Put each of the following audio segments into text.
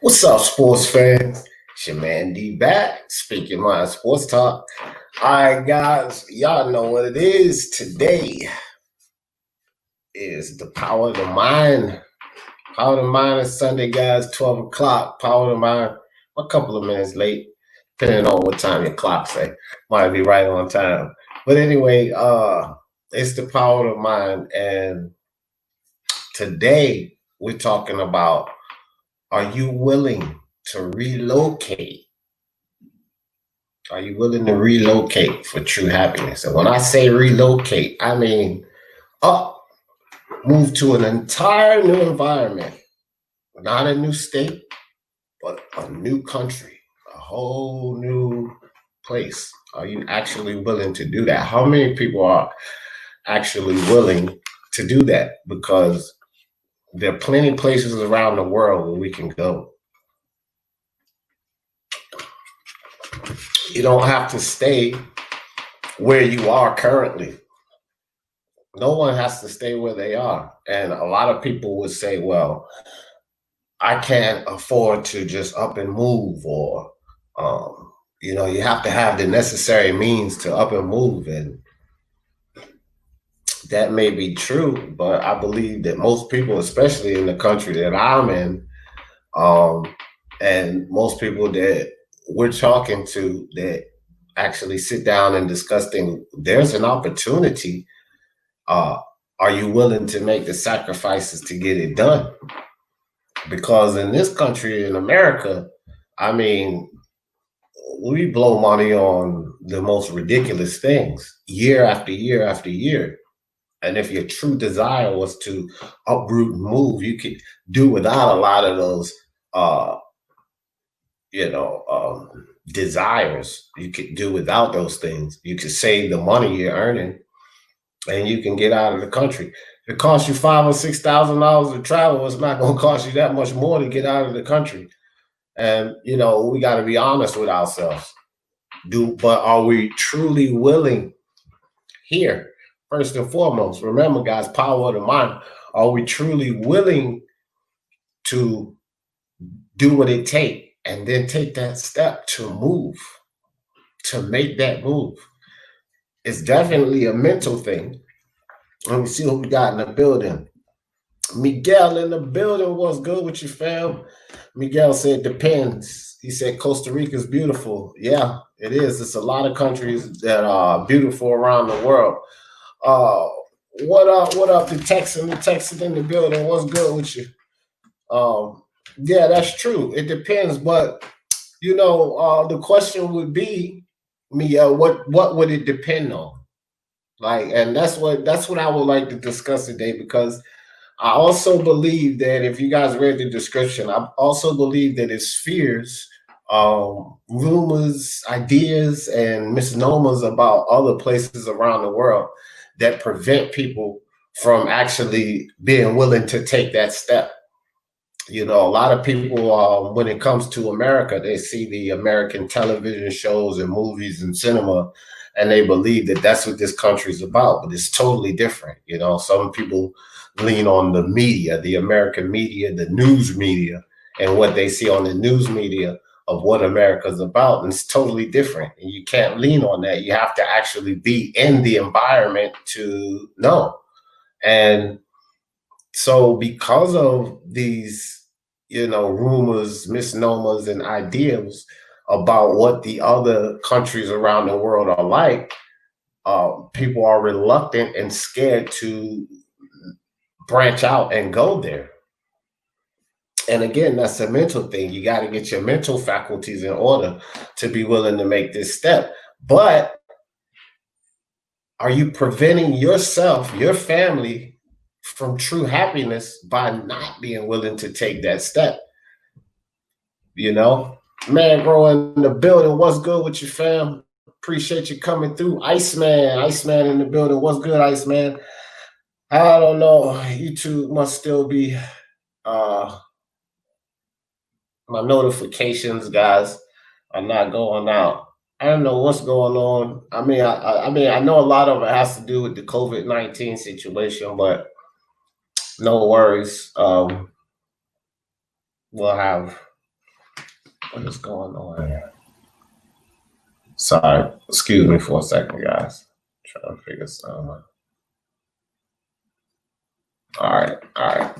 What's up, sports fans? It's your man D back, speaking my sports talk. All right, guys, y'all know what it is. Today is the Power of the Mind. Power of the Mind is Sunday, guys, 12 o'clock. Power of the Mind, a couple of minutes late, depending on what time your clock say. Might be right on time. But anyway, it's the Power of the Mind. And today we're talking about, are you willing to relocate? Are you willing to relocate for true happiness? And when I say relocate, I mean up, move to an entire new environment, not a new state, but a new country, a whole new place. Are you actually willing to do that? How many people are actually willing to do that? Because there are plenty of places around the world where we can go. You don't have to stay where you are currently. No one has to stay where they are. And a lot of people would say, well, I can't afford to just up and move, or, you have to have the necessary means to up and move. And that may be true, but I believe that most people, especially in the country that I'm in, and most people that we're talking to that actually sit down and discuss things, there's an opportunity. Are you willing to make the sacrifices to get it done? Because in this country, in America, I mean, we blow money on the most ridiculous things year after year after year. And if your true desire was to uproot and move, you could do without a lot of those, uh, desires. You could do without those things. You could save the money you're earning, and you can get out of the country. If it costs you $5,000 or $6,000 to travel, it's not going to cost you that much more to get out of the country. And we got to be honest with ourselves. But are we truly willing here? First and foremost, remember, guys, power of the mind. Are we truly willing to do what it takes and then take that step to move, to make that move? It's definitely a mental thing. Let me see who we got in the building. Miguel in the building. What's good with you, fam? Miguel said, depends. He said, Costa Rica is beautiful. Yeah, it is. It's a lot of countries that are beautiful around the world. Uh, what up? What up? The Texan in the building. What's good with you? Yeah, that's true. It depends, but the question would be, Miguel, what would it depend on? Like, and that's what I would like to discuss today, because I also believe that if you guys read the description, I also believe that it's fears, rumors, ideas, and misnomers about other places around the world that prevent people from actually being willing to take that step. A lot of people, when it comes to America, they see the American television shows and movies and cinema, and they believe that that's what this country is about, but it's totally different. Some people lean on the media, the American media, the news media, and what they see on the news media of what America's about, and it's totally different. And you can't lean on that. You have to actually be in the environment to know. And so because of these, rumors, misnomers, and ideas about what the other countries around the world are like, people are reluctant and scared to branch out and go there. And again, that's a mental thing. You got to get your mental faculties in order to be willing to make this step. But are you preventing yourself, your family, from true happiness by not being willing to take that step? Man, bro, in the building. What's good with you, fam? Appreciate you coming through. Iceman in the building. What's good, Iceman? I don't know. YouTube must still be my notifications, guys, are not going out. I don't know what's going on. I know a lot of it has to do with the COVID-19 situation, but no worries. We'll have What is going on here? Sorry, excuse me for a second, guys. Trying to figure something out. All right.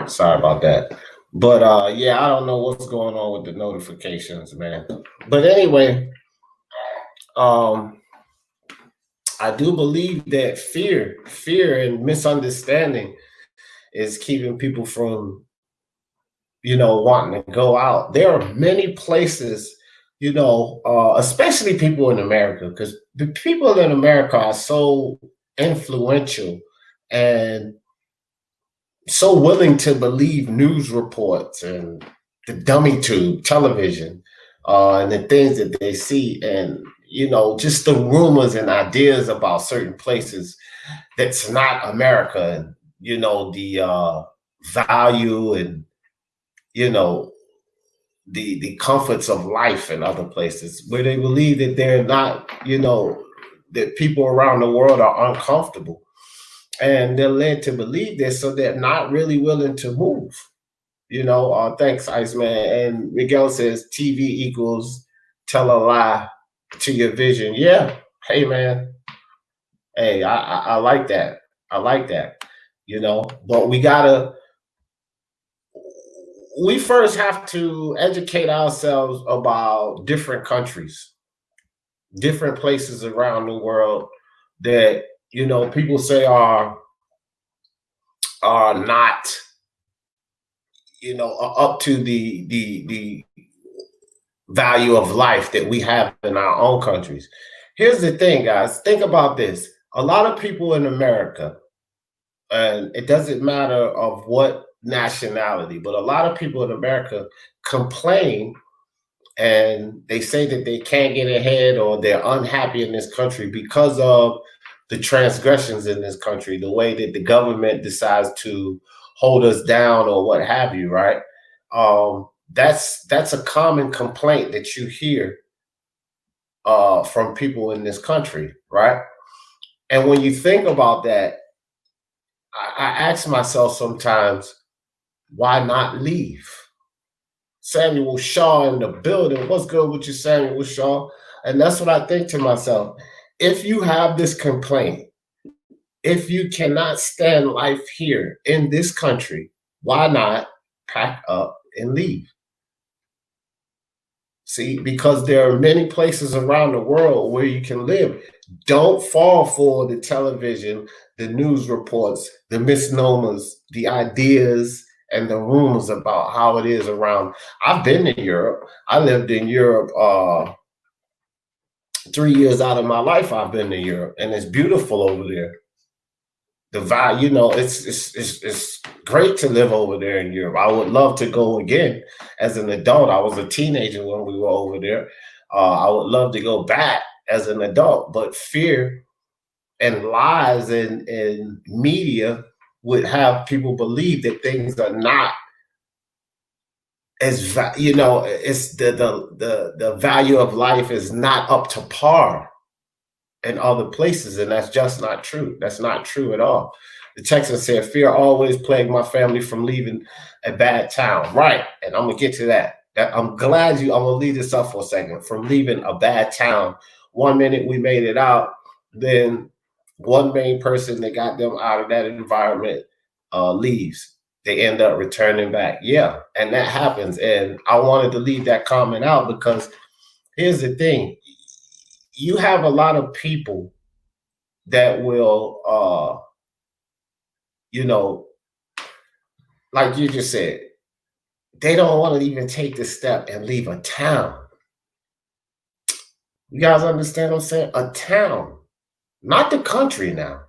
Sorry about that. But yeah, I don't know what's going on with the notifications, man. But anyway, um, I do believe that fear and misunderstanding is keeping people from, wanting to go out. There are many places, especially people in America, because the people in America are so influential and so willing to believe news reports and the dummy tube television, and the things that they see, and just the rumors and ideas about certain places that's not America, and the value and you know the comforts of life in other places where they believe that they're not, that people around the world are uncomfortable, and they're led to believe this, so they're not really willing to move. Thanks, Iceman. And Miguel says TV equals tell a lie to your vision. Yeah. Hey, man. Hey, I like that. I like that. But we first have to educate ourselves about different countries, different places around the world that, people say are not, up to the value of life that we have in our own countries. Here's the thing, guys. Think about this. A lot of people in America, and it doesn't matter of what nationality, but a lot of people in America complain, and they say that they can't get ahead or they're unhappy in this country because of the transgressions in this country, the way that the government decides to hold us down or what have you, right? That's a common complaint that you hear from people in this country, right? And when you think about that, I ask myself sometimes, why not leave? Samuel Shaw in the building. What's good with you, Samuel Shaw? And that's what I think to myself. If you have this complaint, if you cannot stand life here in this country, why not pack up and leave? See, because there are many places around the world where you can live. Don't fall for the television, the news reports, the misnomers, the ideas, and the rumors about how it is around. I've been in Europe. I lived in Europe 3 years out of my life. I've been to Europe, and it's beautiful over there. The vibe, it's great to live over there in Europe. I would love to go again as an adult. I was a teenager when we were over there. I would love to go back as an adult, but fear and lies and media would have people believe that things are not as it's the value of life is not up to par in other places, and that's just not true. That's not true at all. The Texan said, fear always plagued my family from leaving a bad town. Right, and I'm gonna get to that. I'm glad I'm gonna leave this up for a second. From leaving a bad town. 1 minute we made it out, then one main person that got them out of that environment leaves. They end up returning back. Yeah, and that happens. And I wanted to leave that comment out because here's the thing. You have a lot of people that will, like you just said, they don't want to even take the step and leave a town. You guys understand what I'm saying? A town, not the country now.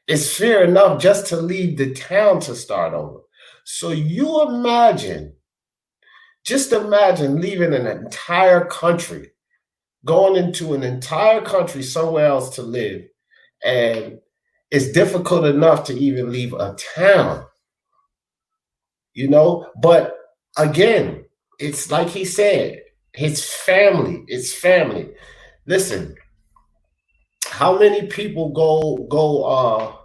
It's fear enough just to leave the town to start over. So just imagine leaving an entire country, going into an entire country somewhere else to live, and it's difficult enough to even leave a town, but again, it's like he said, it's family. Listen, how many people go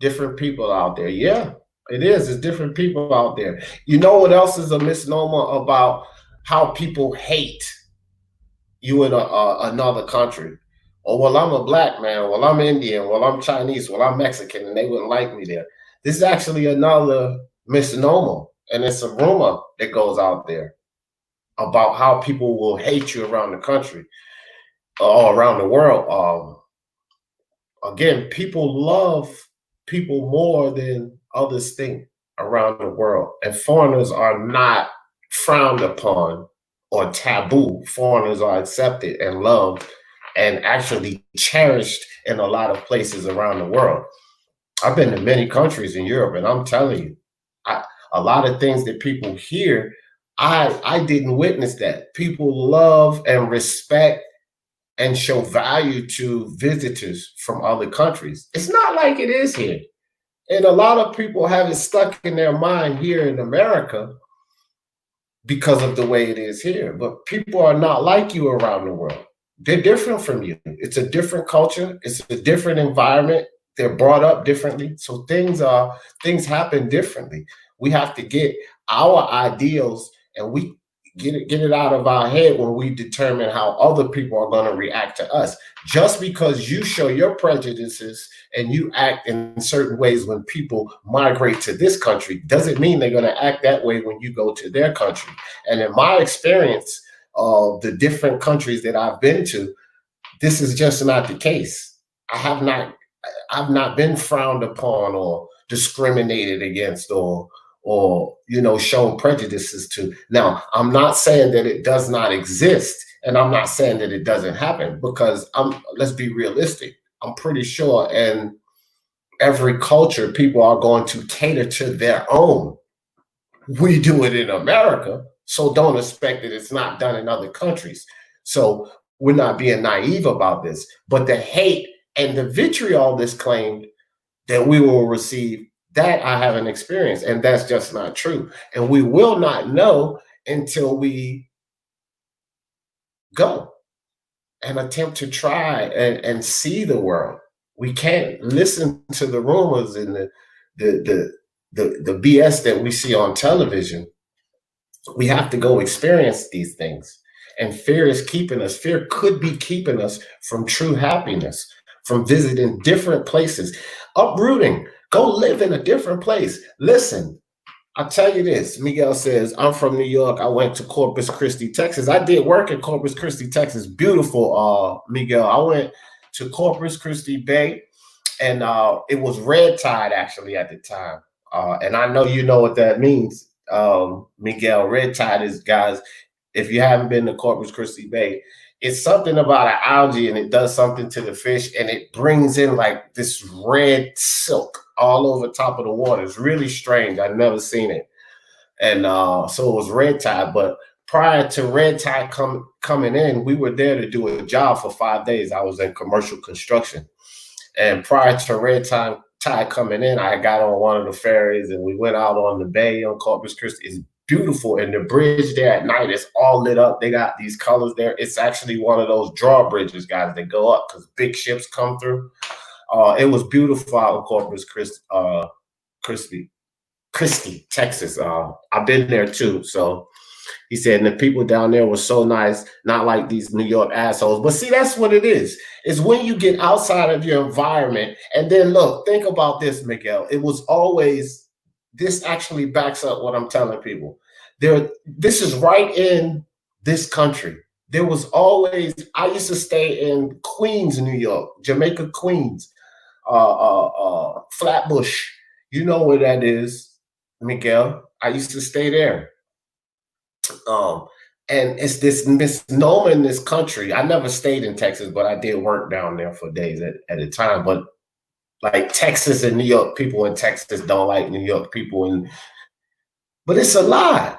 different people out there? Yeah, it's different people out there. You know what else is a misnomer about how people hate you in another country. Oh, well, I'm a black man. Well, I'm Indian. Well, I'm Chinese. Well, I'm Mexican, and they wouldn't like me there. This is actually another misnomer, and it's a rumor that goes out there about how people will hate you around the country or around the world. Again, people love people more than others think around the world, and foreigners are not frowned upon or taboo. Foreigners are accepted and loved and actually cherished in a lot of places around the world. I've been to many countries in Europe, and I'm telling you, a lot of things that people hear, I didn't witness that. People love and respect and show value to visitors from other countries. It's not like it is here. And a lot of people have it stuck in their mind here in America because of the way it is here. But people are not like you around the world. They're different from you. It's a different culture. It's a different environment. They're brought up differently. So things happen differently. We have to get our ideals and we get it out of our head when we determine how other people are going to react to us. Just because you show your prejudices and you act in certain ways when people migrate to this country doesn't mean they're going to act that way when you go to their country. And in my experience of the different countries that I've been to, this is just not the case. I've not been frowned upon or discriminated against or shown prejudices to. Now, I'm not saying that it does not exist, and I'm not saying that it doesn't happen, because let's be realistic. I'm pretty sure in every culture, people are going to cater to their own. We do it in America, so don't expect that it's not done in other countries. So we're not being naive about this, but the hate and the vitriol that's claimed that we will receive, that I haven't experienced, and that's just not true. And we will not know until we go and attempt to try and see the world. We can't listen to the rumors and the BS that we see on television. We have to go experience these things. And fear is keeping us. Fear could be keeping us from true happiness, from visiting different places, uprooting. Go live in a different place. Listen, I'll tell you this. Miguel says, I'm from New York. I went to Corpus Christi, Texas. I did work in Corpus Christi, Texas. Beautiful, Miguel. I went to Corpus Christi Bay, and it was red tide actually at the time. And I know you know what that means, Miguel. Red tide is, guys, if you haven't been to Corpus Christi Bay, it's something about an algae and it does something to the fish and it brings in like this red silk all over top of the water. It's really strange. I've never seen it. And so it was red tide. But prior to red tide coming in, we were there to do a job for 5 days. I was in commercial construction. And prior to red tide coming in, I got on one of the ferries and we went out on the bay on Corpus Christi. It's beautiful. And the bridge there at night is all lit up. They got these colors there. It's actually one of those drawbridges, guys, that go up because big ships come through. It was beautiful out in Corpus Christi, Texas. I've been there too. So he said, and the people down there were so nice, not like these New York assholes. But see, that's what it is. It's when you get outside of your environment. And then look, think about this, Miguel. It was always, this actually backs up what I'm telling people. This is right in this country. There was always, I used to stay in Queens, New York, Jamaica, Queens, Flatbush. You know where that is, Miguel. I used to stay there. And it's this misnomer in this country. I never stayed in Texas, but I did work down there for days at a time. But like Texas and New York, people in Texas don't like New York people. But it's a lie.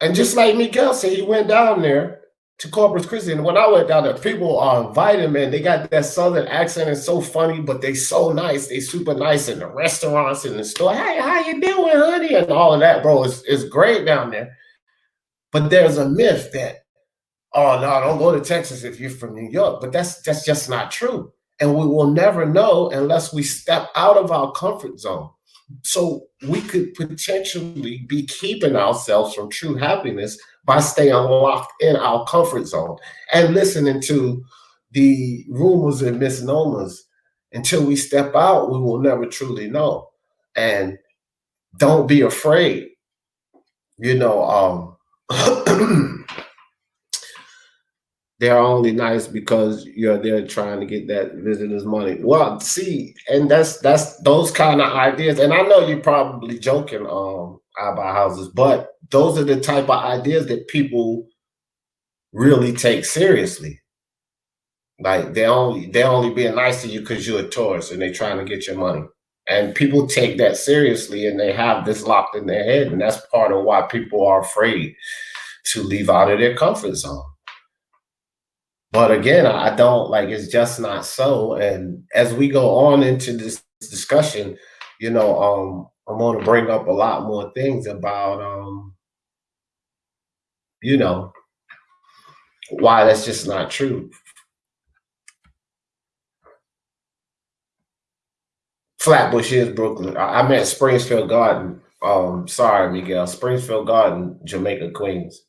And just like Miguel said, he went down there to Corpus Christi. And when I went down there, people are invited, man. They got that Southern accent. It's so funny, but they so nice. They super nice in the restaurants and the store. Hey, how you doing, honey? And all of that, bro. It's great down there. But there's a myth that, oh, no, don't go to Texas if you're from New York. But that's just not true. And we will never know unless we step out of our comfort zone. So we could potentially be keeping ourselves from true happiness by staying locked in our comfort zone and listening to the rumors and misnomers. Until we step out, we will never truly know. And don't be afraid. You know, they're only nice because you're there trying to get that visitor's money. Well, see, and that's those kind of ideas. And I know you're probably joking, I buy houses, but those are the type of ideas that people really take seriously. Like they only being nice to you because you're a tourist and they're trying to get your money. And people take that seriously and they have this locked in their head. And that's part of why people are afraid to leave out of their comfort zone. But again, I don't like it's just not so. And as we go on into this discussion, I'm going to bring up a lot more things about, you know, why that's just not true. Flatbush is Brooklyn. I meant Springfield Garden. Sorry, Miguel. Springfield Garden, Jamaica, Queens.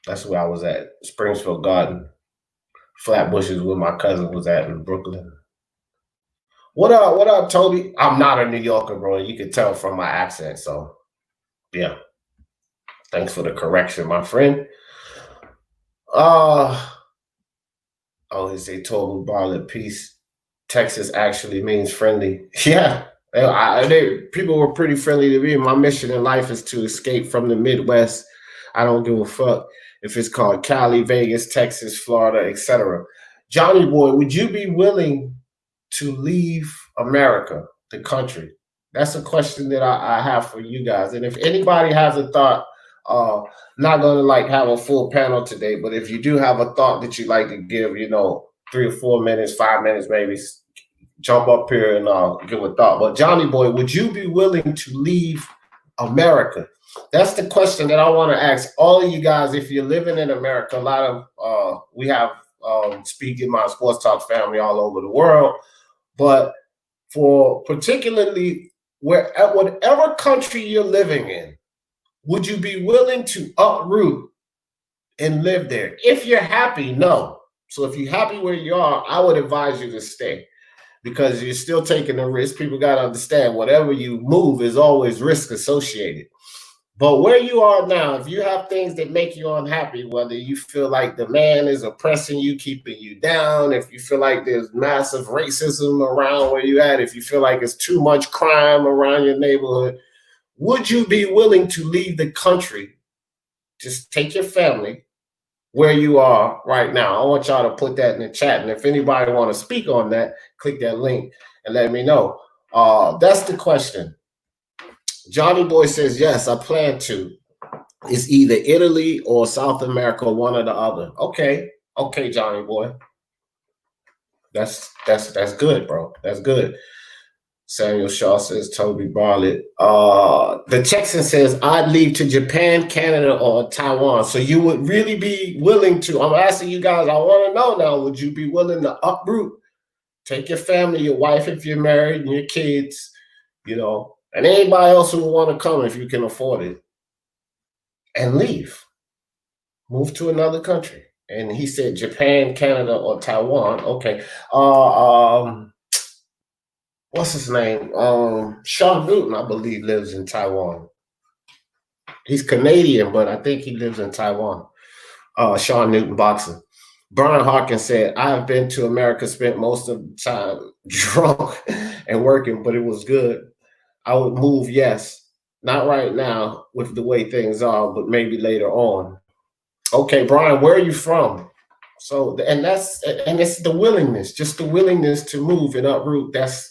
That's where I was at. Springfield Garden. Flatbush is where my cousin was at in Brooklyn. What up, Toby? I'm not a New Yorker, bro. You can tell from my accent. So, yeah. Thanks for the correction, my friend. It's a total Barlet piece. Texas actually means friendly. Yeah. People were pretty friendly to me. My mission in life is to escape from the Midwest. I don't give a fuck if it's called Cali, Vegas, Texas, Florida, etc. Johnny boy, would you be willing to leave America, the country? That's a question that I have for you guys. And if anybody has a thought, not gonna like have a full panel today, but if you do have a thought that you'd like to give, 3 or 4 minutes, 5 minutes, maybe jump up here and give a thought. But Johnny boy, would you be willing to leave America? That's the question that I want to ask all of you guys. If you're living in America, a lot of we have speaking my sports talk family all over the world, but for particularly whatever country you're living in, would you be willing to uproot and live there? If you're happy, no. So if you're happy where you are, I would advise you to stay because you're still taking a risk. People got to understand whatever you move is always risk associated. But where you are now, if you have things that make you unhappy, whether you feel like the man is oppressing you, keeping you down, if you feel like there's massive racism around where you at, if you feel like it's too much crime around your neighborhood, would you be willing to leave the country? Just take your family where you are right now. I want y'all to put that in the chat. And if anybody want to speak on that, click that link and let me know. That's the question. Johnny Boy says, yes, I plan to. It's either Italy or South America, one or the other. Okay, Johnny Boy. That's good, bro. That's good. Samuel Shaw says, Toby Bartlett. The Texan says, I'd leave to Japan, Canada, or Taiwan. So you would really be willing to, I'm asking you guys, I want to know now, would you be willing to uproot, take your family, your wife if you're married, and your kids, and anybody else who will want to come if you can afford it, and leave, move to another country? And he said Japan, Canada, or Taiwan. Okay. What's his name? Sean Newton, I believe, lives in Taiwan. He's Canadian, but I think he lives in Taiwan. Sean Newton, boxing. Brian Hawkins said, I've been to America, spent most of the time drunk and working, but it was good. I would move, yes. Not right now with the way things are, but maybe later on. Okay, Brian, where are you from? So, and it's the willingness, just the willingness to move and uproot. That's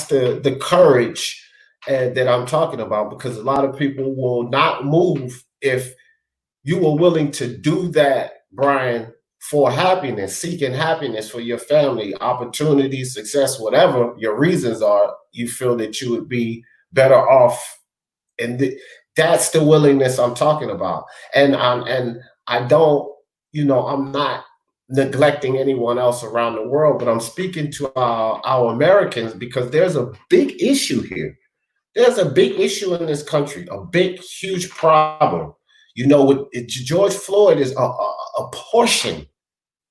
the courage that I'm talking about, because a lot of people will not move if you were willing to do that, Brian, for happiness, seeking happiness for your family, opportunity, success, whatever your reasons are. You feel that you would be better off, and that's the willingness I'm talking about. And I don't, I'm not neglecting anyone else around the world, but I'm speaking to our Americans because there's a big issue here. There's a big issue in this country, a big, huge problem. You know, George Floyd is a portion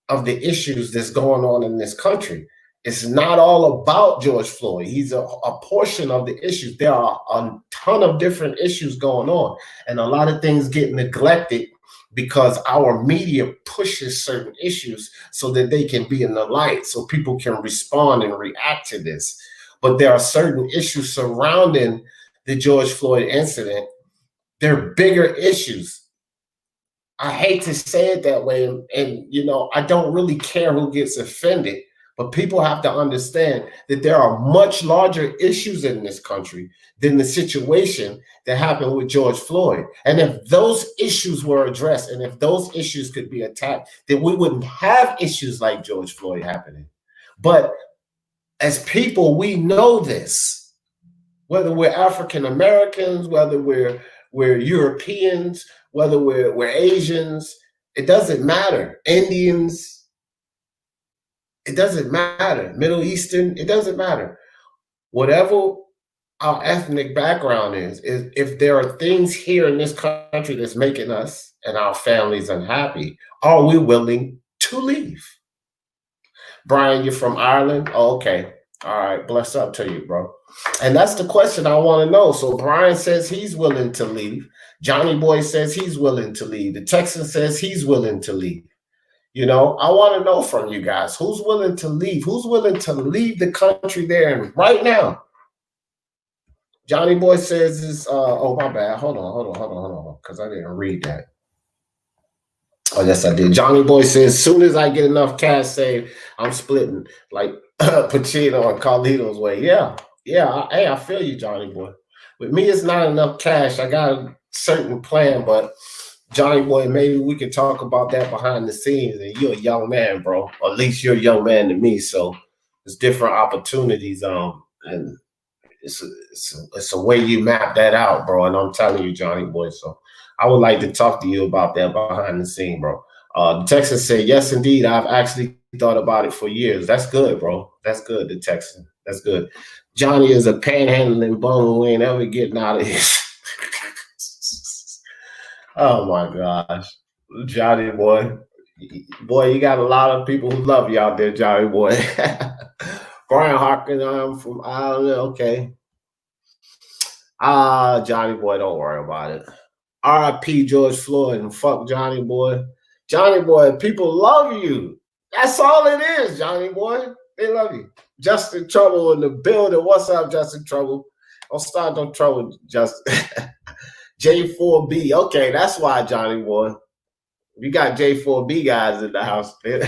of the issues that's going on in this country. It's not all about George Floyd. He's a portion of the issues. There are a ton of different issues going on, and a lot of things get neglected because our media pushes certain issues so that they can be in the light, so people can respond and react to this. But there are certain issues surrounding the George Floyd incident. They're bigger issues. I hate to say it that way, and you know, I don't really care who gets offended, but people have to understand that there are much larger issues in this country than the situation that happened with George Floyd. And if those issues were addressed, and if those issues could be attacked, then we wouldn't have issues like George Floyd happening. But as people, we know this, whether we're African Americans, whether we're Europeans, whether we're Asians, it doesn't matter. Indians, it doesn't matter. Middle Eastern, it doesn't matter. Whatever our ethnic background is if there are things here in this country that's making us and our families unhappy, are we willing to leave? Brian, you're from Ireland? Oh, okay. All right. Bless up to you, bro. And that's the question I want to know. So Brian says he's willing to leave. Johnny Boy says he's willing to leave. The Texan says he's willing to leave. You know, I want to know from you guys, who's willing to leave? Who's willing to leave the country there and right now? Johnny Boy says this, oh, my bad. Hold on, because I didn't read that. Oh, yes, I did. Johnny Boy says, as soon as I get enough cash saved, I'm splitting like Pacino and Carlito's way. Yeah. Hey, I feel you, Johnny Boy. With me, it's not enough cash. I got a certain plan, but Johnny Boy, maybe we can talk about that behind the scenes. And you're a young man, bro. Or at least you're a young man to me. So there's different opportunities. And it's a way you map that out, bro. And I'm telling you, Johnny Boy. So I would like to talk to you about that behind the scene, bro. The Texan said, yes, indeed. I've actually thought about it for years. That's good, bro. That's good, the Texan. That's good. Johnny is a panhandling bum who ain't ever getting out of his. Oh, my gosh. Johnny Boy. Boy, you got a lot of people who love you out there, Johnny Boy. Brian Harkin, I'm from Ireland. Okay. Johnny Boy, don't worry about it. R.I.P. George Floyd and fuck Johnny Boy. Johnny Boy, people love you. That's all it is, Johnny Boy. They love you. Justin Trouble in the building. What's up, Justin Trouble? Don't start no trouble, Justin. J4B. Okay, that's why, Johnny Boy. We got J4B guys in the house. They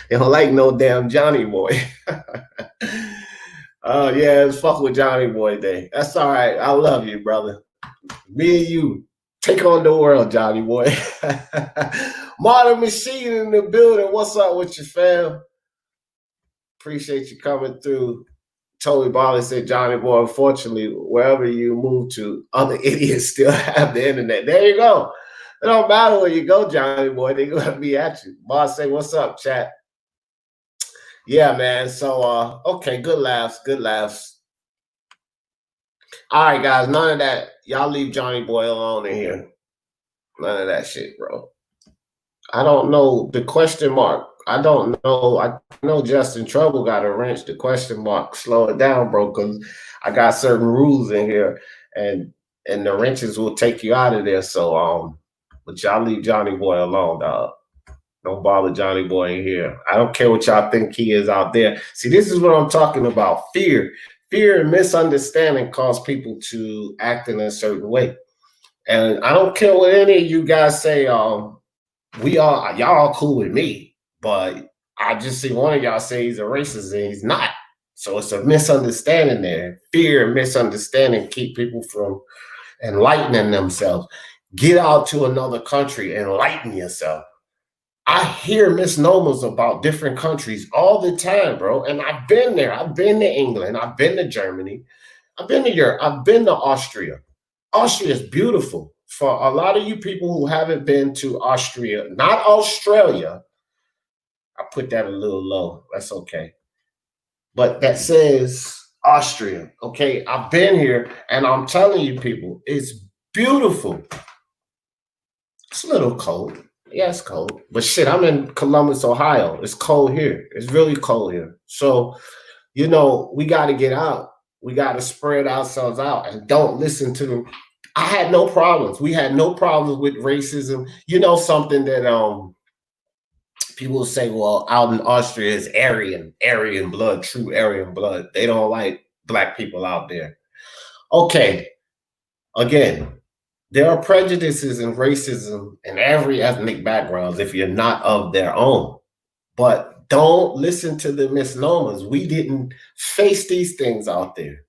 don't like no damn Johnny Boy. Oh, yeah, it's fuck with Johnny Boy Day. That's all right. I love you, brother. Me and you. Take on the world, Johnny Boy. Modern Machine in the building. What's up with you, fam? Appreciate you coming through. Toby Barley said, Johnny Boy, unfortunately, wherever you move to, other idiots still have the internet. There you go. It don't matter where you go, Johnny Boy. They're going to be at you. Boss say, what's up, chat? Yeah, man. So, okay, good laughs. Good laughs. All right, guys, none of that. Y'all leave Johnny Boy alone in here. None of that shit, bro. I don't know the question mark. I don't know. I know Justin Trouble got a wrench. The question mark. Slow it down, bro, because I got certain rules in here, and the wrenches will take you out of there. So, but y'all leave Johnny Boy alone, dog. Don't bother Johnny Boy in here. I don't care what y'all think he is out there. See, this is what I'm talking about. Fear. Fear and misunderstanding cause people to act in a certain way. And I don't care what any of you guys say, y'all all cool with me, but I just see one of y'all say he's a racist and he's not. So it's a misunderstanding there. Fear and misunderstanding keep people from enlightening themselves. Get out to another country, enlighten yourself. I hear misnomers about different countries all the time, bro. And I've been there. I've been to England. I've been to Germany. I've been to Europe. I've been to Austria. Austria is beautiful. For a lot of you people who haven't been to Austria, not Australia, I put that a little low. That's okay. But that says Austria. Okay, I've been here, and I'm telling you, people, it's beautiful. It's a little cold. Yeah, it's cold. But shit, I'm in Columbus, Ohio. It's cold here. It's really cold here. So, we got to get out. We got to spread ourselves out and don't listen to them. I had no problems. We had no problems with racism. Something that people say, well, out in Austria is Aryan blood, true Aryan blood. They don't like black people out there. Okay, again, there are prejudices and racism in every ethnic background if you're not of their own. But don't listen to the misnomers. We didn't face these things out there.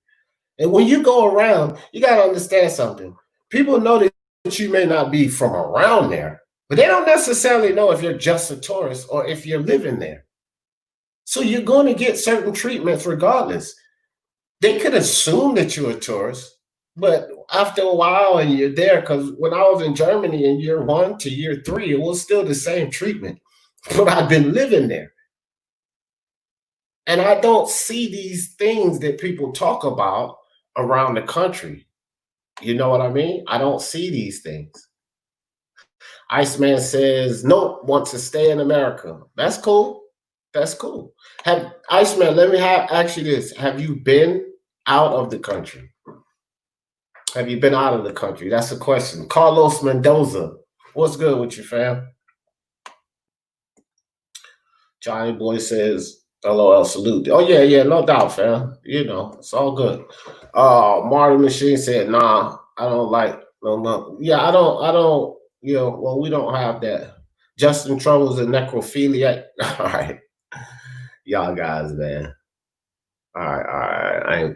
And when you go around, you got to understand something. People know that you may not be from around there, but they don't necessarily know if you're just a tourist or if you're living there. So you're going to get certain treatments regardless. They could assume that you're a tourist, but after a while and you're there, because when I was in Germany in year 1 to year 3, it was still the same treatment, but I've been living there. And I don't see these things that people talk about around the country. You know what I mean? I don't see these things. Iceman says, nope, want to stay in America. That's cool. That's cool. Iceman, let me ask you this. Have you been out of the country? Have you been out of the country? That's a question. Carlos Mendoza, what's good with you, fam? Johnny Boy says, LOL, salute. Oh, yeah, no doubt, fam. It's all good. Martin Machine said, nah, I don't like, no. Yeah, I don't, well, we don't have that. Justin Troubles and necrophiliac. All right. Y'all guys, man. All right.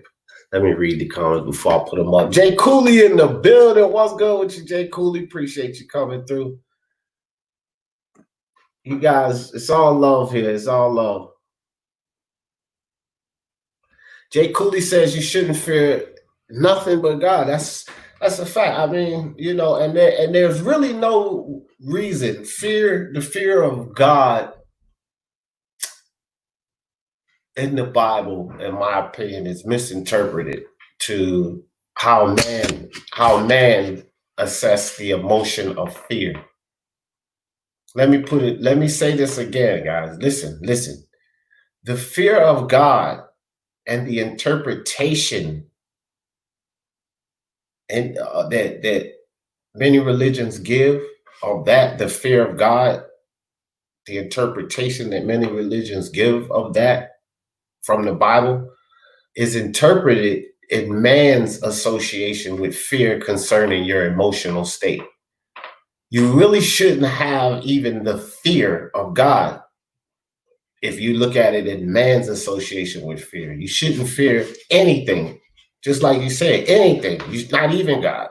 Let me read the comments before I put them up. Jay Cooley in the building. What's good with you, Jay Cooley? Appreciate you coming through. You guys, it's all love here. It's all love. Jay Cooley says you shouldn't fear nothing but God. That's a fact. I mean, and there's really no reason. The fear of God in the Bible, in my opinion, is misinterpreted to how man assess the emotion of fear. Let me say this again, guys. Listen. The fear of God and the interpretation and that many religions give of that, the fear of God, the interpretation that many religions give of that from the Bible is interpreted in man's association with fear concerning your emotional state. You really shouldn't have even the fear of God if you look at it in man's association with fear. You shouldn't fear anything, just like you said, anything, not even God,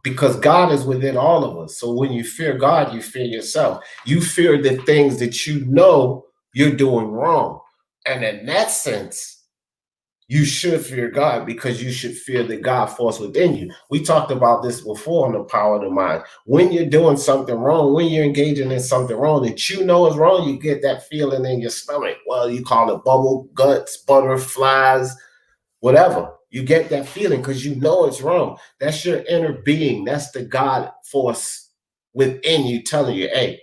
because God is within all of us. So when you fear God, you fear yourself. You fear the things that you know you're doing wrong. And in that sense, you should fear God because you should fear the God force within you. We talked about this before on the power of the mind. When you're doing something wrong, when you're engaging in something wrong that you know is wrong, you get that feeling in your stomach. Well, you call it bubble guts, butterflies, whatever. You get that feeling because you know it's wrong. That's your inner being. That's the God force within you telling you, hey,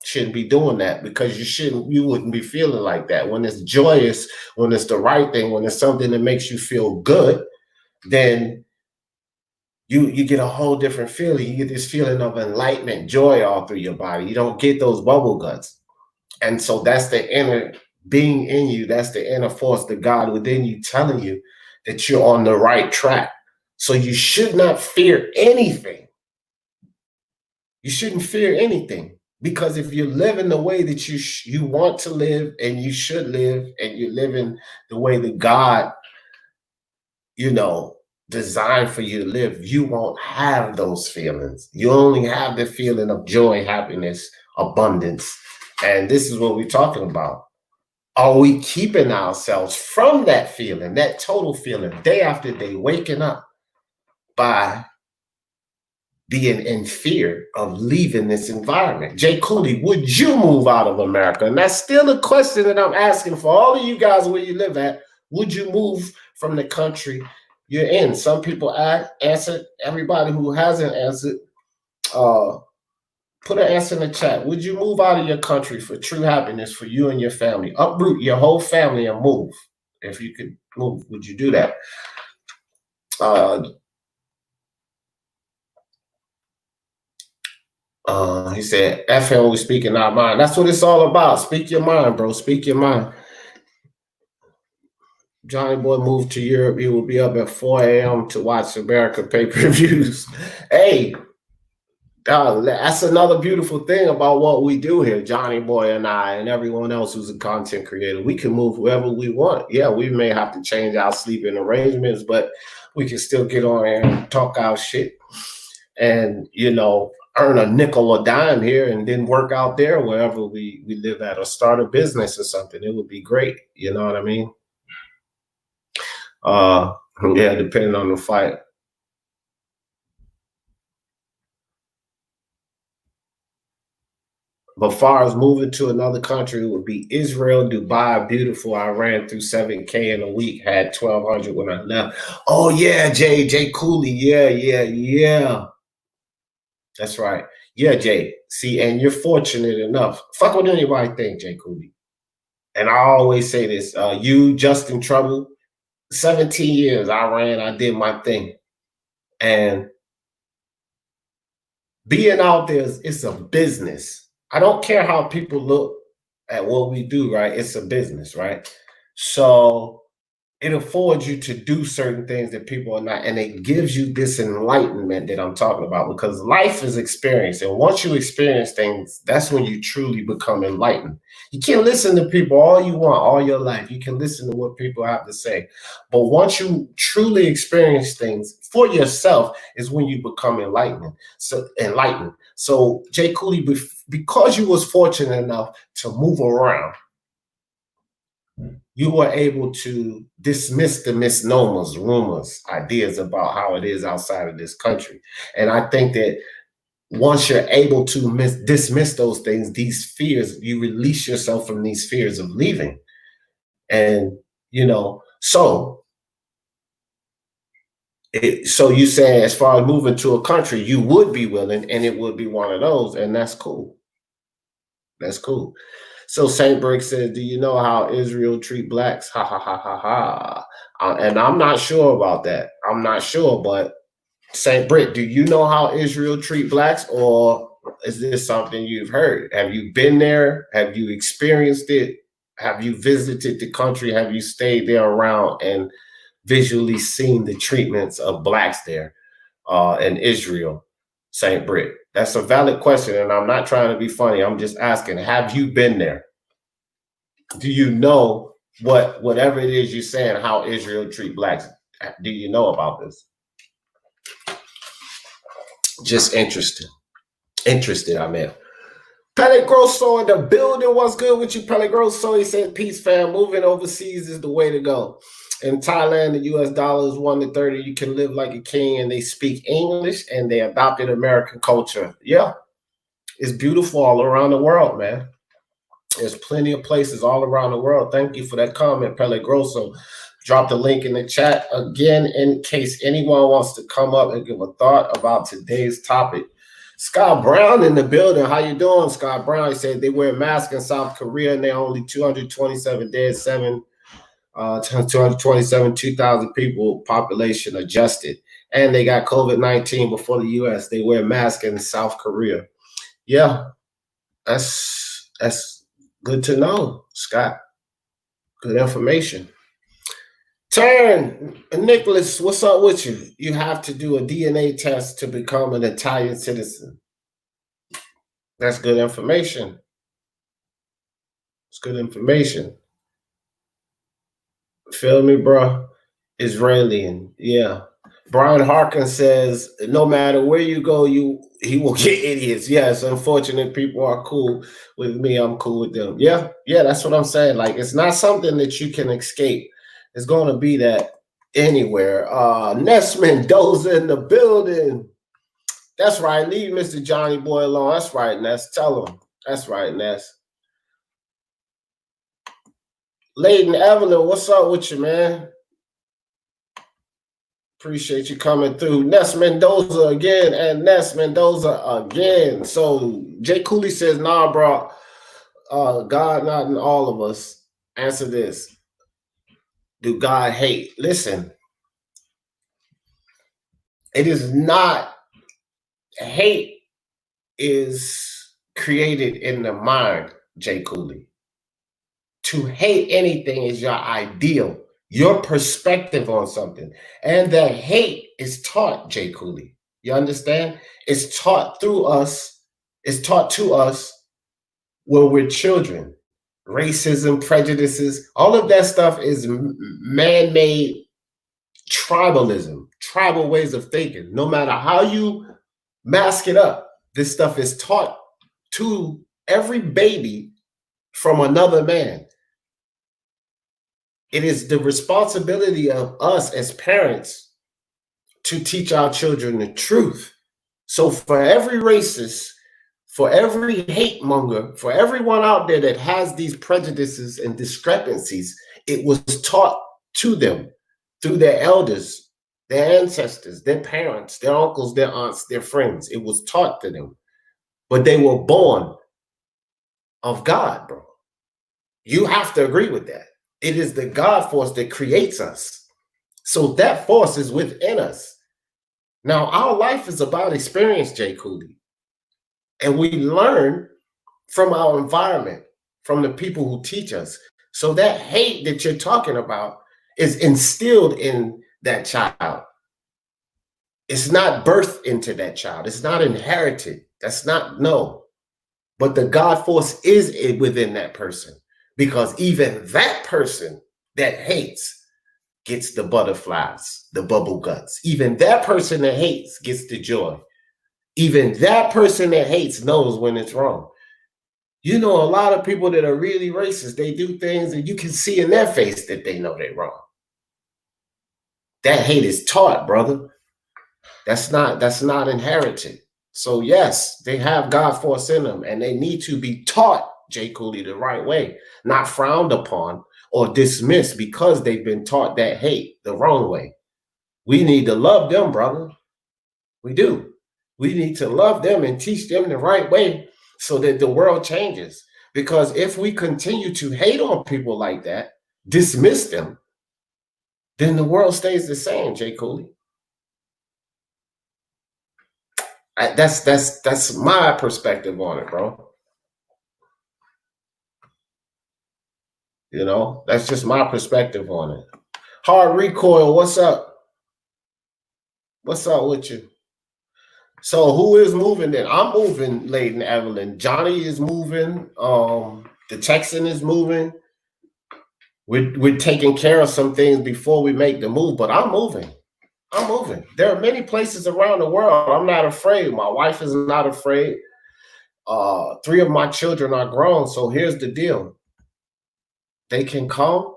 shouldn't be doing that, because you wouldn't be feeling like that. When it's joyous, when it's the right thing, when it's something that makes you feel good, then you get a whole different feeling. You get this feeling of enlightenment, joy all through your body. You don't get those bubble guts. And so that's the inner being in you. That's the inner force, the God within you telling you that you're on the right track. So you should not fear anything. You shouldn't fear anything. Because if you're living the way that you want to live and you should live, and you're living the way that God, designed for you to live, you won't have those feelings. You only have the feeling of joy, happiness, abundance. And this is what we're talking about. Are we keeping ourselves from that feeling, that total feeling, day after day, waking up by being in fear of leaving this environment. Jay Cooley, would you move out of America? And that's still a question that I'm asking for all of you guys where you live at. Would you move from the country you're in? Some people answered. Everybody who hasn't answered, put an answer in the chat. Would you move out of your country for true happiness for you and your family? Uproot your whole family and move. If you could move, would you do that? He said, FM, we speaking our mind. That's what it's all about. Speak your mind, bro. Speak your mind. Johnny Boy moved to Europe. He will be up at 4 a.m. to watch America pay-per-views. Hey, that's another beautiful thing about what we do here, Johnny Boy and I and everyone else who's a content creator. We can move wherever we want. Yeah, we may have to change our sleeping arrangements, but we can still get on here and talk our shit and, you know, earn a nickel or dime here and then work out there wherever we live at, or start a business or something. It would be great. You know what I mean? Yeah, depending on the fight. But far as moving to another country, it would be Israel, Dubai, beautiful. I ran through 7K in a week, had 1,200 when I left. Oh yeah, Jay Cooley. Yeah. That's right. Yeah, Jay. See, and you're fortunate enough. Fuck what anybody think, Jay Cooley. And I always say this, you, Justin Trouble, 17 years I ran, I did my thing. And being out there, it's a business. I don't care how people look at what we do, right? It's a business, right? So it affords you to do certain things that people are not, and it gives you this enlightenment that I'm talking about, because life is experience. And once you experience things, that's when you truly become enlightened. You can listen to people all you want all your life. You can listen to what people have to say. But once you truly experience things for yourself is when you become enlightened. So Jay Cooley, because you was fortunate enough to move around, you were able to dismiss the misnomers, rumors, ideas about how it is outside of this country. And I think that once you're able to dismiss those things, these fears, you release yourself from these fears of leaving. And, you know, so you say as far as moving to a country, you would be willing, and it would be one of those, and that's cool. That's cool. So Saint Brick says, do you know how Israel treat blacks? Ha, ha, ha, ha, ha. And I'm not sure about that. I'm not sure, but Saint Brick, do you know how Israel treat blacks, or is this something you've heard? Have you been there? Have you experienced it? Have you visited the country? Have you stayed there around and visually seen the treatments of blacks there in Israel? Saint Brick, that's a valid question, and I'm not trying to be funny. I'm just asking, have you been there? Do you know whatever it is you're saying, how Israel treat blacks? Do you know about this? Just interested, I mean. Pele Grosso in the building. What's good with you, Pele Grosso? He said, peace, fam. Moving overseas is the way to go. In Thailand, the US dollar is 1 to 30. You can live like a king, and they speak English, and they adopted American culture. Yeah, it's beautiful all around the world, man. There's plenty of places all around the world. Thank you for that comment, Pele Grosso. Drop the link in the chat again in case anyone wants to come up and give a thought about today's topic. Scott Brown in the building. How you doing, Scott Brown? He said they wear masks in South Korea, and they're only 227 dead, 2,000 people, population adjusted. And they got COVID-19 before the US. They wear masks in South Korea. Yeah, that's good to know, Scott. Good information. Turn, Nicholas, what's up with you? You have to do a DNA test to become an Italian citizen. That's good information. It's good information. Feel me, bro? Israeli, yeah. Brian Harkin says, no matter where you go, he will get idiots. Yes, unfortunate people are cool with me. I'm cool with them. Yeah, that's what I'm saying. Like, it's not something that you can escape. It's going to be that anywhere. Ness Mendoza in the building. That's right. Leave Mr. Johnny Boy alone. That's right, Ness. Tell him. That's right, Ness. Lady Evelyn, what's up with you, man? Appreciate you coming through. Ness Mendoza again, and Ness Mendoza again. So Jay Cooley says, nah, bro, God not in all of us. Answer this. Do God hate? Listen, it is not, hate is created in the mind, Jay Cooley. To hate anything is your ideal, your perspective on something. And that hate is taught, Jay Cooley. You understand? It's taught through us, it's taught to us when we're children. Racism, prejudices, all of that stuff is man-made tribalism, tribal ways of thinking. No matter how you mask it up, this stuff is taught to every baby from another man. It is the responsibility of us as parents to teach our children the truth. So for every racist, for every hate monger, for everyone out there that has these prejudices and discrepancies, it was taught to them through their elders, their ancestors, their parents, their uncles, their aunts, their friends. It was taught to them. But they were born of God, bro. You have to agree with that. It is the God force that creates us. So that force is within us. Now, our life is about experience, Jay Cooley. And we learn from our environment, from the people who teach us. So that hate that you're talking about is instilled in that child. It's not birthed into that child. It's not inherited. That's not, no. But the God force is within that person, because even that person that hates gets the butterflies, the bubble guts. Even that person that hates gets the joy. Even that person that hates knows when it's wrong. You know, a lot of people that are really racist, they do things and you can see in their face that they know they're wrong. That hate is taught, brother. That's not inherited. So yes, they have God force in them and they need to be taught, Jay Cooley, the right way, not frowned upon or dismissed because they've been taught that hate the wrong way. We need to love them, brother. We do. We need to love them and teach them the right way so that the world changes. Because if we continue to hate on people like that, dismiss them, then the world stays the same, Jay Cooley. That's my perspective on it, bro. You know, that's just my perspective on it. Hard Recoil, what's up? What's up with you? So who is moving then? I'm moving, Lady Evelyn. Johnny is moving. The Texan is moving. We're taking care of some things before we make the move, but I'm moving. I'm moving. There are many places around the world. I'm not afraid. My wife is not afraid. 3 of my children are grown. So here's the deal. They can come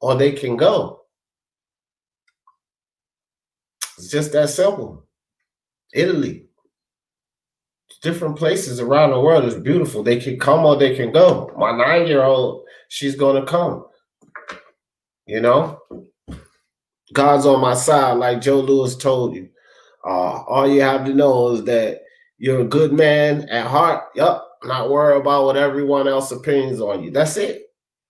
or they can go. It's just that simple. Italy, different places around the world is beautiful. They can come or they can go. My 9-year-old, she's going to come. You know, God's on my side, like Joe Lewis told you. All you have to know is that you're a good man at heart. Yup, not worry about what everyone else's opinions on you. That's it.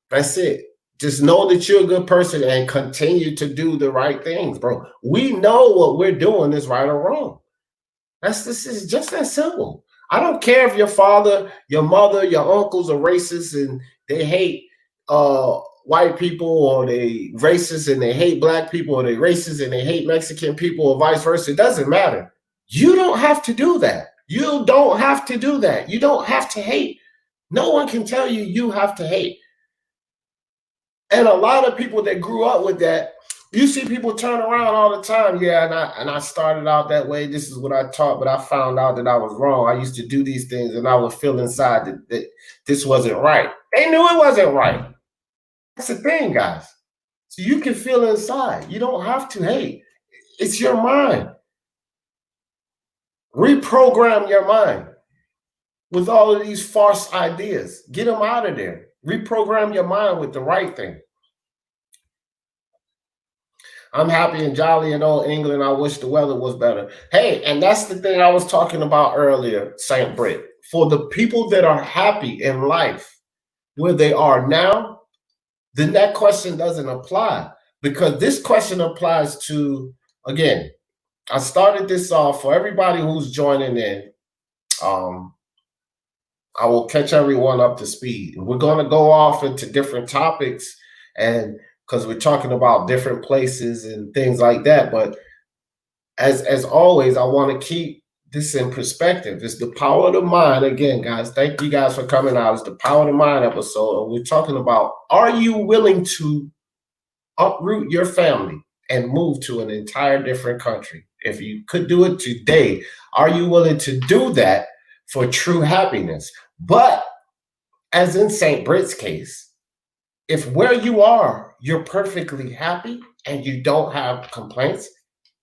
That's it. Just know that you're a good person and continue to do the right things, bro. We know what we're doing is right or wrong. This is just that simple. I don't care if your father, your mother, your uncles are racist and they hate white people, or they racist and they hate black people, or they racist and they hate Mexican people, or vice versa. It doesn't matter. You don't have to do that. You don't have to do that. You don't have to hate. No one can tell you you have to hate. And a lot of people that grew up with that, you see people turn around all the time. Yeah, and I started out that way. This is what I taught, but I found out that I was wrong. I used to do these things and I would feel inside that this wasn't right. They knew it wasn't right. That's the thing, guys. So you can feel inside. You don't have to hate. It's your mind. Reprogram your mind with all of these false ideas. Get them out of there. Reprogram your mind with the right thing. I'm happy and jolly in old England. I wish the weather was better. Hey, and that's the thing I was talking about earlier, St. Brit. For the people that are happy in life where they are now, then that question doesn't apply, because this question applies to, again, I started this off for everybody who's joining in. I will catch everyone up to speed. We're going to go off into different topics, and because we're talking about different places and things like that. But as always, I want to keep this in perspective. It's the power of the mind. Again, guys, thank you guys for coming out. It's the power of the mind episode. And we're talking about, are you willing to uproot your family and move to an entire different country? If you could do it today, are you willing to do that for true happiness? But as in St. Brit's case, if where you are, you're perfectly happy and you don't have complaints,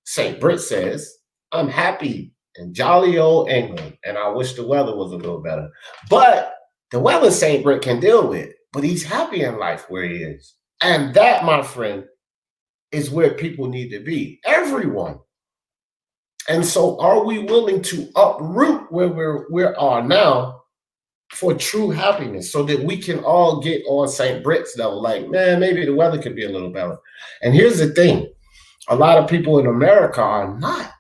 St. Brit says, I'm happy in jolly old England, and I wish the weather was a little better. But the weather St. Brit can deal with, but he's happy in life where he is. And that, my friend, is where people need to be. Everyone. And so are we willing to uproot where we are now for true happiness, so that we can all get on St. Brit's level? Like, man, maybe the weather could be a little better. And here's the thing. A lot of people in America are not.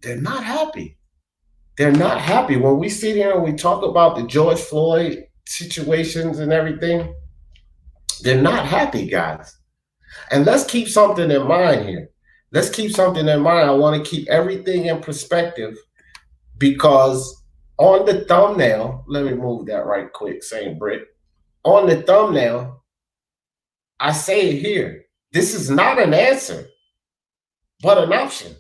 They're not happy. They're not happy. When we sit here and we talk about the George Floyd situations and everything, they're not happy, guys. And let's keep something in mind here. Let's keep something in mind. I want to keep everything in perspective, because on the thumbnail, let me move that right quick, St. Brit. On the thumbnail, I say it here. This is not an answer, but an option.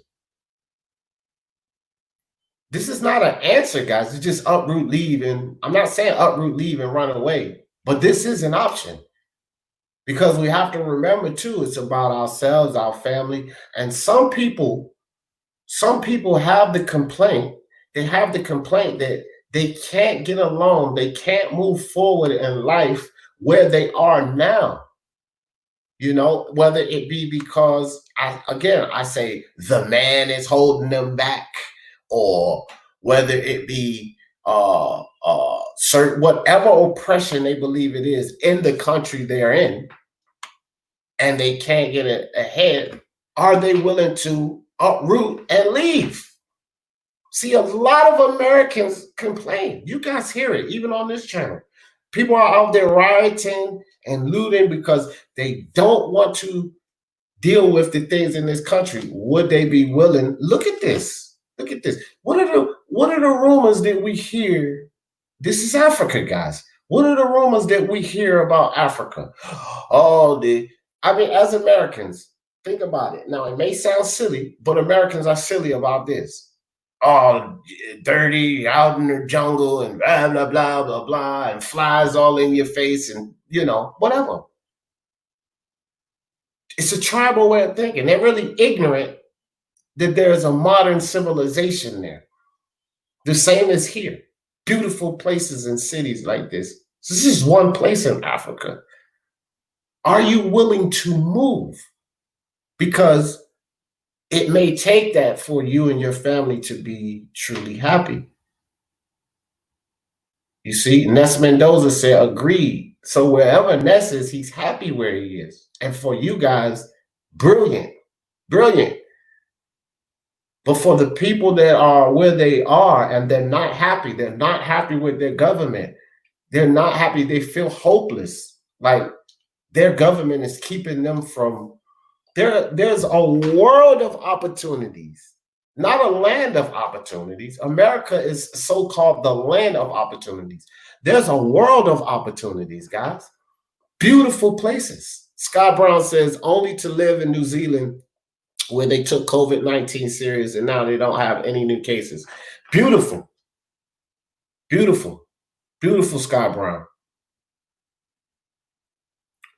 This is not an answer, guys. It's just uproot, leave. And I'm not saying uproot, leave, and run away, but this is an option. Because we have to remember too, it's about ourselves, our family. And some people have the complaint. They have the complaint that they can't get along. They can't move forward in life where they are now. You know, whether it be because I say the man is holding them back, or whether it be certain whatever oppression they believe it is in the country they're in, and they can't get it ahead. Are they willing to uproot and leave? See, a lot of Americans complain. You guys hear it, even on this channel. People are out there rioting and looting because they don't want to deal with the things in this country. Would they be willing? Look at this. Look at this. What are the rumors that we hear? This is Africa, guys. What are the rumors that we hear about Africa? Oh, as Americans, think about it. Now, it may sound silly, but Americans are silly about this. Oh, dirty, out in the jungle, and blah, blah, blah, blah, blah, and flies all in your face, and, whatever. It's a tribal way of thinking. They're really ignorant that there's a modern civilization there. The same as here. Beautiful places and cities like this. So this is one place in Africa. Are you willing to move? Because it may take that for you and your family to be truly happy. You see, Ness Mendoza said, agreed. So wherever Ness is, he's happy where he is. And for you guys, brilliant, brilliant. But for the people that are where they are and they're not happy with their government, they're not happy, they feel hopeless. Like their government is keeping them from, there's a world of opportunities, not a land of opportunities. America is so-called the land of opportunities. There's a world of opportunities, guys. Beautiful places. Scott Brown says only to live in New Zealand where they took COVID-19 serious and now they don't have any new cases. Beautiful. Beautiful. Beautiful, Scott Brown.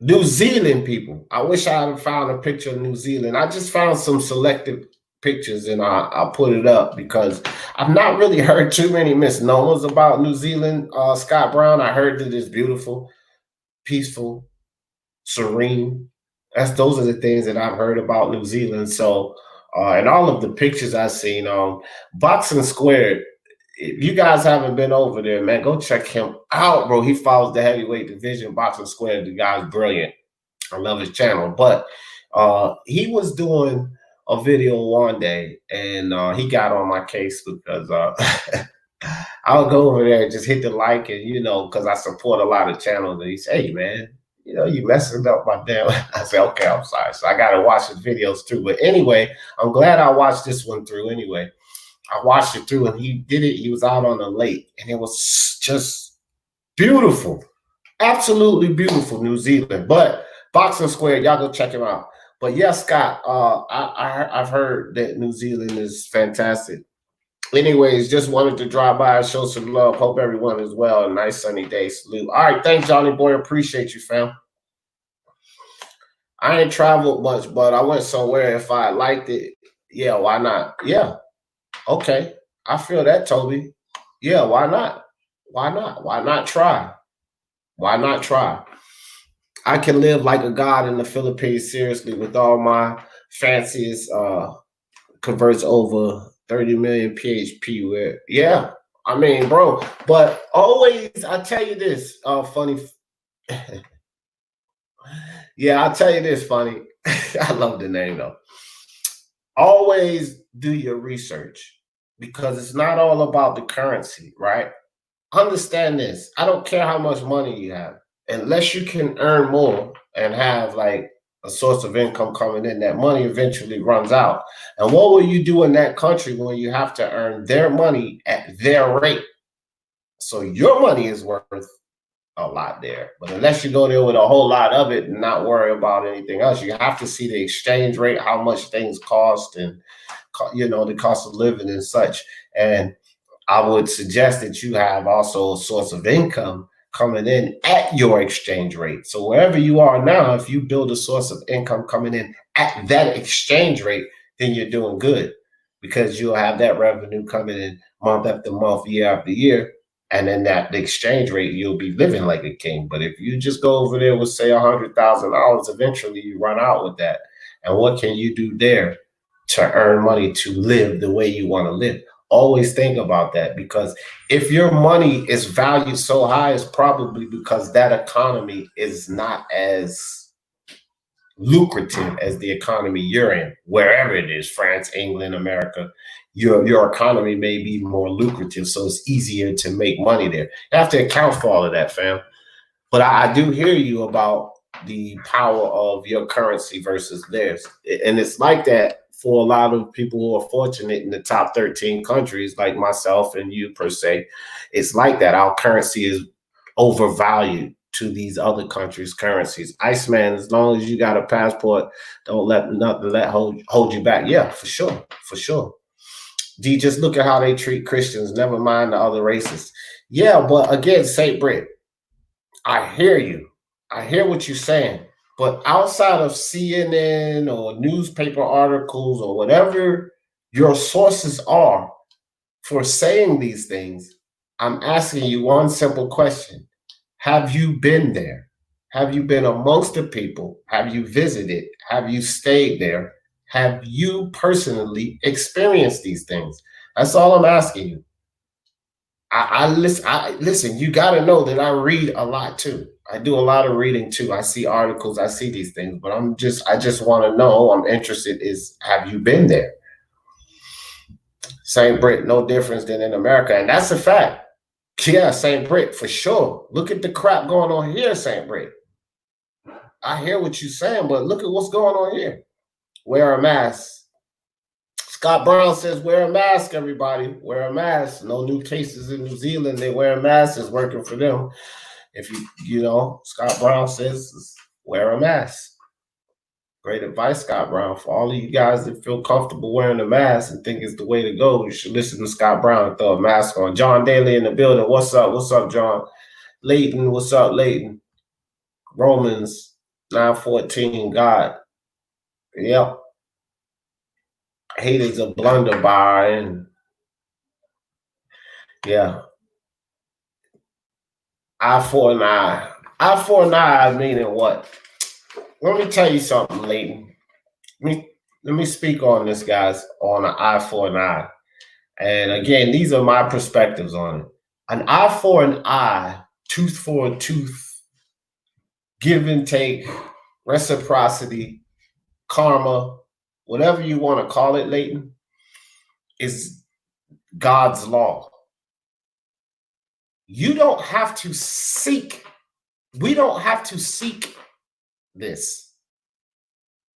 New Zealand people. I wish I had found a picture of New Zealand. I just found some selective pictures and I'll put it up because I've not really heard too many misnomers about New Zealand. Scott Brown, I heard that it's beautiful, peaceful, serene. Those are the things that I've heard about New Zealand. So, and all of the pictures I've seen, Boxing Squared. If you guys haven't been over there, man, go check him out, bro. He follows the heavyweight division, Boxing Squared. The guy's brilliant. I love his channel. But he was doing a video one day, and he got on my case because I'll go over there and just hit the like, and because I support a lot of channels. And he said, "Hey, man, you messing up my damn." I said, "Okay, I'm sorry." So I got to watch his videos too. But anyway, I'm glad I watched this one through. Anyway, I watched it through, and he did it. He was out on the lake, and it was just beautiful, absolutely beautiful, New Zealand. But Boxing Square, y'all go check him out. But yes, Scott, I've heard that New Zealand is fantastic. Anyways, just wanted to drive by and show some love. Hope everyone is well. A nice sunny day. Salute. All right, thanks, Johnny Boy. Appreciate you, fam. I ain't traveled much, but I went somewhere. If I liked it, yeah, why not? Yeah, okay. I feel that, Toby. Yeah, why not? Why not? Why not try? Why not try? I can live like a god in the Philippines, seriously, with all my fanciest converts over 30 million PHP. Where, yeah, I mean, bro, but always, I tell you this, funny. Yeah, I'll tell you this, funny. I love the name though. Always do your research because it's not all about the currency, right? Understand this. I don't care how much money you have, unless you can earn more and have like a source of income coming in, that money eventually runs out. And what will you do in that country when you have to earn their money at their rate? So your money is worth a lot there. But unless you go there with a whole lot of it and not worry about anything else, you have to see the exchange rate, how much things cost, and the cost of living and such. And I would suggest that you have also a source of income coming in at your exchange rate. So wherever you are now, if you build a source of income coming in at that exchange rate, then you're doing good because you'll have that revenue coming in month after month, year after year. And then the exchange rate, you'll be living like a king. But if you just go over there with, say, $100,000, eventually you run out with that. And what can you do there to earn money to live the way you want to live? Always think about that, because if your money is valued so high, it's probably because that economy is not as lucrative as the economy you're in, wherever it is, France, England, America. Your economy may be more lucrative, so it's easier to make money there. You have to account for all of that, fam. But I do hear you about the power of your currency versus theirs. And it's like that for a lot of people who are fortunate in the top 13 countries, like myself and you per se. It's like that. Our currency is overvalued to these other countries' currencies. Iceman, as long as you got a passport, don't let nothing hold you back. Yeah, for sure. For sure. D, just look at how they treat Christians, never mind the other races. Yeah, but again, St. Brit, I hear you. I hear what you're saying. But outside of CNN or newspaper articles or whatever your sources are for saying these things, I'm asking you one simple question. Have you been there? Have you been amongst the people? Have you visited? Have you stayed there? Have you personally experienced these things? That's all I'm asking you. I listen, you got to know that I read a lot too. I do a lot of reading too. I see articles, I see these things, but I just want to know, I'm interested is, have you been there? St. Brit, no difference than in America. And that's a fact. Yeah, St. Brit, for sure. Look at the crap going on here, St. Brit. I hear what you're saying, but look at what's going on here. Wear a mask. Scott Brown says, wear a mask, everybody. Wear a mask. No new cases in New Zealand. They wear a mask. It's working for them. If Scott Brown says, wear a mask. Great advice, Scott Brown. For all of you guys that feel comfortable wearing a mask and think it's the way to go, you should listen to Scott Brown and throw a mask on. John Daly in the building. What's up? What's up, John? Leighton, what's up, Leighton? Romans 9:14, God. Yep. hate is a blunderbar, and yeah, eye for an eye. Eye for an eye, meaning what? Let me tell you something, Leighton. Let me speak on this, guys, on an eye for an eye. And again, these are my perspectives on it. An eye for an eye, tooth for a tooth, give and take, reciprocity, karma, whatever you want to call it, Leighton, is God's law. You don't have to seek, we don't have to seek this.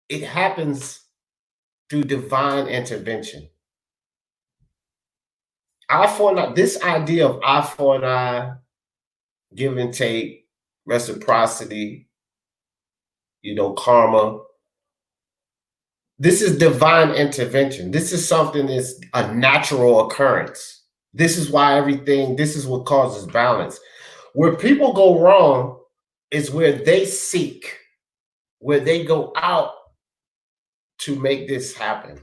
It happens through divine intervention. Eye for an eye, this idea of eye for an eye, give and take, reciprocity, karma. This is divine intervention. This is something that's a natural occurrence. This is why this is what causes balance. Where people go wrong is where they seek, where they go out to make this happen.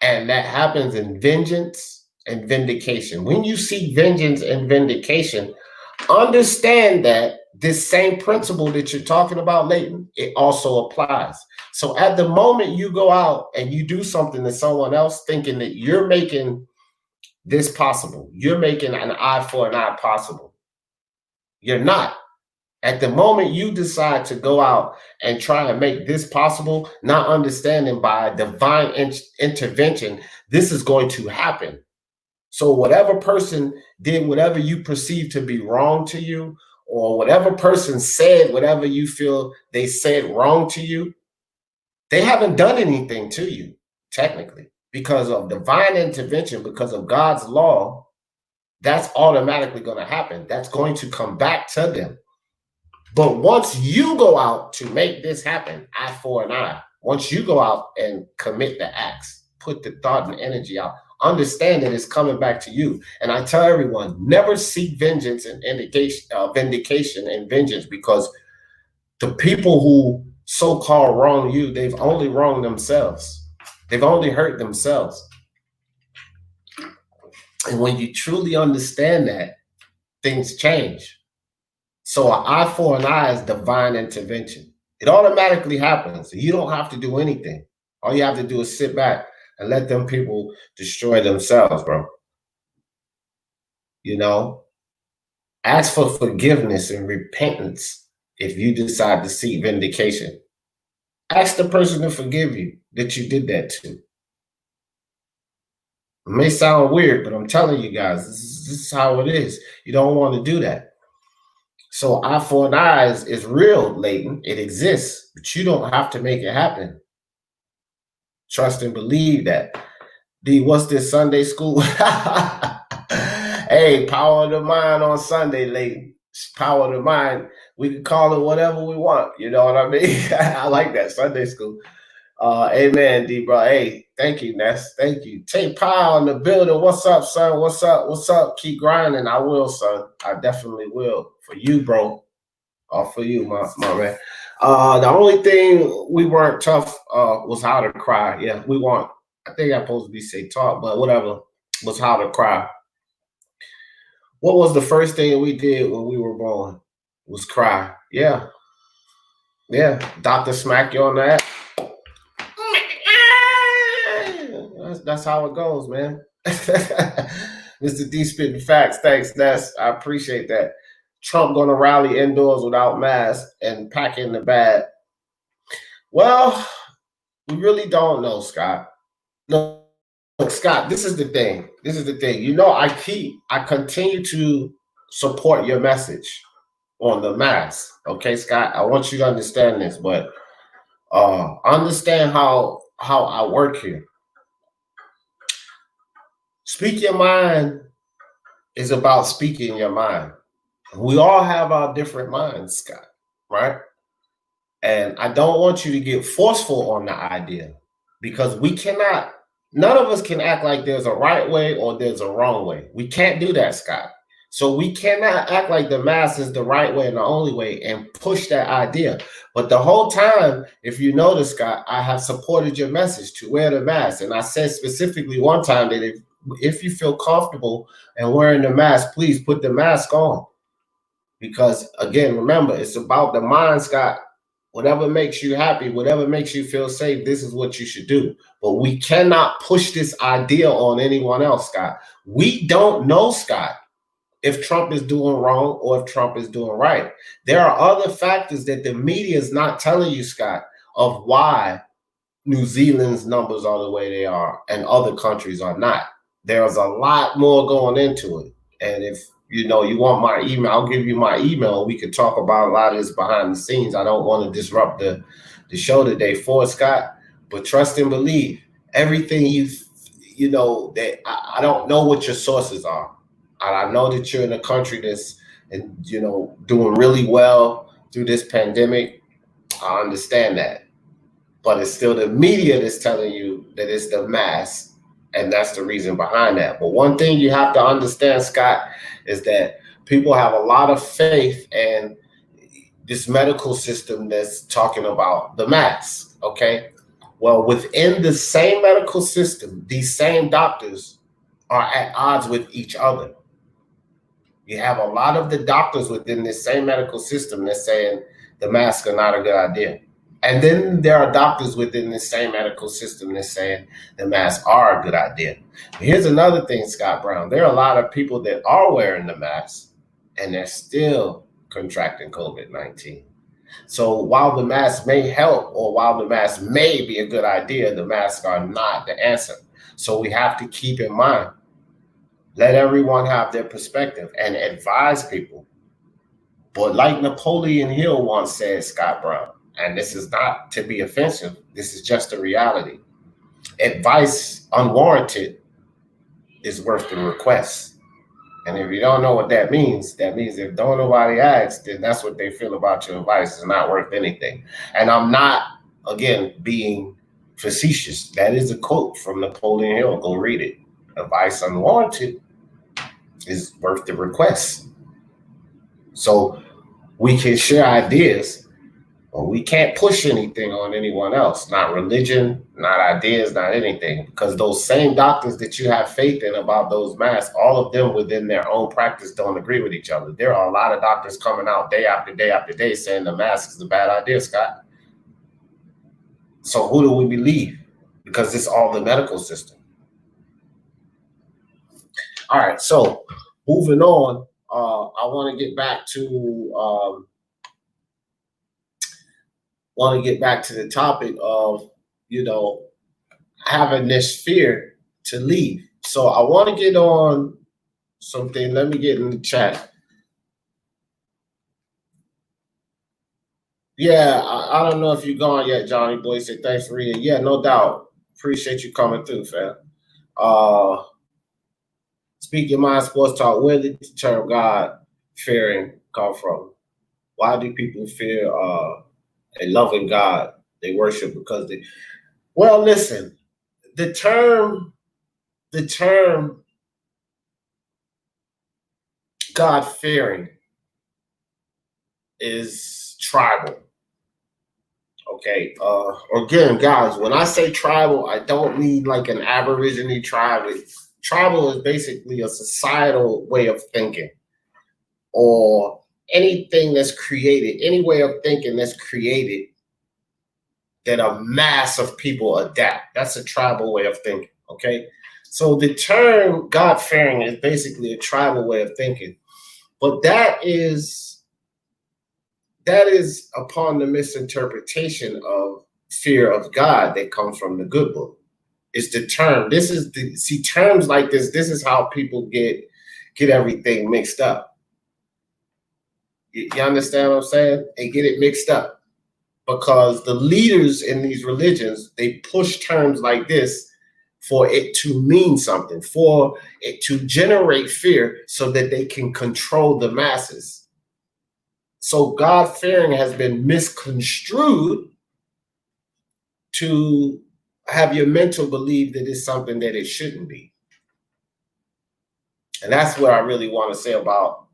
And that happens in vengeance and vindication. When you seek vengeance and vindication, understand that this same principle that you're talking about, Leighton, it also applies. So at the moment you go out and you do something to someone else thinking that you're making this possible, you're making an eye for an eye possible. You're not. At the moment you decide to go out and try and make this possible, not understanding by divine intervention, this is going to happen. So whatever person did whatever you perceive to be wrong to you, or whatever person said whatever you feel they said wrong to you, they haven't done anything to you, technically. Because of divine intervention, because of God's law, that's automatically going to happen. That's going to come back to them. But once you go out to make this happen, eye for an eye, once you go out and commit the acts, put the thought and energy out, understand that it's coming back to you. And I tell everyone, never seek vengeance and vindication and vengeance, because the people who so-called wrong you, they've only wronged themselves. They've only hurt themselves. And when you truly understand that, things change. So an eye for an eye is divine intervention. It automatically happens. You don't have to do anything. All you have to do is sit back and let them people destroy themselves, bro. Ask for forgiveness and repentance if you decide to seek vindication. Ask the person to forgive you that you did that to. It may sound weird, but I'm telling you guys, this is how it is. You don't want to do that. So eye for an eye is real, Leighton. It exists, but you don't have to make it happen. Trust and believe that. D, what's this Sunday school? Hey, power of the mind on Sunday, Leighton. Power of the mind. We can call it whatever we want. You know what I mean? I like that Sunday school. Amen, D, bro. Hey, thank you, Ness. Thank you. Take power in the building. What's up, son? What's up? What's up? Keep grinding. I will, son. I definitely will. For you, bro. For you, my man. The only thing we weren't tough was how to cry. Yeah, we weren't. I think I'm supposed to be say talk, but whatever. Was how to cry. What was the first thing we did when we were born? Was cry. Yeah. Yeah. Doctor smack you on that. That's how it goes, man. Mr. D spitting facts. Thanks, Ness. I appreciate that. Trump gonna rally indoors without masks and pack in the bag. Well, we really don't know, Scott. Look, Scott, this is the thing. This is the thing. I continue to support your message on the mask. Okay, Scott? I want you to understand this, but understand how I work here. Speak your mind is about speaking your mind. We all have our different minds, Scott, right? And I don't want you to get forceful on the idea, because none of us can act like there's a right way or there's a wrong way. We can't do that, Scott. So we cannot act like the mask is the right way and the only way and push that idea. But the whole time, if you notice, Scott, I have supported your message to wear the mask. And I said specifically one time that if you feel comfortable and wearing the mask, please put the mask on. Because again, remember, it's about the mind, Scott. Whatever makes you happy, whatever makes you feel safe, this is what you should do. But we cannot push this idea on anyone else, Scott. We don't know, Scott, if Trump is doing wrong or if Trump is doing right. There are other factors that the media is not telling you, Scott, of why New Zealand's numbers are the way they are and other countries are not. There's a lot more going into it. And if you want my email, I'll give you my email. We could talk about a lot of this behind the scenes. I don't want to disrupt the show today for Scott, but trust and believe everything that I don't know what your sources are. I know that you're in a country that's doing really well through this pandemic. I understand that. But it's still the media that's telling you that it's the mass, and that's the reason behind that. But one thing you have to understand, Scott, is that people have a lot of faith in this medical system that's talking about the mass, okay? Well, within the same medical system, these same doctors are at odds with each other. You have a lot of the doctors within this same medical system that's saying the masks are not a good idea. And then there are doctors within the same medical system that's saying the masks are a good idea. But here's another thing, Scott Brown. There are a lot of people that are wearing the mask and they're still contracting COVID-19. So while the mask may help or while the mask may be a good idea, the masks are not the answer. So we have to keep in mind, let everyone have their perspective and advise people. But like Napoleon Hill once said, Scott Brown, and this is not to be offensive, this is just a reality. Advice unwarranted is worth the request. And if you don't know what that means if don't nobody ask, then that's what they feel about your advice is not worth anything. And I'm not, again, being facetious. That is a quote from Napoleon Hill. Go read it. Advice unwarranted is worth the request. So we can share ideas, but we can't push anything on anyone else, not religion, not ideas, not anything, because those same doctors that you have faith in about those masks, all of them within their own practice don't agree with each other. There are a lot of doctors coming out day after day after day saying the mask is a bad idea, Scott. So who do we believe? Because it's all the medical system. All right, so moving on, I want to get back to the topic of having this fear to leave. So I want to get on something. Let me get in the chat. Yeah, I don't know if you're gone yet, Johnny Boy. Said thanks for reading. Yeah, no doubt. Appreciate you coming through, fam. Speak Your Mind Sports Talk. Where did the term God fearing come from? Why do people fear a loving God they worship because they? Well, listen, the term God fearing is tribal. Okay. Again, guys, when I say tribal, I don't mean like an Aborigine tribe. Tribal is basically a societal way of thinking, or anything that's created, any way of thinking that's created that a mass of people adapt. That's a tribal way of thinking. Okay. So the term God-fearing is basically a tribal way of thinking. But that is upon the misinterpretation of fear of God that comes from the good book. It's the term. Terms like this is how people get everything mixed up. You understand what I'm saying? They get it mixed up because the leaders in these religions, they push terms like this for it to mean something, for it to generate fear so that they can control the masses. So God-fearing has been misconstrued to have your mental believe that it's something that it shouldn't be. And that's what I really want to say about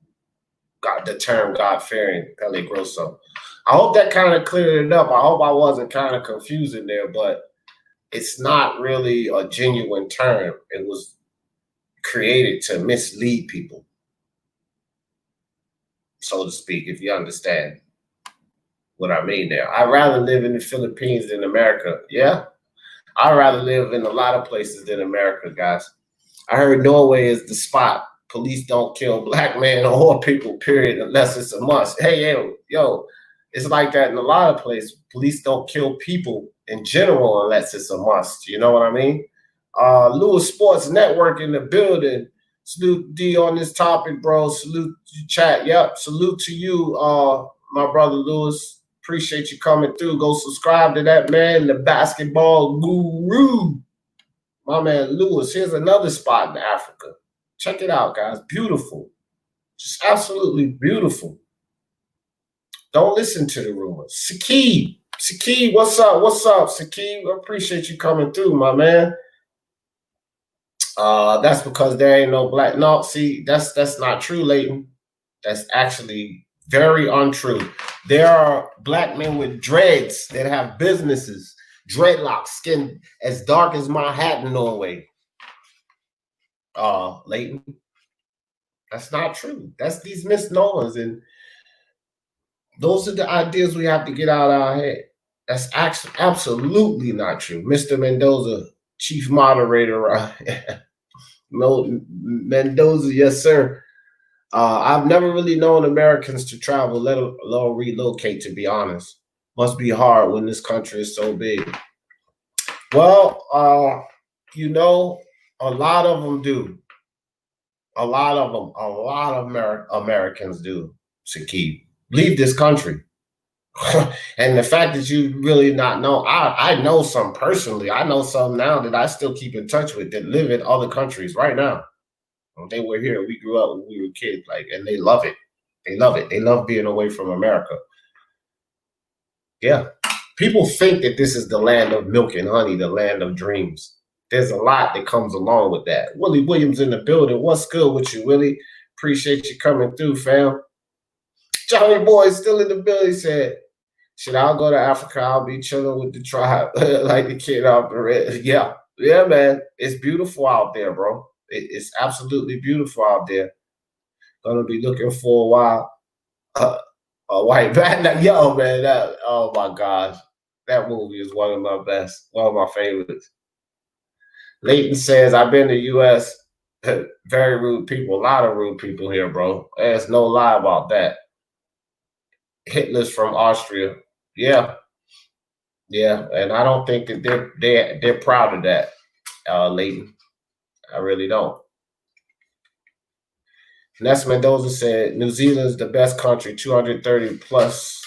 God, the term God-fearing peligroso. I hope that kind of cleared it up. I hope I wasn't kind of confusing there, but it's not really a genuine term. It was created to mislead people, so to speak, if you understand what I mean there. I'd rather live in the Philippines than America. Yeah, I'd rather live in a lot of places than America, guys. I heard Norway is the spot. Police don't kill black men or people, period, unless it's a must. Hey, yo, it's like that in a lot of places. Police don't kill people in general unless it's a must. You know what I mean? Lewis Sports Network in the building. Salute D on this topic, bro. Salute to chat. Yep. Salute to you, my brother Lewis. Appreciate you coming through. Go subscribe to that man, the basketball guru. My man Lewis. Here's another spot in Africa. Check it out, guys. Beautiful. Just absolutely beautiful. Don't listen to the rumors. Sakib, what's up? What's up, Sakib? I appreciate you coming through, my man. That's because there ain't no black. No, see, that's not true, Leighton. That's actually very untrue. There are black men with dreads that have businesses, dreadlocks, skin as dark as my hat in Norway. Leighton. That's not true. That's these misnomers, and those are the ideas we have to get out of our head. That's actually absolutely not true. Mr. Mendoza, chief moderator, Mendoza, yes, sir. I've never really known Americans to travel, let alone relocate, to be honest. Must be hard when this country is so big. Well, you know, a lot of them do. A lot of Americans do, Sakib. Leave this country. And the fact that you really not know, I know some personally. I know some now that I still keep in touch with that live in other countries right now. They were here. We grew up when we were kids, like, and they love it. They love it. They love being away from America. Yeah. People think that this is the land of milk and honey, the land of dreams. There's a lot that comes along with that. Willie Williams in the building. What's good with you, Willie? Appreciate you coming through, fam. Johnny Boy still in the building. Said, "Should I go to Africa? I'll be chilling with the tribe, like the kid off the red." Yeah, man. It's beautiful out there, bro. It's absolutely beautiful out there. Gonna be looking for a while. A white man. Yo, man. Oh my gosh, that movie is one of my best, one of my favorites. Leighton says, "I've been to U.S. Very rude people. A lot of rude people here, bro. There's no lie about that." Hitler's from Austria. Yeah, and I don't think that they're proud of that, Leighton. I really don't. Ness Mendoza said, "New Zealand's the best country, 230 plus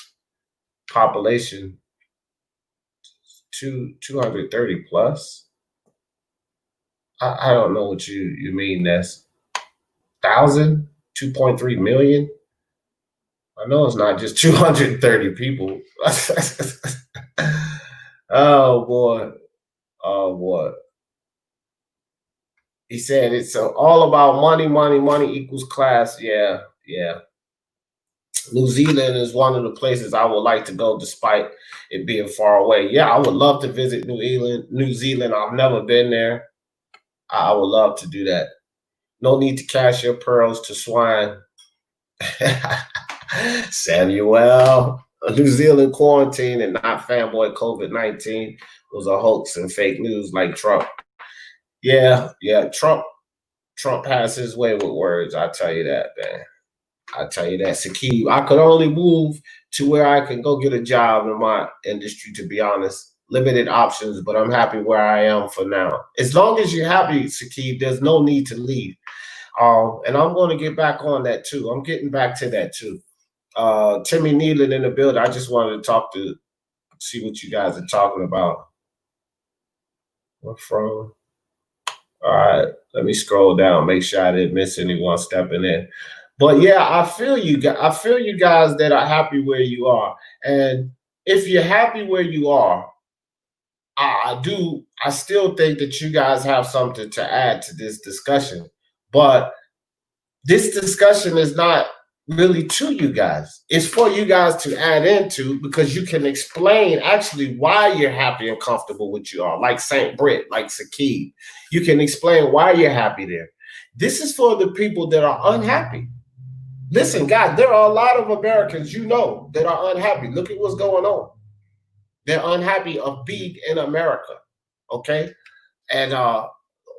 population." 230 plus? I don't know what you mean. That's 1,000? 2.3 million? I know it's not just 230 people. Oh boy. Oh boy. He said it's all about money, money equals class. Yeah. New Zealand is one of the places I would like to go despite it being far away. Yeah, I would love to visit New Zealand. I've never been there. I would love to do that. No need to cash your pearls to swine. Samuel, New Zealand quarantine and not fanboy COVID-19 was a hoax and fake news like Trump. Yeah, Trump has his way with words. I tell you that, man. I tell you that, Sakib. I could only move to where I can go get a job in my industry, to be honest. Limited options, but I'm happy where I am for now. As long as you're happy, Sakib, there's no need to leave. And I'm going to get back on that too. I'm getting back to that too. Timmy Nealon in the building. I just wanted to see what you guys are talking about. What from? All right, let me scroll down, make sure I didn't miss anyone stepping in. But yeah, I feel you guys that are happy where you are. And if you're happy where you are, I still think that you guys have something to add to this discussion. But This discussion is not really to you guys. It's for you guys to add into, because you can explain actually why you're happy and comfortable with you are. Like Saint Britt, like Sakib. You can explain why you're happy there. This is for the people that are unhappy. Listen, guys, there are a lot of Americans you know that are unhappy. Look at what's going on. They're unhappy of being in America. Okay? And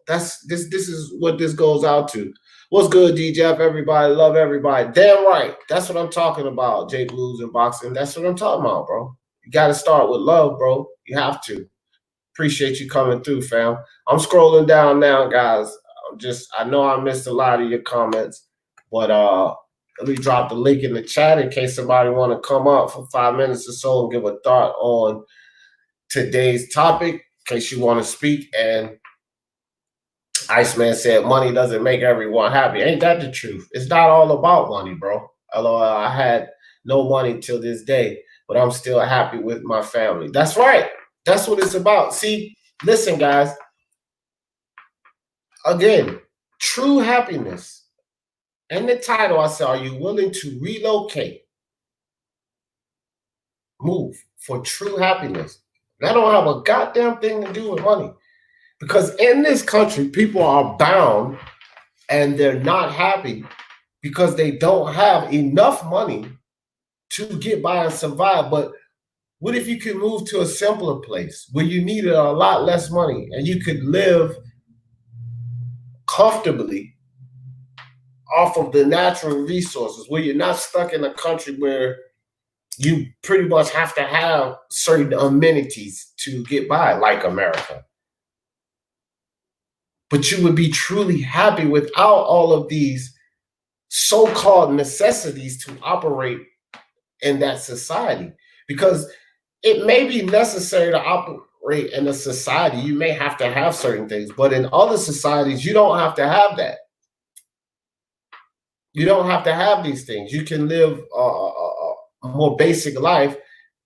this is what this goes out to. What's good, DJ? Everybody, love everybody. Damn right. That's what I'm talking about, J Blues and boxing. That's what I'm talking about, bro. You got to start with love, bro. You have to. Appreciate you coming through, fam. I'm scrolling down now, guys. I know I missed a lot of your comments, but let me drop the link in the chat in case somebody want to come up for 5 minutes or so and give a thought on today's topic, in case you want to speak. And Iceman said, money doesn't make everyone happy. Ain't that the truth? It's not all about money, bro. Although I had no money till this day, but I'm still happy with my family. That's right. That's what it's about. See, listen, guys. Again, true happiness. In the title, I said, are you willing to relocate? Move for true happiness. That don't have a goddamn thing to do with money. Because in this country, people are bound and they're not happy because they don't have enough money to get by and survive. But what if you could move to a simpler place where you needed a lot less money and you could live comfortably off of the natural resources, where you're not stuck in a country where you pretty much have to have certain amenities to get by, like America? But you would be truly happy without all of these so-called necessities to operate in that society. Because it may be necessary to operate in a society. You may have to have certain things, but in other societies, you don't have to have that. You don't have to have these things. You can live a more basic life,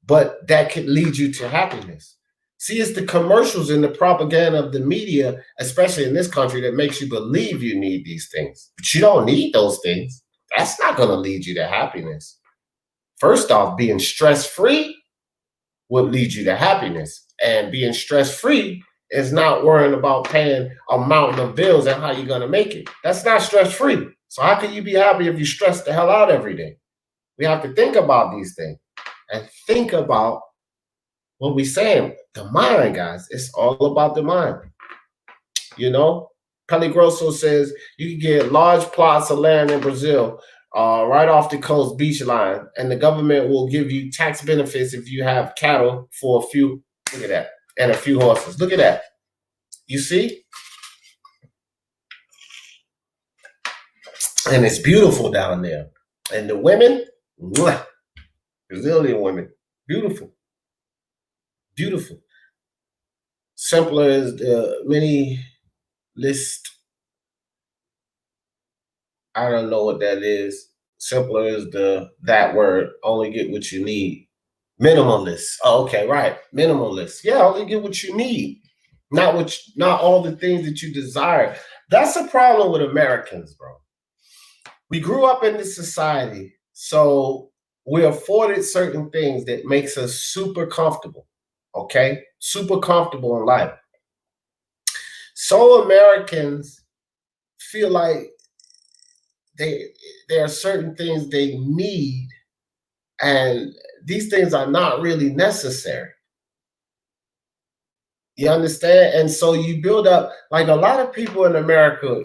but that could lead you to happiness. See, it's the commercials and the propaganda of the media, especially in this country, that makes you believe you need these things. But you don't need those things. That's not going to lead you to happiness. First off, being stress-free would lead you to happiness. And being stress-free is not worrying about paying a mountain of bills and how you're going to make it. That's not stress-free. So how can you be happy if you stress the hell out every day? We have to think about these things and think about what we're saying. The mind, guys. It's all about the mind. You know, Pele Grosso says you can get large plots of land in Brazil right off the coast beach line, and the government will give you tax benefits if you have cattle for a few, look at that, and a few horses. Look at that. You see? And it's beautiful down there. And the women, Brazilian women, beautiful. Beautiful. Simpler is the mini list. I don't know what that is. Simpler is that word. Only get what you need. Minimalist. Oh, okay, right. Minimalist. Yeah, only get what you need. Not all the things that you desire. That's a problem with Americans, bro. We grew up in this society, so we're afforded certain things that makes us super comfortable. Okay? Super comfortable in life. So Americans feel like there are certain things they need, and these things are not really necessary. You understand? And so you build up, like a lot of people in America,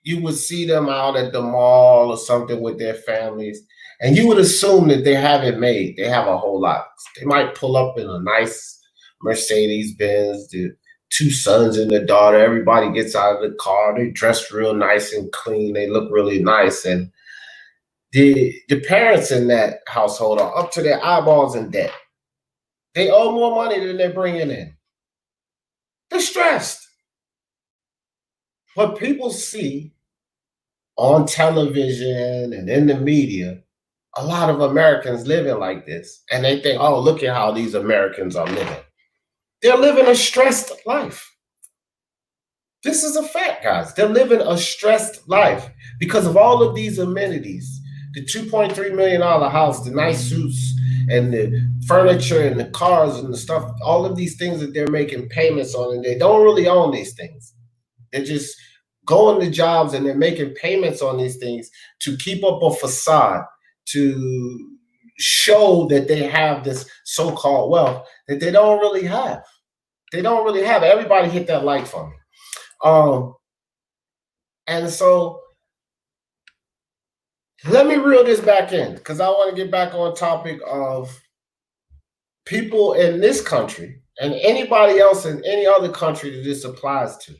you would see them out at the mall or something with their families, and you would assume that they have it made. They have a whole lot. They might pull up in a nice Mercedes-Benz, the two sons and the daughter. Everybody gets out of the car. They dress real nice and clean. They look really nice. And the parents in that household are up to their eyeballs in debt. They owe more money than they're bringing in. They're stressed. What people see on television and in the media, a lot of Americans living like this. And they think, oh, look at how these Americans are living. They're living a stressed life. This is a fact, guys. They're living a stressed life because of all of these amenities. The $2.3 million house, the nice suits, and the furniture and the cars and the stuff, all of these things that they're making payments on, and they don't really own these things. They're just going to jobs and they're making payments on these things to keep up a facade, to show that they have this so-called wealth that they don't really have. They don't really have. Everybody hit that like for me. And so let me reel this back in because I want to get back on topic of people in this country and anybody else in any other country that this applies to.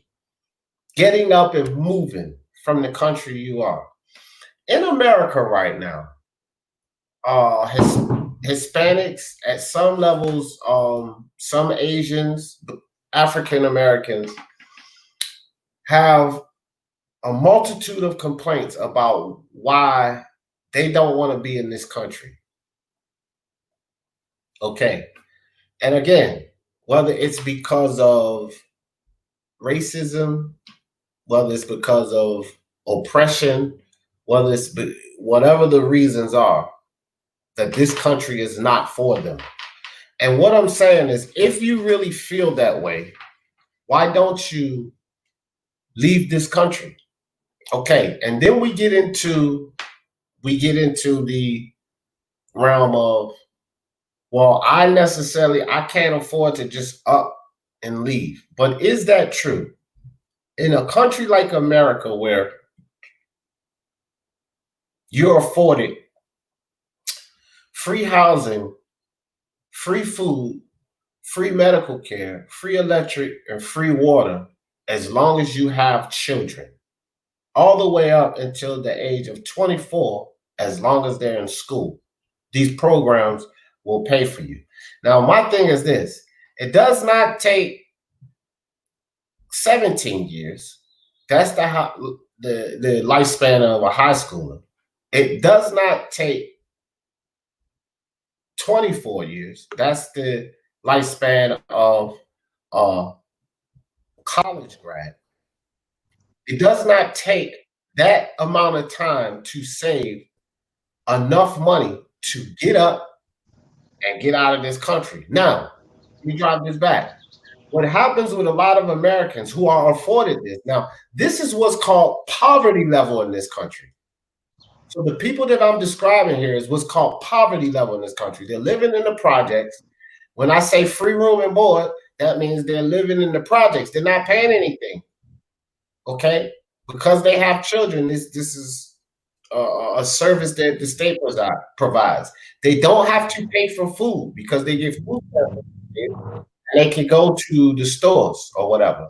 Getting up and moving from the country you are. In America right now, Hispanics at some levels, some Asians, African Americans have a multitude of complaints about why they don't want to be in this country. Okay. And again, whether it's because of racism, whether it's because of oppression, whether it's whatever the reasons are, that this country is not for them. And what I'm saying is, if you really feel that way, why don't you leave this country? Okay, and then we get into the realm of, well, I can't afford to just up and leave. But is that true? In a country like America where you're afforded free housing, free food, free medical care, free electric, and free water, as long as you have children, all the way up until the age of 24, as long as they're in school. These programs will pay for you. Now, my thing is this. It does not take 17 years. That's the lifespan of a high schooler. It does not take 24 years. That's the lifespan of a college grad. It does not take that amount of time to save enough money to get up and get out of this country. Now, let me drive this back. What happens with a lot of Americans who are afforded this, now, this is what's called poverty level in this country. So the people that I'm describing here is what's called poverty level in this country. They're living in the projects. When I say free room and board, that means they're living in the projects. They're not paying anything. Okay? Because they have children, this is a service that the state provides. They don't have to pay for food because they get food and they can go to the stores or whatever.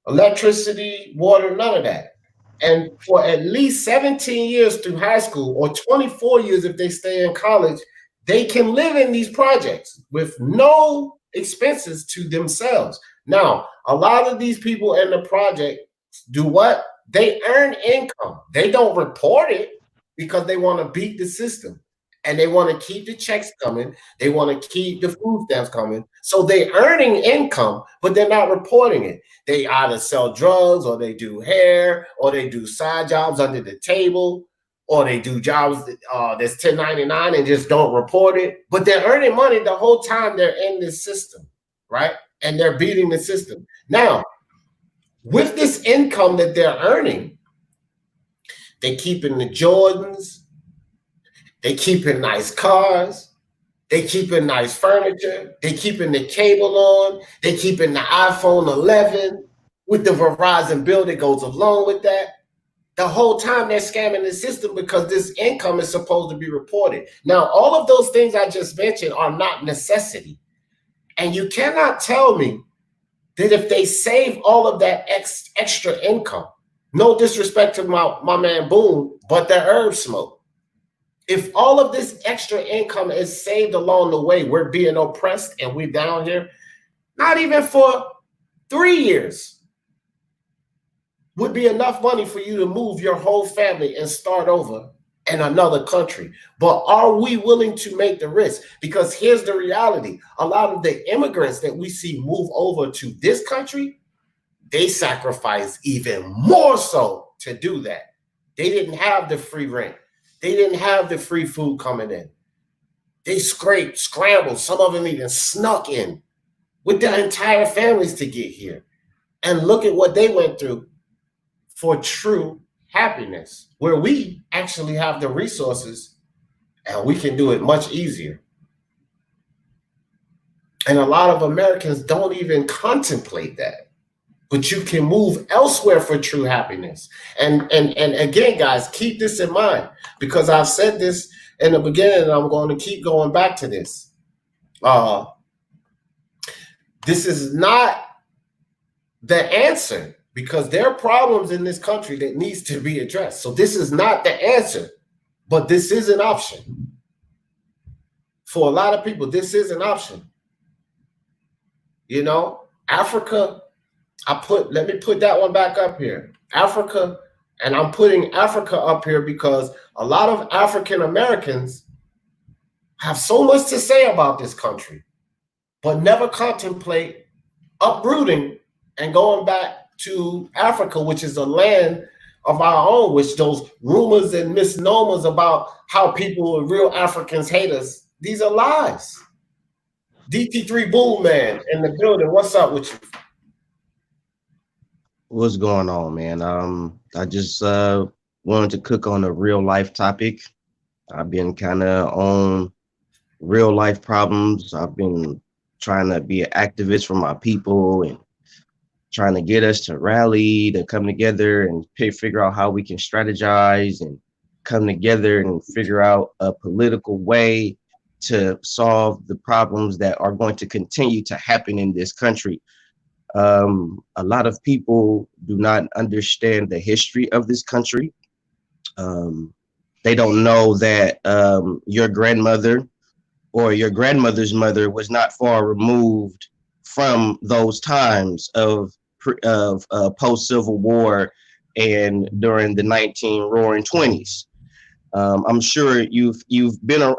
Electricity, water, none of that. And for at least 17 years through high school, or 24 years if they stay in college, they can live in these projects with no expenses to themselves. Now, a lot of these people in the project do what? They earn income. They don't report it because they want to beat the system and they want to keep the checks coming. They want to keep the food stamps coming. So they're earning income, but they're not reporting it. They either sell drugs or they do hair or they do side jobs under the table or they do jobs that's 1099 and just don't report it. But they're earning money the whole time they're in this system, right? And they're beating the system. Now, with this income that they're earning, they keeping the Jordans, they keeping nice cars, they keeping nice furniture, they keeping the cable on, they keeping the iPhone 11 with the Verizon bill that goes along with that. The whole time they're scamming the system because this income is supposed to be reported. Now, all of those things I just mentioned are not necessity. And you cannot tell me that if they save all of that extra income, no disrespect to my man Boone, but the herb smoke. If all of this extra income is saved along the way, we're being oppressed and we're down here, not even for 3 years, would be enough money for you to move your whole family and start over in another country. But are we willing to make the risk? Because here's the reality. A lot of the immigrants that we see move over to this country, they sacrificed even more so to do that. They didn't have the free rent. They didn't have the free food coming in. They scraped, scrambled. Some of them even snuck in with their entire families to get here. And look at what they went through for true happiness, where we actually have the resources and we can do it much easier. And a lot of Americans don't even contemplate that. But you can move elsewhere for true happiness. And again, guys, keep this in mind, because I've said this in the beginning and I'm going to keep going back to this. This is not the answer, because there are problems in this country that needs to be addressed. So this is not the answer, but this is an option. For a lot of people, this is an option. You know, Africa, let me put that one back up here. Africa, and I'm putting Africa up here because a lot of African Americans have so much to say about this country, but never contemplate uprooting and going back to Africa, which is a land of our own, which those rumors and misnomers about how people, real Africans, hate us, these are lies. DT3 Bull Man in the building. What's up with you? What's going on, man? I just wanted to cook on a real life topic. I've been kind of on real life problems. I've been trying to be an activist for my people and trying to get us to rally, to come together and figure out how we can strategize and come together and figure out a political way to solve the problems that are going to continue to happen in this country. A lot of people do not understand the history of this country. They don't know that your grandmother or your grandmother's mother was not far removed from those times of post-Civil War and during the roaring 20s. I'm sure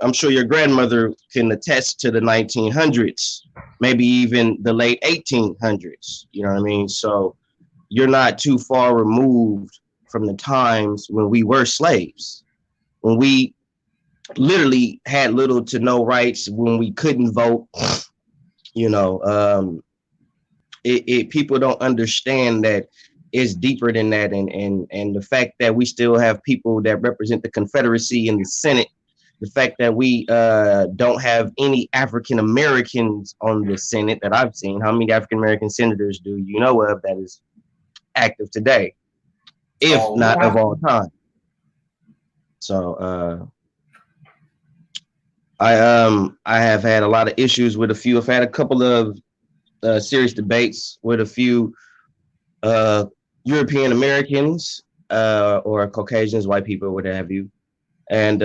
I'm sure your grandmother can attest to the 1900s, maybe even the late 1800s. You know what I mean? So you're not too far removed from the times when we were slaves, when we literally had little to no rights, when we couldn't vote. You know, people don't understand that it's deeper than that, and the fact that we still have people that represent the Confederacy in the Senate, the fact that we don't have any African Americans on the Senate that I've seen. How many African American senators do you know of that is active today, if not of all time? So I have had a lot of issues with a few. I've had a couple of serious debates with a few European Americans or Caucasians, white people, what have you. And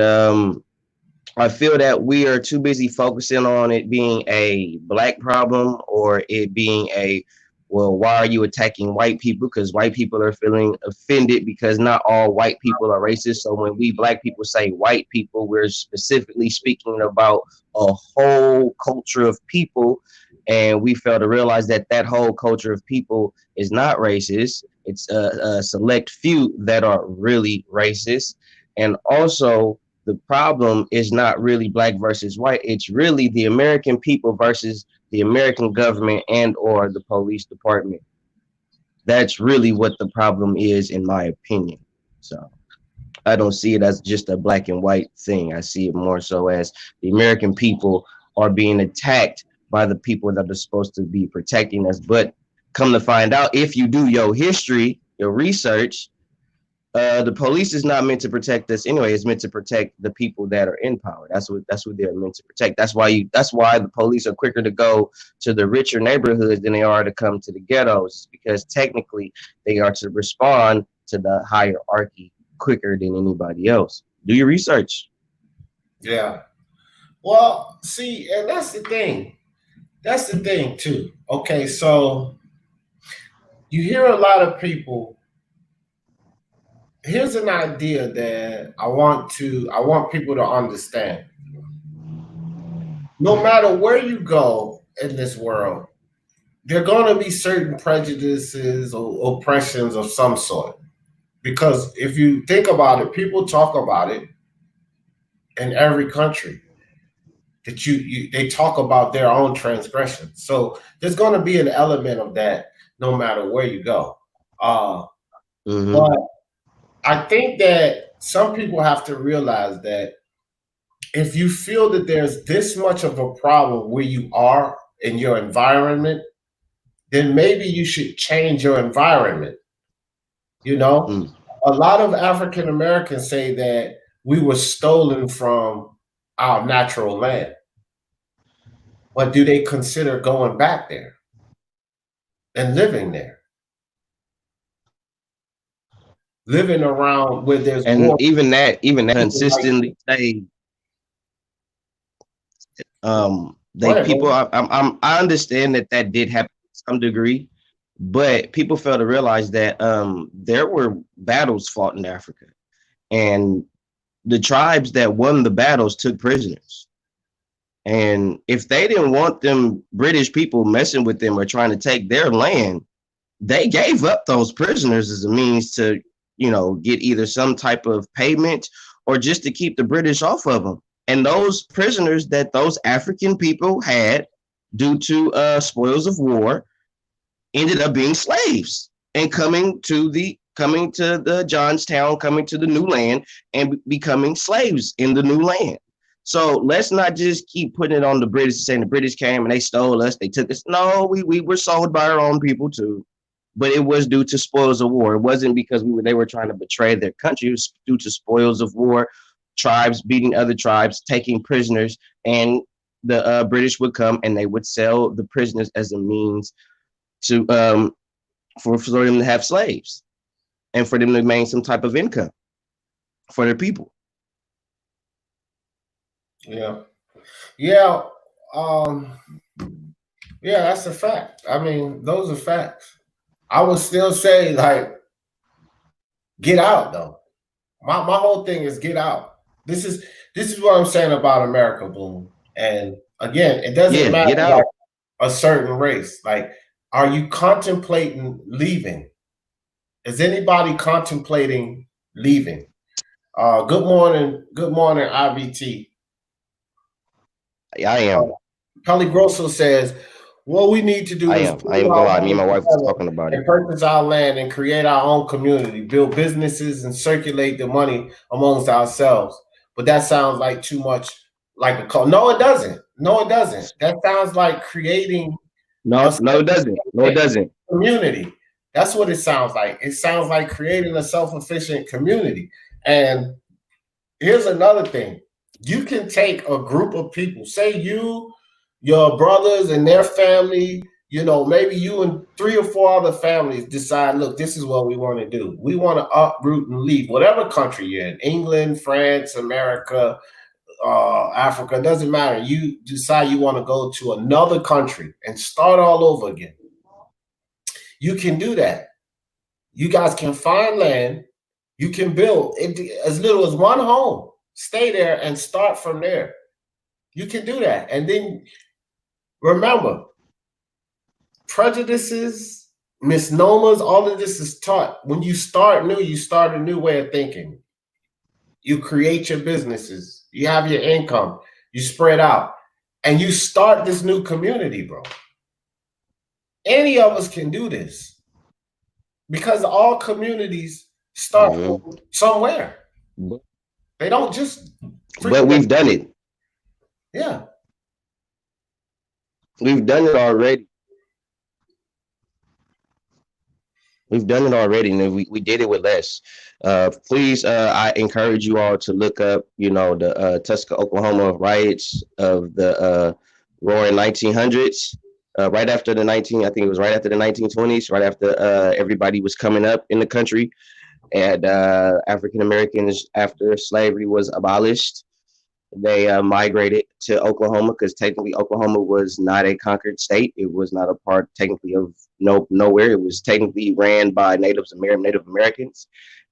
I feel that we are too busy focusing on it being a black problem or it being well, why are you attacking white people? Because white people are feeling offended because not all white people are racist. So when we black people say white people, we're specifically speaking about a whole culture of people. And we fail to realize that that whole culture of people is not racist. It's a select few that are really racist. And also, the problem is not really black versus white. It's really the American people versus the American government and or the police department. That's really what the problem is, in my opinion. So I don't see it as just a black and white thing. I see it more so as the American people are being attacked by the people that are supposed to be protecting us. But come to find out, if you do your history, your research, the police is not meant to protect us anyway. It's meant to protect the people that are in power. That's what they're meant to protect. That's why the police are quicker to go to the richer neighborhoods than they are to come to the ghettos, because technically they are to respond to the hierarchy quicker than anybody else. Do your research. Yeah. Well, see, and that's the thing. That's the thing too. Okay, so you hear a lot of people. Here's an idea that I want people to understand. No matter where you go in this world, there are going to be certain prejudices or oppressions of some sort. Because if you think about it, people talk about it in every country that they talk about their own transgressions. So there's going to be an element of that no matter where you go. Uh, Mm-hmm. but I think that some people have to realize that if you feel that there's this much of a problem where you are in your environment, then maybe you should change your environment. You know, Mm. a lot of African Americans say that we were stolen from our natural land. But do they consider going back there and living there, living around where there's And war? even that People like, consistently say, go they ahead, people, man. I understand that that did happen to some degree, but people fail to realize that there were battles fought in Africa, and the tribes that won the battles took prisoners. And if they didn't want them British people messing with them or trying to take their land, they gave up those prisoners as a means to, get either some type of payment or just to keep the British off of them. And those prisoners that those African people had due to spoils of war ended up being slaves and coming to the Johnstown, coming to the new land and becoming slaves in the new land. So let's not just keep putting it on the British, saying the British came and they stole us, they took us. No, we were sold by our own people too, but it was due to spoils of war. It wasn't because they were trying to betray their country. It was due to spoils of war, tribes beating other tribes, taking prisoners, and the British would come and they would sell the prisoners as a means to for them to have slaves and for them to maintain some type of income for their people. Yeah, yeah, um, yeah. That's a fact. I mean, those are facts. I would still say, like, get out though. My whole thing is get out. This is this is what I'm saying about America, Boom. And again, it doesn't Yeah, matter get like out. a certain race. Like, are you contemplating leaving? Is anybody contemplating leaving? Good morning, IBT. I Uh, am. Kelly Grosso says, what we need to do I is am. I pool am gonna our lie. Me and money my wife was together talking about it. and purchase our land and create our own community, build businesses and circulate the money amongst ourselves. But that sounds like too much like a call. No, it doesn't. No, it doesn't. That sounds like creating a No, no, it doesn't. No, it doesn't. community. That's what it sounds like. It sounds like creating a self-efficient community. And here's another thing. You can take a group of people, say you, your brothers and their family, maybe you and three or four other families decide, look, this is what we want to do. We want to uproot and leave whatever country you're in, England, France, America, Africa, doesn't matter. You decide you want to go to another country and start all over again. You can do that. You guys can find land. You can build it as little as one home. Stay there and start from there. You can do that. And then remember, prejudices, misnomers, all of this is taught. When you start new, you start a new way of thinking. You create your businesses. You have your income. You spread out. And you start this new community, bro. Any of us can do this because all communities start Hmm. from somewhere. But, They don't just but freaking, we've done it. yeah. We've done it already. We've done it already, and we did it with less. Please, I encourage you all to look up, the Tuska, Oklahoma riots of the roaring 1900s. Right after the 19, I think it was right after the 1920s, right after everybody was coming up in the country, and African Americans, after slavery was abolished, they migrated to Oklahoma because technically Oklahoma was not a conquered state. It was not a part technically of nowhere. It was technically ran by Native Americans.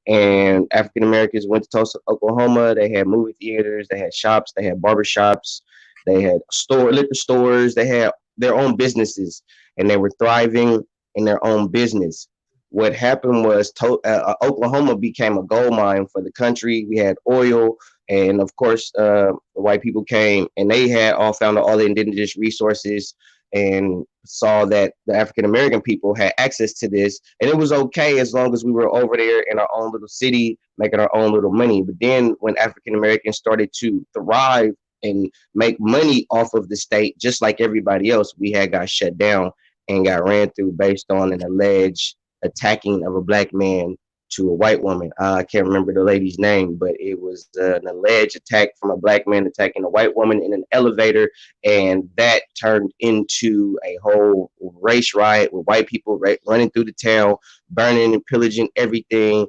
And African Americans went to Tulsa, Oklahoma. They had movie theaters, they had shops, they had barber shops, they had liquor stores, they had their own businesses. and they were thriving in their own business. What happened was Oklahoma became a gold mine for the country. We had oil, and of course, the white people came and they had all found all the indigenous resources and saw that the African American people had access to this, and it was okay as long as we were over there in our own little city making our own little money. But then when African Americans started to thrive and make money off of the state, just like everybody else, we had got shut down and got ran through based on an alleged attacking of a black man to a white woman. I can't remember the lady's name, but it was an alleged attack from a black man attacking a white woman in an elevator, and that turned into a whole race riot with white people running through the town, burning and pillaging everything.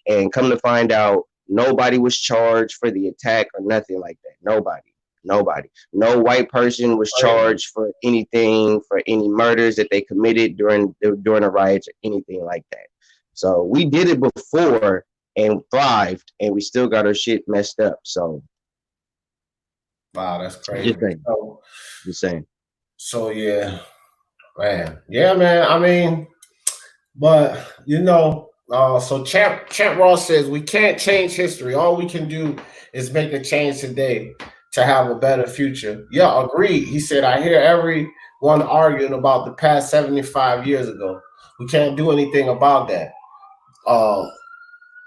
And come to find out, nobody was charged for the attack or nothing like that. Nobody. No white person was charged for anything, for any murders that they committed during the riots or anything like that. So we did it before and thrived, and we still got our shit messed up. So, wow, that's crazy. Just saying. So yeah, man. Yeah, man. I mean, but you know, so Champ Ross says we can't change history. All we can do is make a change today to have a better future. Yeah, agreed. He said, I hear everyone arguing about the past 75 years ago. We can't do anything about that.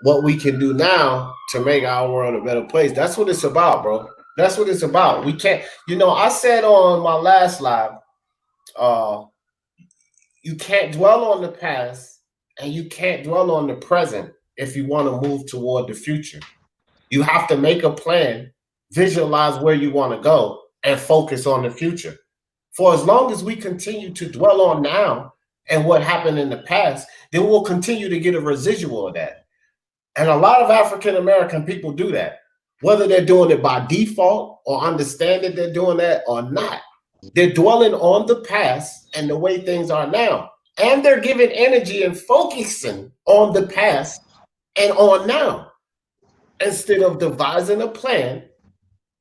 What we can do now to make our world a better place. That's what it's about, bro. That's what it's about. We can't, you know, I said on my last live, you can't dwell on the past and you can't dwell on the present if you want to move toward the future. You have to make a plan, visualize where you want to go, and focus on the future. For as long as we continue to dwell on now and what happened in the past, then we'll continue to get a residual of that. And a lot of African American people do that, whether they're doing it by default or understand that they're doing that or not. They're dwelling on the past and the way things are now. And they're giving energy and focusing on the past and on now, instead of devising a plan,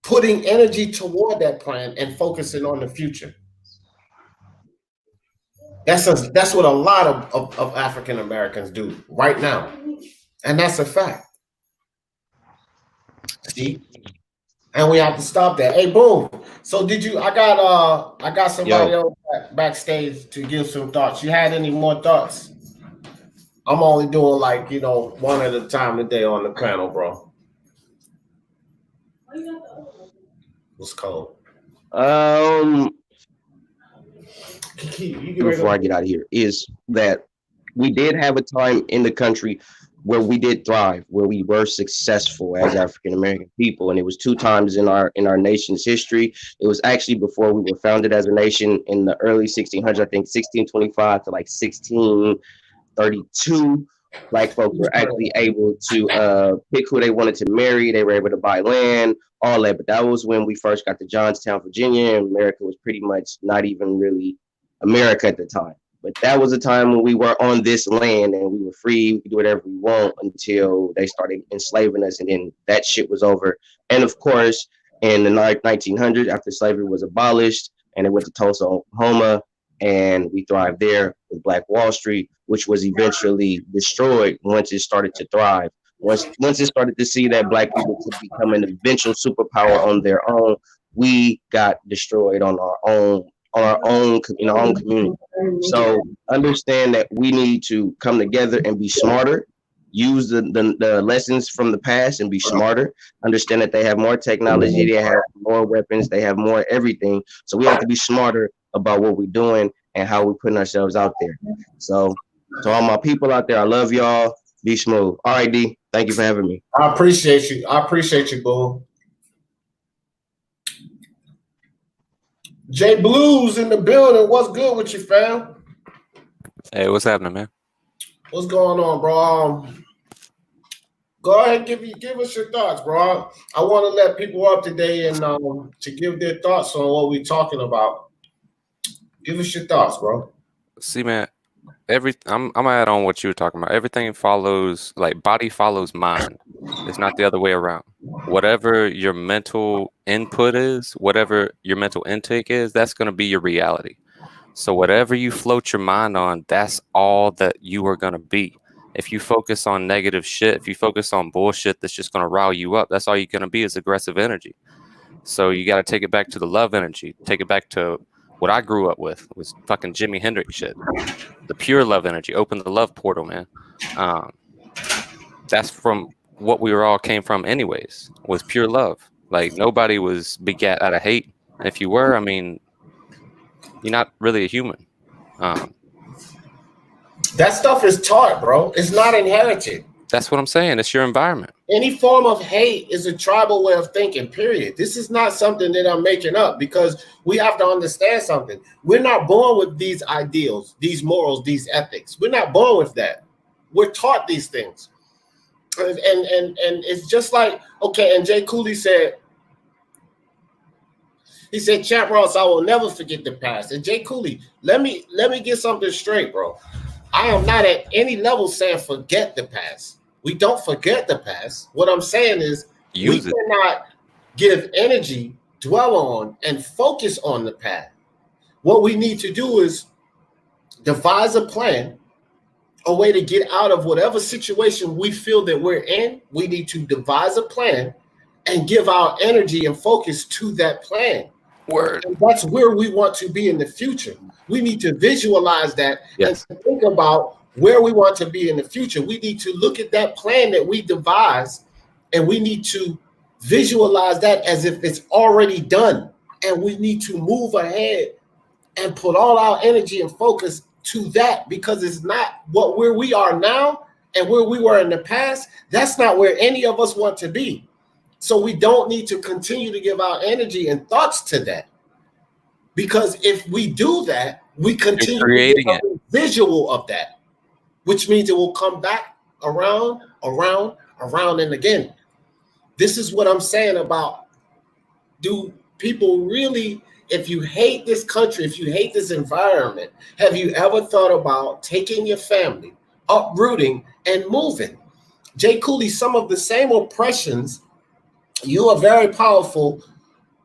putting energy toward that plan and focusing on the future. That's what a lot of African Americans do right now. And that's a fact. See? And we have to stop that. Hey, boom. So I got somebody else backstage to give some thoughts. You had any more thoughts? I'm only doing like, you know, one at a time today on the panel, bro. What's cold? Before I get out of here, is that we did have a time in the country where we did thrive, where we were successful as African American people, and it was 2 times in our nation's history. It was actually before we were founded as a nation in the early 1600s, I think 1625 to like 1632. Black folks were actually able to pick who they wanted to marry. They were able to buy land, all that. But that was when we first got to Johnstown, Virginia, and America was pretty much not even really America at the time. But that was a time when we were on this land and we were free. We could do whatever we want until they started enslaving us, and then that shit was over. And of course, in the 1900s, after slavery was abolished and it went to Tulsa, Oklahoma, and we thrived there with Black Wall Street, which was eventually destroyed once it started to thrive. Once it started to see that Black people could become an eventual superpower on their own, we got destroyed on our own in our own community. So understand that we need to come together and be smarter, use the lessons from the past and be smarter, understand that they have more technology, they have more weapons, they have more everything. So we have to be smarter about what we're doing and how we're putting ourselves out there. So to all my people out there, I love y'all. Be smooth. All right, D, thank you for having me. I appreciate you, boo. Jay Blues in the building. What's good with you, fam? Hey, what's happening, man? What's going on, bro? Go ahead, give us your thoughts, bro. I want to let people up today and to give their thoughts on what we're talking about. Give us your thoughts, bro. See, man, I'm gonna add on what you were talking about. Everything follows, like, body follows mind. It's not the other way around. Whatever your mental input is, whatever your mental intake is, that's gonna be your reality. So whatever you float your mind on, that's all that you are going to be. If you focus on negative shit, if you focus on bullshit that's just going to rile you up, that's all you're going to be is aggressive energy. So you got to take it back to the love energy. Take it back to what I grew up with was fucking Jimi Hendrix shit. The pure love energy. Open the love portal, man. That's from what we were all came from anyways, was pure love. Like nobody was begat out of hate. And if you were, I mean, you're not really a human. That stuff is taught, bro. It's not inherited. That's what I'm saying. It's your environment. Any form of hate is a tribal way of thinking, period. This is not something that I'm making up, because we have to understand something. We're not born with these ideals, these morals, these ethics. We're not born with that. We're taught these things. And it's just like, okay, and Jay Cooley said, he said, Champ Ross, I will never forget the past. And Jay Cooley, let me get something straight, bro. I am not at any level saying forget the past. We don't forget the past. What I'm saying is we cannot give energy, dwell on, and focus on the past. What we need to do is devise a plan, a way to get out of whatever situation we feel that we're in. We need to devise a plan and give our energy and focus to that plan. Word. And that's where we want to be in the future. We need to visualize that Yes. and think about where we want to be in the future. We need to look at that plan that we devise, and we need to visualize that as if it's already done. And we need to move ahead and put all our energy and focus to that, because it's not where we are now and where we were in the past. That's not where any of us want to be. So we don't need to continue to give our energy and thoughts to that. Because if we do that, we continue creating to get a visual of that, which means it will come back around, and again. This is what I'm saying about, do people really, if you hate this country, if you hate this environment, have you ever thought about taking your family, uprooting, and moving? Jay Cooley, some of the same oppressions, you are very powerful,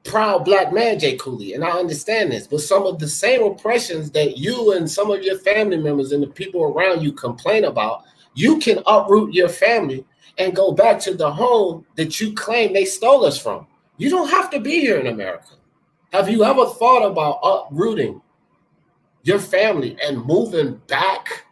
proud black man, Jay Cooley, and I understand this, but some of the same oppressions that you and some of your family members and the people around you complain about, you can uproot your family and go back to the home that you claim they stole us from. You don't have to be here in America. Have you ever thought about uprooting your family and moving back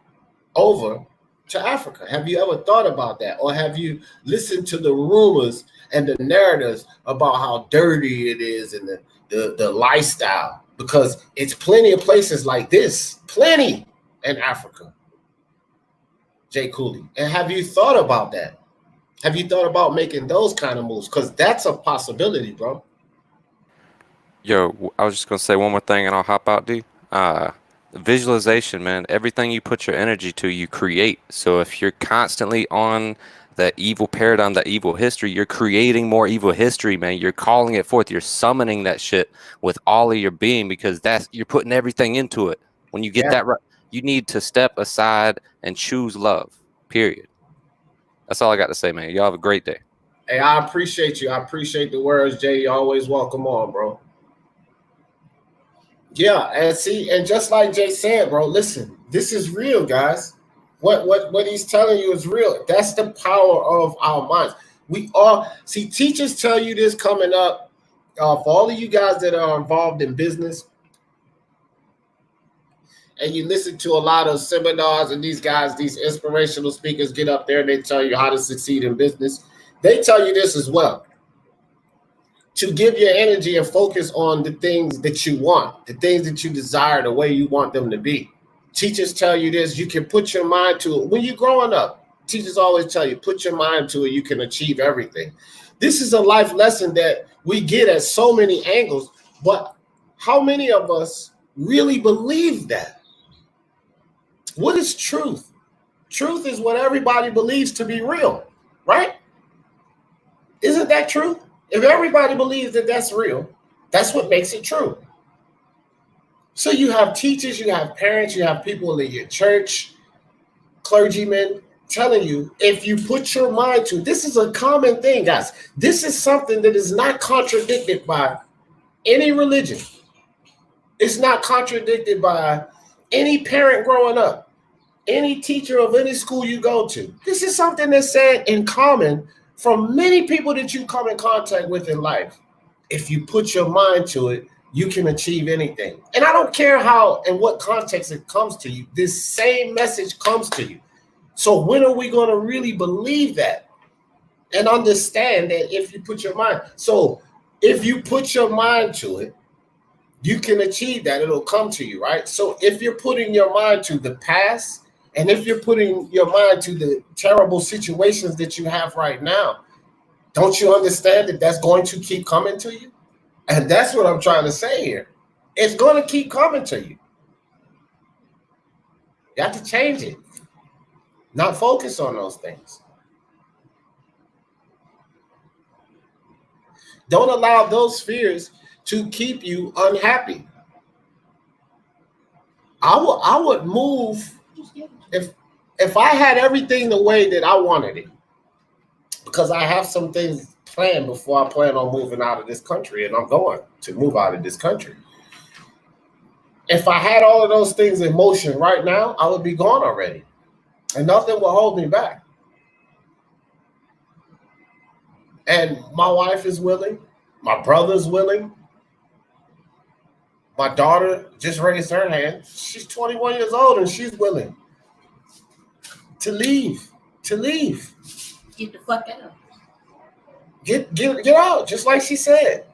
over to Africa? Have you ever thought about that? Or have you listened to the rumors and the narratives about how dirty it is and the lifestyle? Because it's plenty of places like this, plenty in Africa, Jay Cooley. And have you thought about that? Have you thought about making those kind of moves? Because that's a possibility, bro. Yo, I was just going to say one more thing and I'll hop out, D. Visualization, man. Everything you put your energy to, you create. So if you're constantly on that evil paradigm, that evil history, you're creating more evil history, man. You're calling it forth. You're summoning that shit with all of your being, because you're putting everything into it. When you get that right, you need to step aside and choose love, period. That's all I got to say, man. Y'all have a great day. Hey, I appreciate you. I appreciate the words, Jay. You're always welcome on, bro. Yeah, and see, and just like Jay said, bro, listen, this is real, guys. What he's telling you is real. That's the power of our minds. We all see, teachers tell you this coming up. For all of you guys that are involved in business, and you listen to a lot of seminars, and these guys, these inspirational speakers get up there and they tell you how to succeed in business. They tell you this as well. To give your energy and focus on the things that you want, the things that you desire, the way you want them to be. Teachers tell you this, you can put your mind to it. When you're growing up, teachers always tell you, put your mind to it, you can achieve everything. This is a life lesson that we get at so many angles, but how many of us really believe that? What is truth? Truth is what everybody believes to be real, right? Isn't that true? If everybody believes that that's real, that's what makes it true. So you have teachers, you have parents, you have people in your church, clergymen telling you, if you put your mind to, this is a common thing, guys. This is something that is not contradicted by any religion. It's not contradicted by any parent growing up, any teacher of any school you go to. This is something that's said in common from many people that you come in contact with in life. If you put your mind to it, you can achieve anything. And I don't care how and what context it comes to you. This same message comes to you. So when are we going to really believe that and understand that if you put your mind? So if you put your mind to it, you can achieve that. It'll come to you, right? So if you're putting your mind to the past, and if you're putting your mind to the terrible situations that you have right now, don't you understand that that's going to keep coming to you? And that's what I'm trying to say here. It's going to keep coming to you. You have to change it. Not focus on those things. Don't allow those fears to keep you unhappy. I would move if I had everything the way that I wanted it, because I have some things planned before I plan on moving out of this country, and I'm going to move out of this country. If I had all of those things in motion right now, I would be gone already, and nothing will hold me back. And my wife is willing, my brother's willing, my daughter just raised her hand. She's 21 years old and she's willing to leave. Get the fuck out. Get out, just like she said.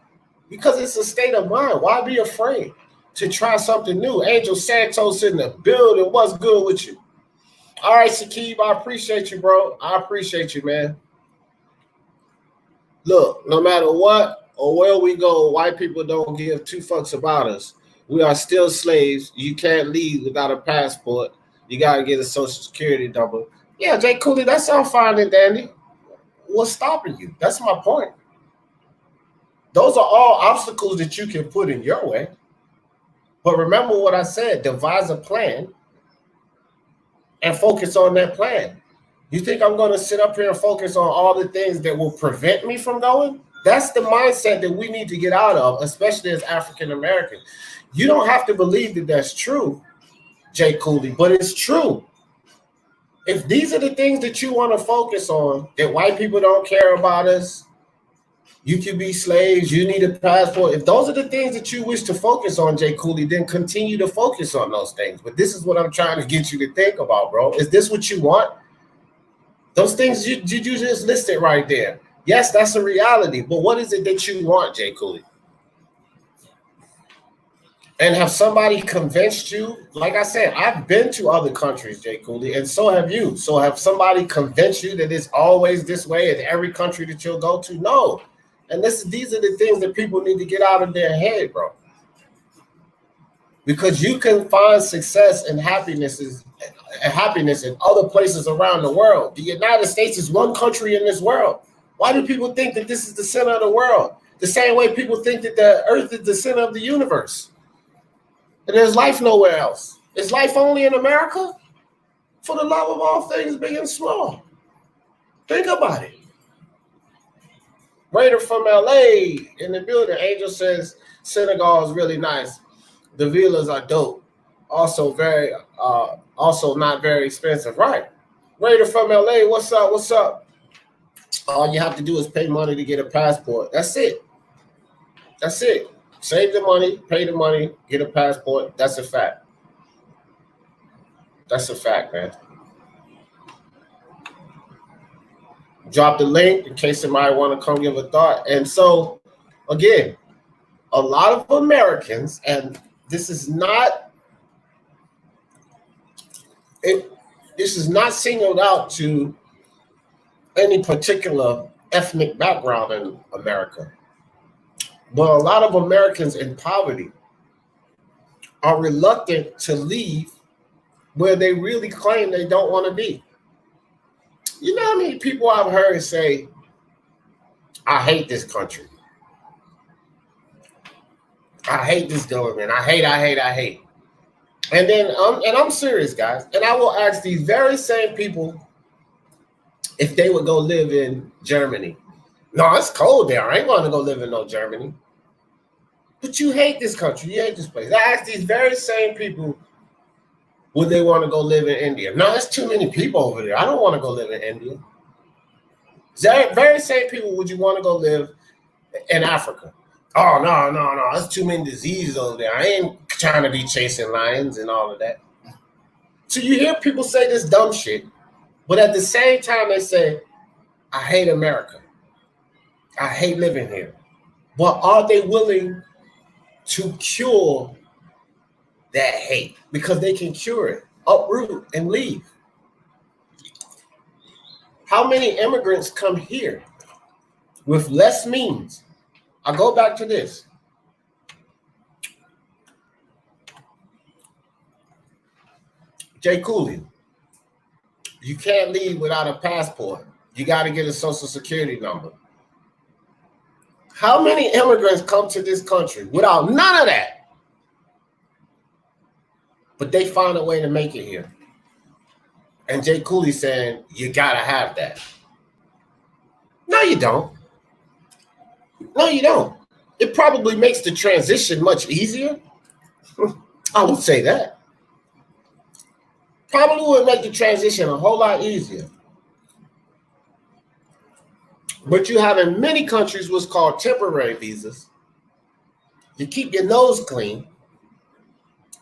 Because it's a state of mind. Why be afraid to try something new? Angel Santos in the building. What's good with you? All right, Shakib, I appreciate you, bro. I appreciate you, man. Look, no matter what or where we go, white people don't give two fucks about us. We are still slaves. You can't leave without a passport. You got to get a social security number. Yeah, Jay Cooley, that sounds fine and dandy. What's stopping you? That's my point. Those are all obstacles that you can put in your way. But remember what I said, devise a plan and focus on that plan. You think I'm going to sit up here and focus on all the things that will prevent me from going? That's the mindset that we need to get out of, especially as African Americans. You don't have to believe that that's true, Jay Cooley, but it's true. If these are the things that you want to focus on, that white people don't care about us, you can be slaves, you need a passport. If those are the things that you wish to focus on, Jay Cooley, then continue to focus on those things. But this is what I'm trying to get you to think about, bro. Is this what you want? Those things you just listed right there. Yes, that's a reality. But what is it that you want, Jay Cooley? And have somebody convinced you? Like I said, I've been to other countries, Jay Cooley, and so have you. So have somebody convinced you that it's always this way in every country that you'll go to? No. And these are the things that people need to get out of their head, bro. Because you can find success and happiness in other places around the world. The United States is one country in this world. Why do people think that this is the center of the world? The same way people think that the earth is the center of the universe. And there's life nowhere else. Is life only in America? For the love of all things big and small. Think about it. Raider from LA in the building. Angel says Senegal is really nice. The villas are dope. Also not very expensive. Right. Raider from LA, what's up? What's up? All you have to do is pay money to get a passport. That's it. That's it. Save the money, pay the money, get a passport. That's a fact. That's a fact, man. Drop the link in case somebody want to come give a thought. And so, again, a lot of Americans, and this is not singled out to any particular ethnic background in America. But a lot of Americans in poverty are reluctant to leave where they really claim they don't want to be. You know how many people I've heard say, I hate this country. I hate this government. I hate. And then, I'm serious, guys. And I will ask these very same people if they would go live in Germany. No, it's cold there. I ain't going to go live in no Germany. But you hate this country. You hate this place. I asked these very same people, would they want to go live in India? No, there's too many people over there. I don't want to go live in India. Very same people, would you want to go live in Africa? Oh, no. There's too many diseases over there. I ain't trying to be chasing lions and all of that. So you hear people say this dumb shit, but at the same time they say, I hate America. I hate living here. But are they willing to cure that hate? Because they can cure it, uproot, and leave. How many immigrants come here with less means? I go back to this. Jay Cooley, you can't leave without a passport. You got to get a social security number. How many immigrants come to this country without none of that? But they find a way to make it here. And Jay Cooley saying, you got to have that. No, you don't. No, you don't. It probably makes the transition much easier. I would say that. Probably would make the transition a whole lot easier. But you have in many countries what's called temporary visas. You keep your nose clean.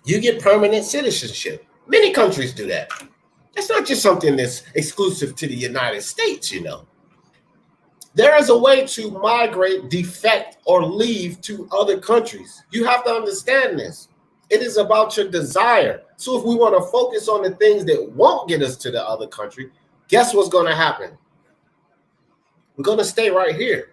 You get permanent citizenship. Many countries do that. That's not just something that's exclusive to the United States, you know. There is a way to migrate, defect, or leave to other countries. You have to understand this. It is about your desire. So if we want to focus on the things that won't get us to the other country, guess what's going to happen? We're going to stay right here.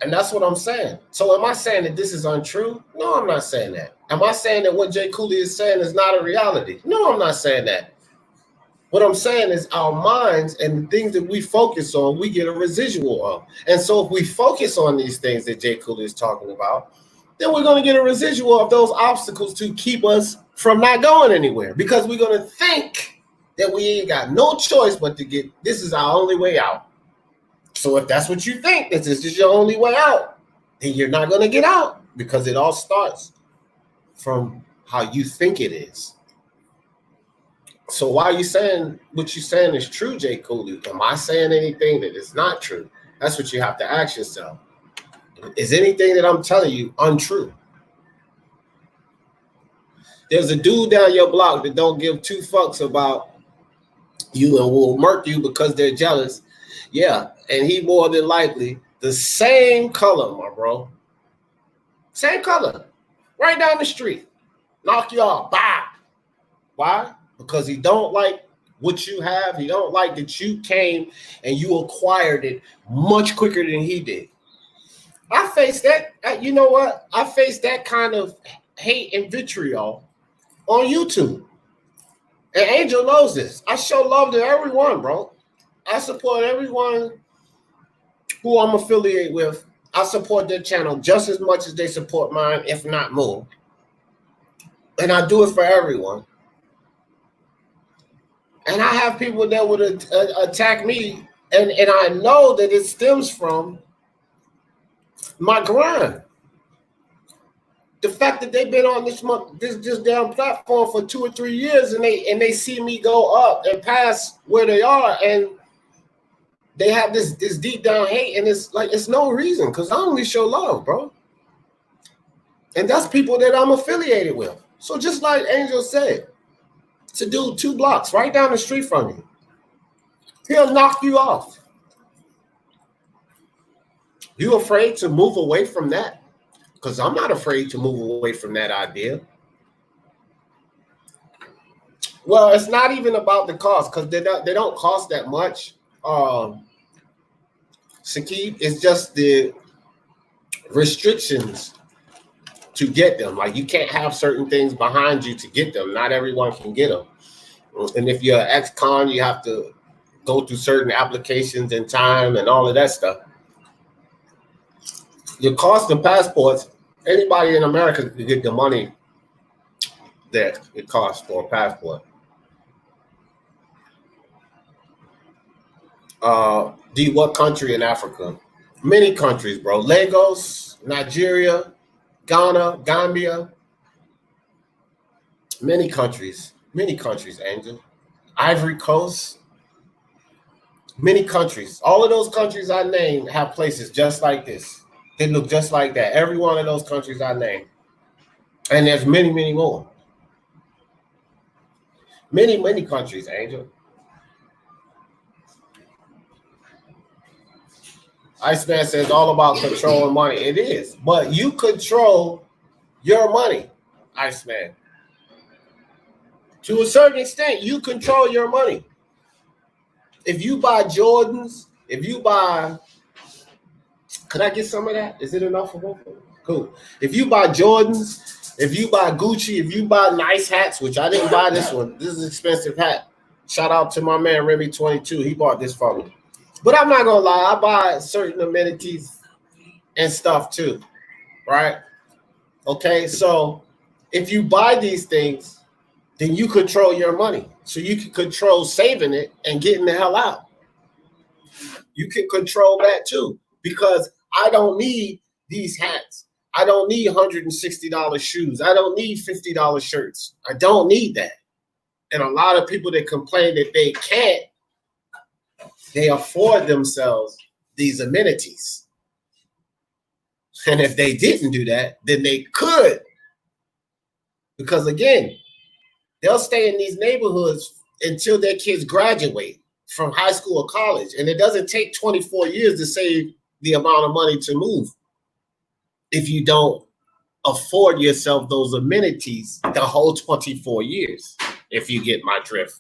And that's what I'm saying. So am I saying that this is untrue? No, I'm not saying that. Am I saying that what Jay Cooley is saying is not a reality? No, I'm not saying that. What I'm saying is our minds and the things that we focus on, we get a residual of. And so if we focus on these things that Jay Cooley is talking about, then we're going to get a residual of those obstacles to keep us from not going anywhere, because we're going to think that we ain't got no choice but to get, this is our only way out. So if that's what you think, that this is your only way out, then you're not going to get out, because it all starts from how you think it is. So why are you saying what you're saying is true, Jay Cooley? Am I saying anything that is not true? That's what you have to ask yourself. Is anything that I'm telling you untrue? There's a dude down your block that don't give two fucks about you and will murk you because they're jealous. Yeah, and he more than likely the same color, my bro. Same color. Right down the street. Knock you off. Bah. Why? Because he don't like what you have. He don't like that you came and you acquired it much quicker than he did. I faced that. You know what? I faced that kind of hate and vitriol on YouTube. And Angel knows this. I show love to everyone, bro. I support everyone who I'm affiliated with. I support their channel just as much as they support mine, if not more. And I do it for everyone. And I have people that would attack me, and I know that it stems from my grind. The fact that they've been on this damn platform for 2 or 3 years, and they see me go up and pass where they are, and they have this deep down hate, and it's like it's no reason, because I only show love, bro. And that's people that I'm affiliated with. So just like Angel said, it's a dude 2 blocks right down the street from you. He'll knock you off. You afraid to move away from that? Because I'm not afraid to move away from that idea. Well, it's not even about the cost, because they don't cost that much. Sakib, it's just the restrictions to get them. Like, you can't have certain things behind you to get them. Not everyone can get them. And if you're an ex-con, you have to go through certain applications and time and all of that stuff. Your cost of passports, anybody in America can get the money that it costs for a passport. What country in Africa? Many countries, bro. Lagos, Nigeria, Ghana, Gambia. Many countries, Angel. Ivory Coast, many countries. All of those countries I named have places just like this. They look just like that. Every one of those countries I named. And there's many, many more. Many, many countries, Angel. Iceman says all about controlling money. It is. But you control your money, Iceman. To a certain extent, you control your money. If you buy Jordans, if you buy, could I get some of that? Is it enough for both of them? Cool. If you buy Jordans, if you buy Gucci, if you buy nice hats, which I didn't buy this one. This is an expensive hat. Shout out to my man Remy22. He bought this for me. But I'm not gonna lie, I buy certain amenities and stuff too, right? Okay, so if you buy these things, then you control your money. So you can control saving it and getting the hell out. You can control that too, because I don't need these hats. I don't need $160 shoes. I don't need $50 shirts. I don't need that. And a lot of people that complain that they can't, they afford themselves these amenities. And if they didn't do that, then they could. Because again, they'll stay in these neighborhoods until their kids graduate from high school or college. And it doesn't take 24 years to save the amount of money to move if you don't afford yourself those amenities the whole 24 years, if you get my drift.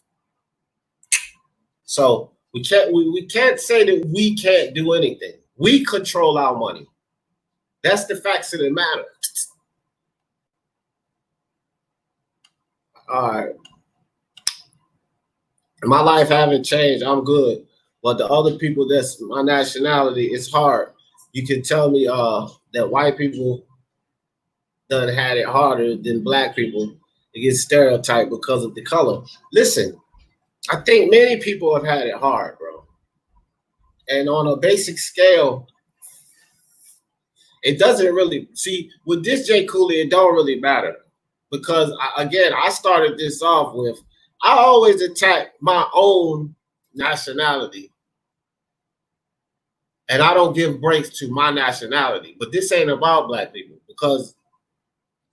So we can't say that we can't do anything. We control our money. That's the facts of the matter. All right. My life haven't changed. I'm good. But the other people that's my nationality, it's hard. You can tell me that white people done had it harder than black people. It gets stereotyped because of the color. Listen, I think many people have had it hard, bro. And on a basic scale, it doesn't really, see, with this J. Cooley, it don't really matter. Because, again, I started this off with, I always attack my own nationality. And I don't give breaks to my nationality. But this ain't about black people. Because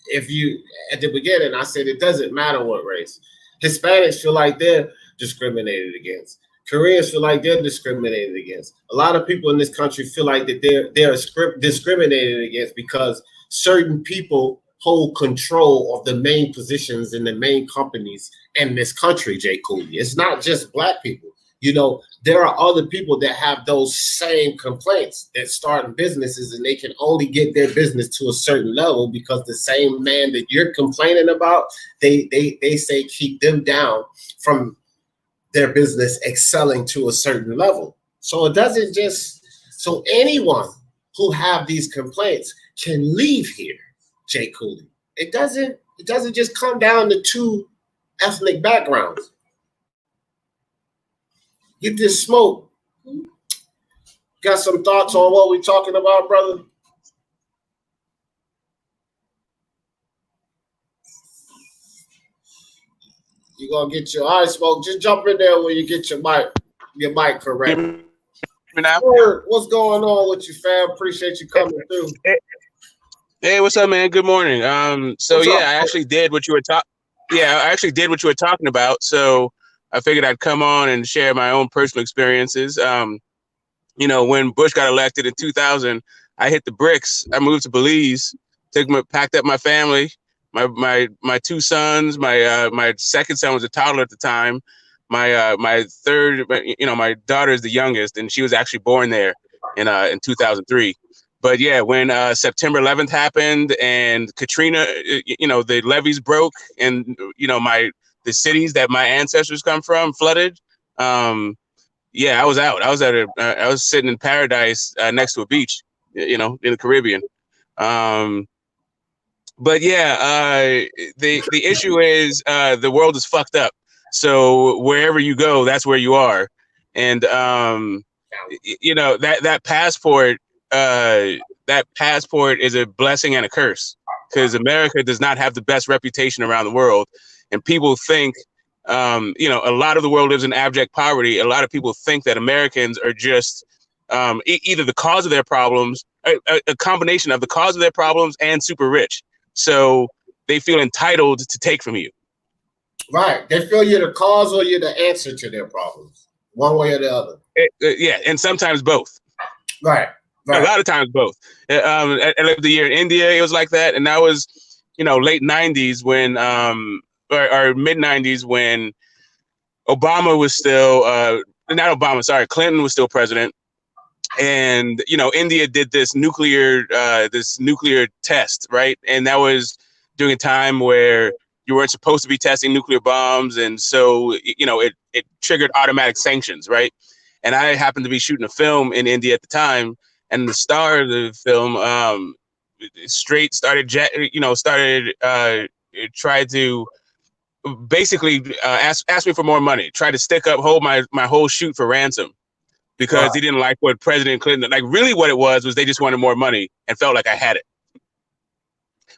if you, at the beginning, I said it doesn't matter what race. Hispanics feel like they're discriminated against. Koreans feel like they're discriminated against. A lot of people in this country feel like that they're discriminated against because certain people hold control of the main positions in the main companies in this country, Jay Cooley. It's not just black people. You know, there are other people that have those same complaints that start businesses and they can only get their business to a certain level because the same man that you're complaining about, they say keep them down from their business excelling to a certain level. So it doesn't just, so anyone who have these complaints can leave here, Jay Cooley. It doesn't just come down to two ethnic backgrounds. Get this smoke. Got some thoughts on what we're talking about, brother? You're gonna get your eye smoke. Just jump in there when you get your mic correct. What's going on with you, fam? Appreciate you coming through. Hey, what's up, man? Good morning. So What's yeah, up, I actually did what you were talking about. So I figured I'd come on and share my own personal experiences. You know, when Bush got elected in 2000, I hit the bricks. I moved to Belize, packed up my family, my two sons. My second son was a toddler at the time. My third, you know, my daughter is the youngest, and she was actually born there in 2003. But yeah, when September 11th happened and Katrina, you know, the levees broke and, you know, the cities that my ancestors come from flooded. Yeah, I was out. I was sitting in paradise next to a beach, you know, in the Caribbean. But yeah, the issue is the world is fucked up. So wherever you go, that's where you are. And, you know, that passport, that passport is a blessing and a curse, because America does not have the best reputation around the world, and people think, you know, a lot of the world lives in abject poverty. A lot of people think that Americans are just either the cause of their problems, a combination of the cause of their problems and super rich. So they feel entitled to take from you. Right. They feel you're the cause or you're the answer to their problems, one way or the other. Yeah, and sometimes both. Right. Right. A lot of times both. I lived a year in India. It was like that, and that was, you know, late '90s when, or mid '90s when Obama was still, not Obama, sorry, Clinton was still president, and you know, India did this nuclear test, right? And that was during a time where you weren't supposed to be testing nuclear bombs, and so you know, it triggered automatic sanctions, right? And I happened to be shooting a film in India at the time. And the star of the film tried to basically ask me for more money, tried to hold my whole shoot for ransom, because he didn't like what President Clinton, like really what it was they just wanted more money and felt like I had it.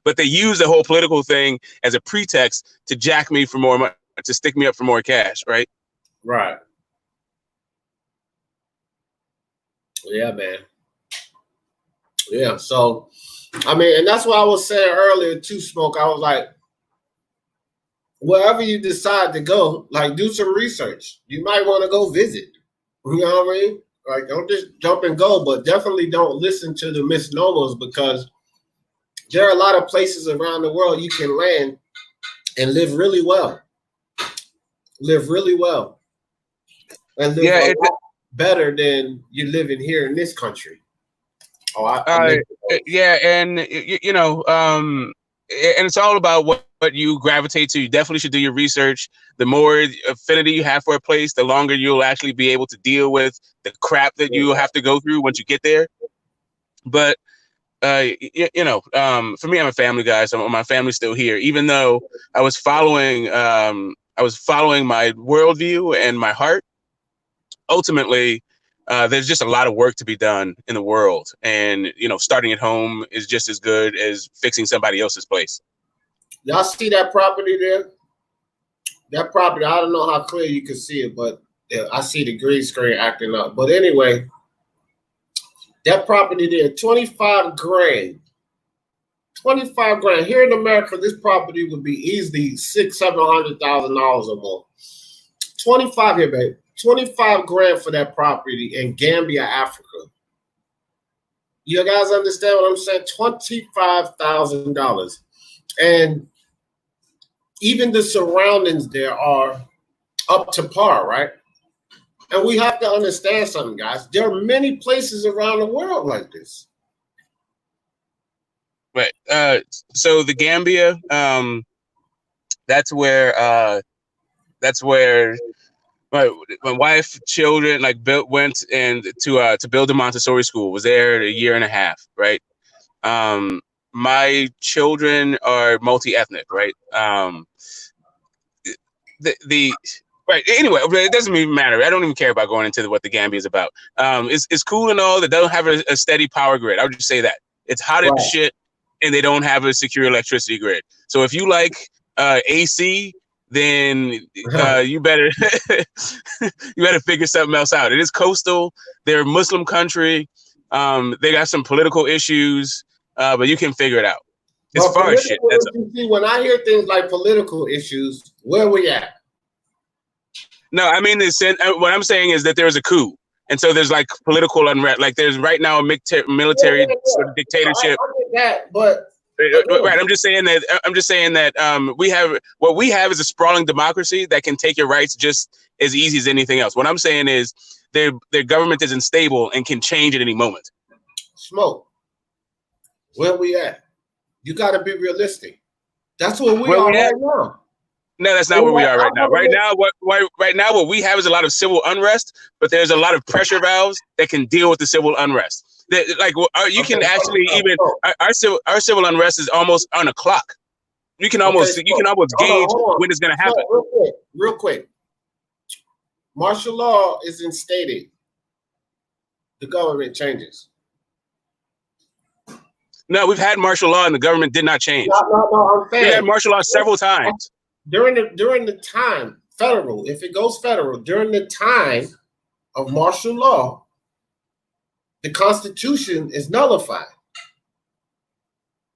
But they used the whole political thing as a pretext to jack me for more money, to stick me up for more cash, right? Right. Yeah, man. Yeah, so I mean, and that's what I was saying earlier too, Smoke. I was like, wherever you decide to go, like do some research. You might want to go visit. You know what I mean? Like, don't just jump and go, but definitely don't listen to the misnomers, because there are a lot of places around the world you can land and live really well. Live really well. And live a lot better than you living here in this country. Yeah, and you know, and it's all about what you gravitate to. You definitely should do your research. The more affinity you have for a place, the longer you'll actually be able to deal with the crap that you have to go through once you get there. But you know, for me, I'm a family guy, so my family's still here. Even though I was following my worldview and my heart, ultimately. There's just a lot of work to be done in the world, and you know, starting at home is just as good as fixing somebody else's place. Y'all see that property there? That property, I don't know how clear you can see it, but I see the green screen acting up. But anyway, that property there, 25 grand. 25 grand. Here in America, this property would be easily $600,000-$700,000 or more. 25 here, babe. 25 grand for that property in Gambia, Africa. You guys understand what I'm saying? $25,000. And even the surroundings there are up to par, right? And we have to understand something, guys. There are many places around the world like this. Right. So the Gambia, that's where my wife, children, like went and to build a Montessori school. Was there a year and a half, right? My children are multi-ethnic, right? Right. Anyway, it doesn't even matter. I don't even care about going into what the Gambia is about. It's cool and all that they don't have a steady power grid. I would just say that it's hot as shit, and they don't have a secure electricity grid. So if you like AC, then you better figure something else out. It is coastal. They're a Muslim country. They got some political issues, but you can figure it out. As far as shit. See, when I hear things like political issues, where we at? No, I mean, what I'm saying is that there's a coup, and so there's like political unrest. Like there's right now a military sort of dictatorship. I get that, but. Right, I'm just saying that what we have is a sprawling democracy that can take your rights just as easy as anything else. What I'm saying is their government is unstable and can change at any moment. Smoke. Where we at? You got to be realistic. That's where we are right now. No, that's not where we are right now. Right now, what we have is a lot of civil unrest, but there's a lot of pressure valves that can deal with the civil unrest. You can actually even our civil unrest is almost on a clock. You can almost gauge when it's going to happen. Real quick. Martial law is instated. The government changes. No, we've had martial law and the government did not change. No, I'm saying We had martial law several times. during the time federal, if it goes federal, during the time of martial law, the Constitution is nullified.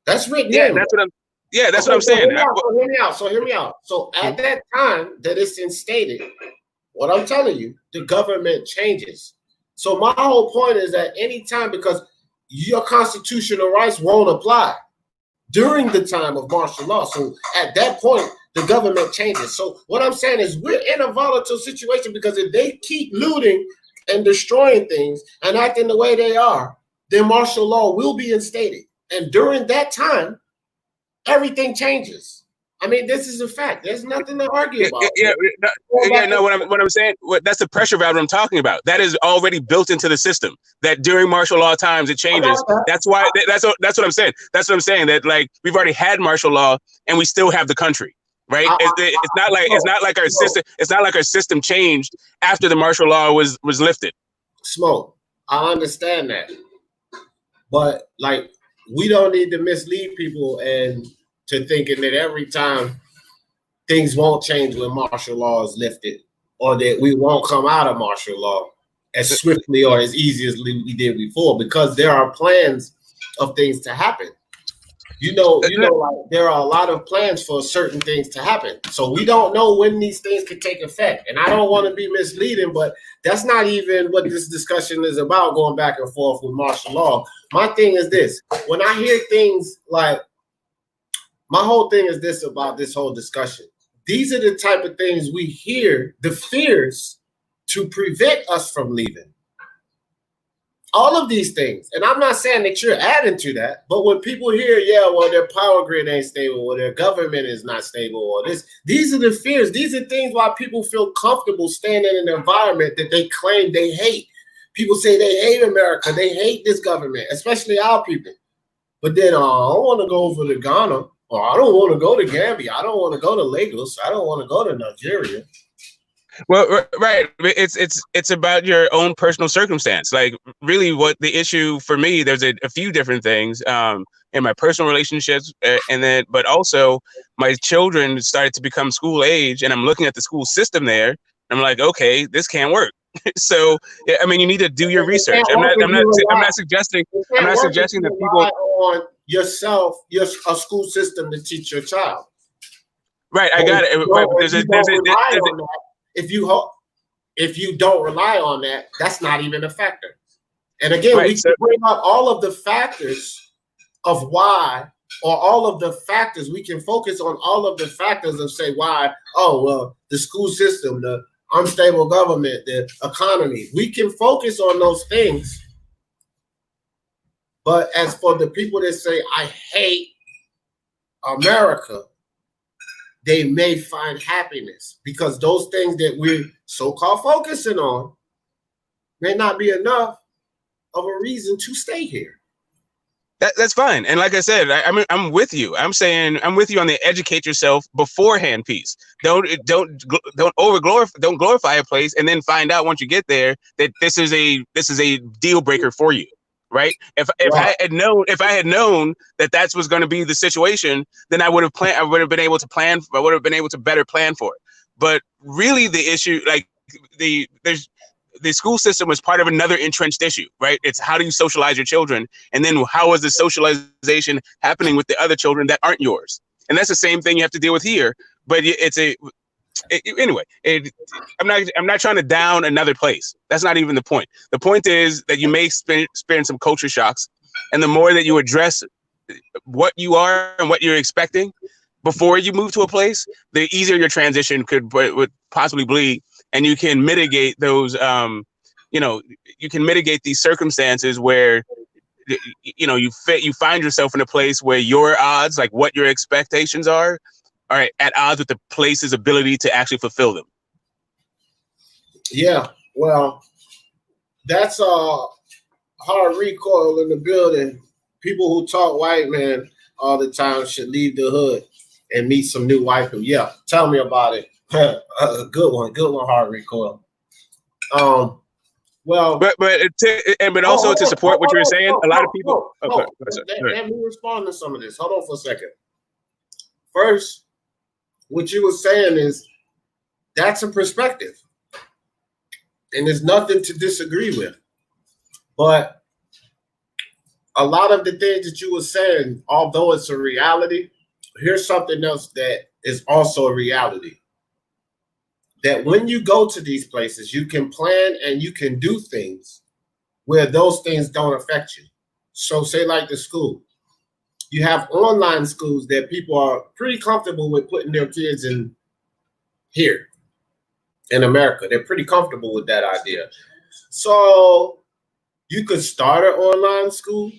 That's written in. That's what I'm saying. So hear me out. So at that time that it's instated, what I'm telling you, the government changes. So my whole point is that anytime, because your constitutional rights won't apply during the time of martial law. So at that point, the government changes. So what I'm saying is we're in a volatile situation, because if they keep looting and destroying things and acting the way they are, then martial law will be instated. And during that time, everything changes. I mean, this is a fact. There's nothing to argue about. What I'm saying, that's the pressure valve I'm talking about. That is already built into the system. That during martial law times it changes. That's why. That's what I'm saying. That's what I'm saying. That like we've already had martial law and we still have the country, right? It's not like our system. It's not like our system changed after the martial law was lifted. Smoke. I understand that, but like we don't need to mislead people and to thinking that every time things won't change when martial law is lifted, or that we won't come out of martial law as swiftly or as easy as we did before, because there are plans of things to happen. You know, like there are a lot of plans for certain things to happen. So we don't know when these things could take effect. And I don't want to be misleading, but that's not even what this discussion is about, going back and forth with martial law. My thing is this: when I hear things like, my whole thing is this about this whole discussion. These are the type of things we hear, the fears to prevent us from leaving. All of these things. And I'm not saying that you're adding to that, but when people hear, yeah, well, their power grid ain't stable, or their government is not stable, or this, these are the fears. These are things why people feel comfortable staying in an environment that they claim they hate. People say they hate America. They hate this government, especially our people. But then I don't want to go over to Ghana, or I don't want to go to Gambia. I don't want to go to Lagos. I don't want to go to Nigeria. Well, right. It's about your own personal circumstance. Like really what the issue for me, there's a few different things in my personal relationships, but also my children started to become school age, and I'm looking at the school system there. And I'm like, okay, this can't work. So, yeah, I mean, you need to do your research. I'm not suggesting that people on yourself, a school system to teach your child. Right. I got it. If you don't rely on that, that's not even a factor. And again, right, we can bring up all of the factors of why, or all of the factors. We can focus on all of the factors of say why. Oh, well, the school system, the unstable government, the economy. We can focus on those things. But as for the people that say, I hate America, they may find happiness, because those things that we're so-called focusing on may not be enough of a reason to stay here. That's fine. And like I said, I'm with you. I'm saying I'm with you on the educate yourself beforehand piece. Don't glorify a place and then find out once you get there that this is a deal breaker for you. Right. If I had known that that's was going to be the situation, then I would have been able to better plan for it. But really the issue, like the school system was part of another entrenched issue, right? It's how do you socialize your children? And then how is the socialization happening with the other children that aren't yours? And that's the same thing you have to deal with here. But I'm not trying to down another place. That's not even the point. The point is that you may experience some culture shocks, and the more that you address what you are and what you're expecting before you move to a place, the easier your transition would possibly be, and you can mitigate those. You can mitigate these circumstances where you find yourself in a place where your odds, like what your expectations are at odds with the place's ability to actually fulfill them. Yeah, well, that's a hard recoil in the building. People who talk white man all the time should leave the hood and meet some new white people. Yeah, tell me about it. Good one, hard recoil. Well, Well, but also to support what you were saying, a lot of people. Let me respond to some of this. Hold on for a second. First, what you were saying is that's a perspective, and there's nothing to disagree with. But a lot of the things that you were saying, although it's a reality, here's something else that is also a reality. That when you go to these places, you can plan and you can do things where those things don't affect you. So say like the school. You have online schools that people are pretty comfortable with putting their kids in here in America. They're pretty comfortable with that idea. So you could start an online school,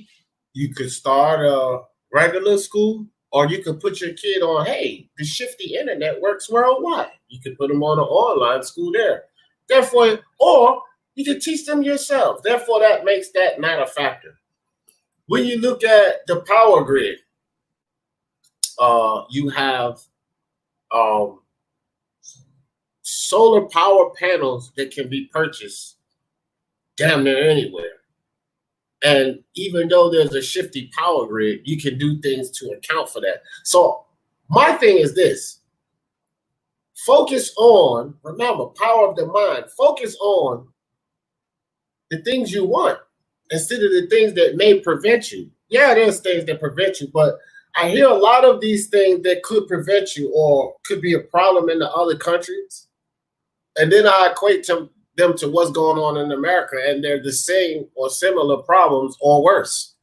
you could start a regular school, or you could put your kid on, hey, the shifty internet works worldwide. You could put them on an online school there. Therefore, or you can teach them yourself. Therefore, that makes that not a factor. When you look at the power grid, you have solar power panels that can be purchased damn near anywhere. And even though there's a shifty power grid, you can do things to account for that. So my thing is this. Focus on, remember, power of the mind. Focus on the things you want instead of the things that may prevent you. Yeah, there's things that prevent you, but I hear a lot of these things that could prevent you or could be a problem in the other countries. And then I equate them to what's going on in America, and they're the same or similar problems or worse.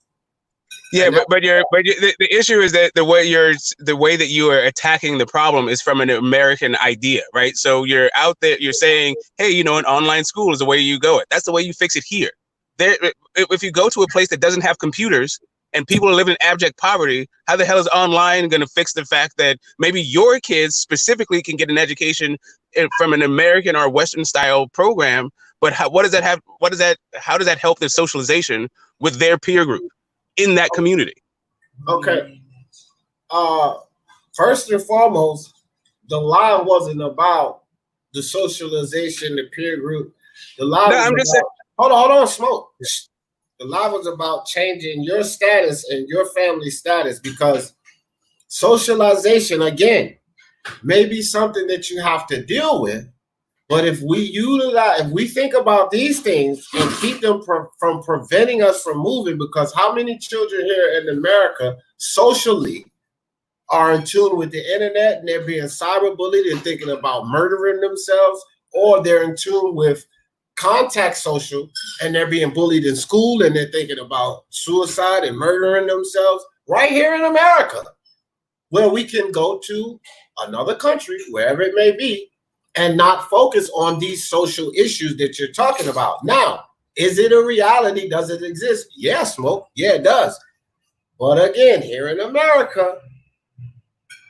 Yeah, but the issue is that the way that you are attacking the problem is from an American idea, right? So you're out there, you're saying, hey, an online school is the way you go. That's the way you fix it here. If you go to a place that doesn't have computers and people are living in abject poverty, how the hell is online going to fix the fact that maybe your kids specifically can get an education from an American or Western style program? But how does that help their socialization with their peer group in that community? Okay. First and foremost, the line wasn't about the socialization, the peer group. The line hold on, smoke. The lie was about changing your status and your family status, because socialization, again, may be something that you have to deal with. But if we think about these things and keep them from preventing us from moving, because how many children here in America socially are in tune with the internet and they're being cyberbullied and thinking about murdering themselves, or they're in tune with contact social and they're being bullied in school and they're thinking about suicide and murdering themselves right here in America, where we can go to another country, wherever it may be, and not focus on these social issues that you're talking about. Now, is it a reality? Does it exist? Yes, Smoke. Yeah, it does. But again, here in America,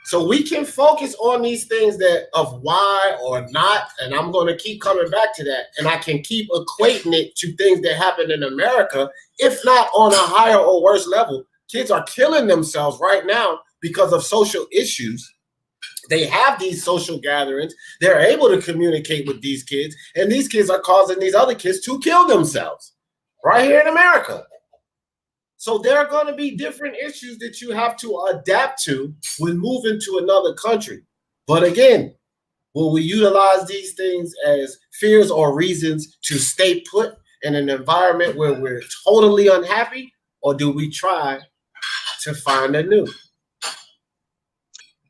so we can focus on these things that of why or not, and I'm going to keep coming back to that, and I can keep equating it to things that happen in America, if not on a higher or worse level. Kids are killing themselves right now because of social issues. They have these social gatherings. They're able to communicate with these kids, and these kids are causing these other kids to kill themselves right here in America. So there are going to be different issues that you have to adapt to when moving to another country. But again, will we utilize these things as fears or reasons to stay put in an environment where we're totally unhappy, or do we try to find a new?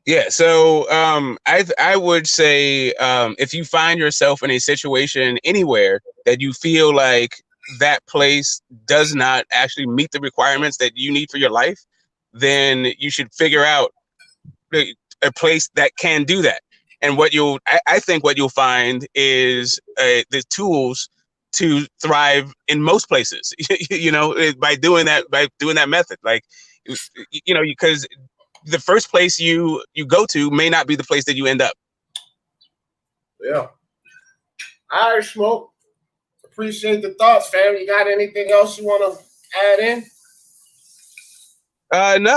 Yeah, so I would say if you find yourself in a situation anywhere that you feel like that place does not actually meet the requirements that you need for your life, then you should figure out a place that can do that. And I think what you'll find is the tools to thrive in most places, by doing that method, because the first place you go to may not be the place that you end up. Yeah. All right, Smoke. Appreciate the thoughts, fam. You got anything else you want to add in? No,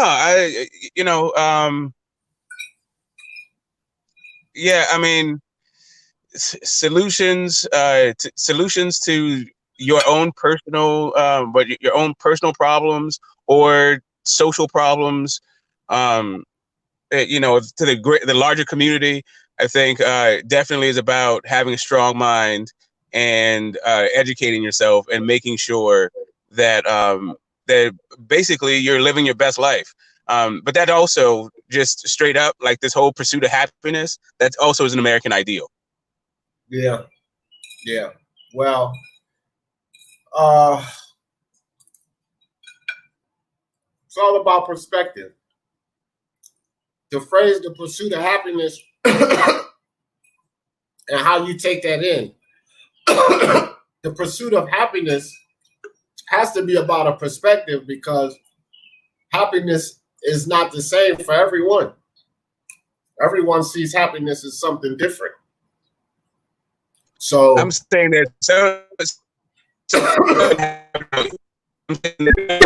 yeah, I mean, solutions to your own personal, your own personal problems or social problems, you know, to the larger community, I think definitely is about having a strong mind and educating yourself and making sure that that basically you're living your best life. But that also just straight up, like this whole pursuit of happiness, that also is an American ideal. Yeah. Yeah. Well, it's all about perspective. The phrase "the pursuit of happiness" and how you take that in. The pursuit of happiness has to be about a perspective, because happiness is not the same for everyone. Everyone sees happiness as something different. So I'm saying that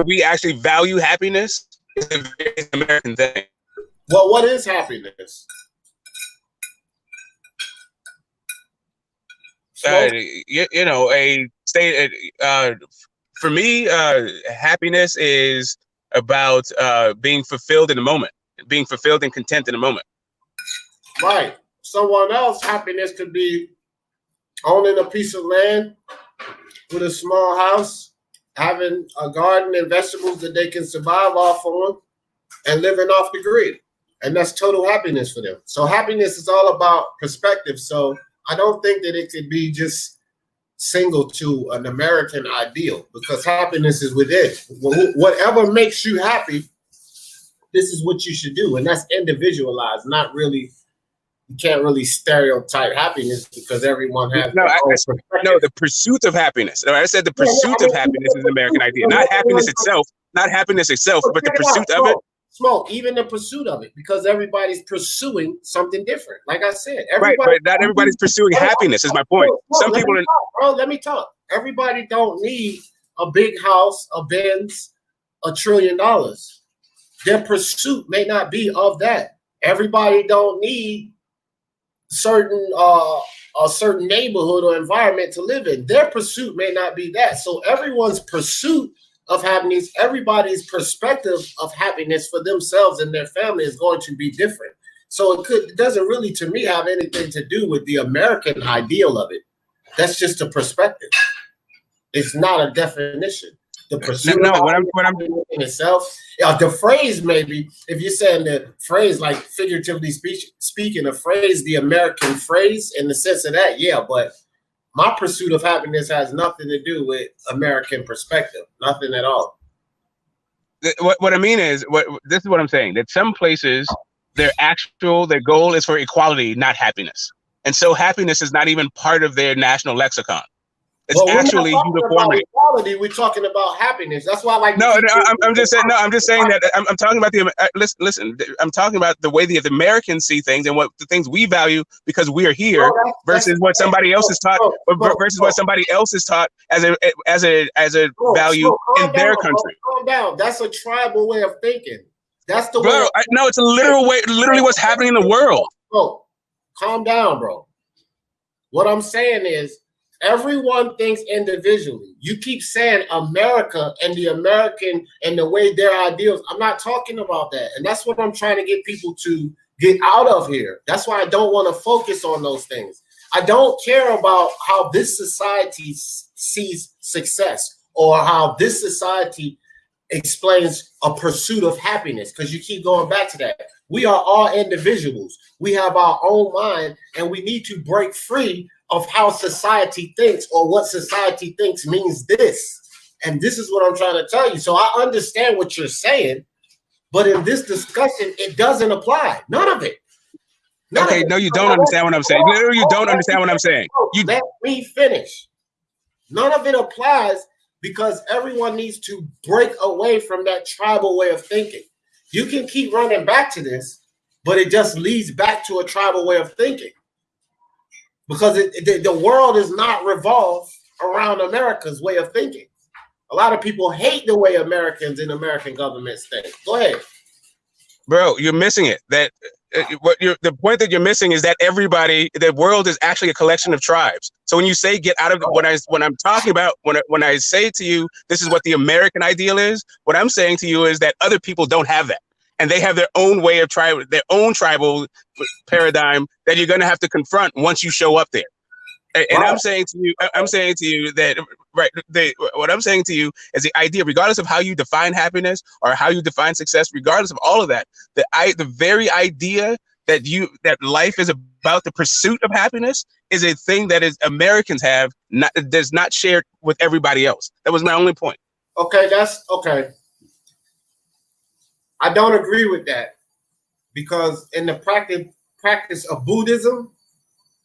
we actually value happiness is an American thing. well, what is happiness? You know, a state. For me, happiness is about being fulfilled in the moment, being fulfilled and content in the moment. Right. Someone else, happiness could be owning a piece of land with a small house, having a garden and vegetables that they can survive off on, and living off the grid. And that's total happiness for them. So happiness is all about perspective. So I don't think that it could be just single to an American ideal, because happiness is within. Whatever makes you happy, this is what you should do. And that's individualized, not really. You can't really stereotype happiness, because everyone has the pursuit of happiness. I said the pursuit of happiness is an American idea, not happiness itself, but the pursuit of it. Smoke, even the pursuit of it, because everybody's pursuing something different. Like I said, right, but not everybody's pursuing happiness is my point. Some people let me talk. Everybody don't need a big house, a Benz, $1 trillion. Their pursuit may not be of that. Everybody don't need a certain neighborhood or environment to live in. Their pursuit may not be that. So everyone's pursuit of happiness, everybody's perspective of happiness for themselves and their family is going to be different. So it doesn't really, to me, have anything to do with the American ideal of it. That's just a perspective. It's not a definition. The pursuit of happiness in itself, the phrase, maybe, if you're saying the phrase, like figuratively speaking, the phrase, the American phrase, in the sense of that, yeah, but my pursuit of happiness has nothing to do with American perspective, nothing at all. What I mean is, this is what I'm saying, that some places, their goal is for equality, not happiness. And so happiness is not even part of their national lexicon. It's actually uniformity. Equality, we're talking about happiness. That's why, I'm just saying that I'm talking about listen. I'm talking about the way the Americans see things and what the things we value because we are here versus what somebody else is taught, versus what somebody else is taught as a value in their country. Calm down. That's a tribal way of thinking. That's the way. No, it's a literally what's happening in the world. Bro, calm down, bro. What I'm saying is, everyone thinks individually. You keep saying America and the American and the way their ideals. I'm not talking about that. And that's what I'm trying to get people to get out of here. That's why I don't want to focus on those things. I don't care about how this society sees success or how this society explains a pursuit of happiness, because you keep going back to that. We are all individuals. We have our own mind, and we need to break free of how society thinks, or what society thinks means this. And this is what I'm trying to tell you. So I understand what you're saying, but in this discussion, it doesn't apply. None of it. No, you don't understand what I'm saying. Literally, you don't understand what I'm saying. Let me finish. None of it applies, because everyone needs to break away from that tribal way of thinking. You can keep running back to this, but it just leads back to a tribal way of thinking. Because the world is not revolved around America's way of thinking. A lot of people hate the way Americans and American governments think. Go ahead. Bro, you're missing it. That the point that you're missing is that the world is actually a collection of tribes. So when you say get out of when I'm talking about when I say to you this is what the American ideal is, what I'm saying to you is that other people don't have that, and they have their own way of their own tribal paradigm that you're going to have to confront once you show up there. And I'm saying to you that what I'm saying to you is the idea, regardless of how you define happiness or how you define success, regardless of all of that, the very idea that life is about the pursuit of happiness is a thing that Americans have does not shared with everybody else. That was my only point. Okay, that's okay. I don't agree with that, because in the practice of Buddhism,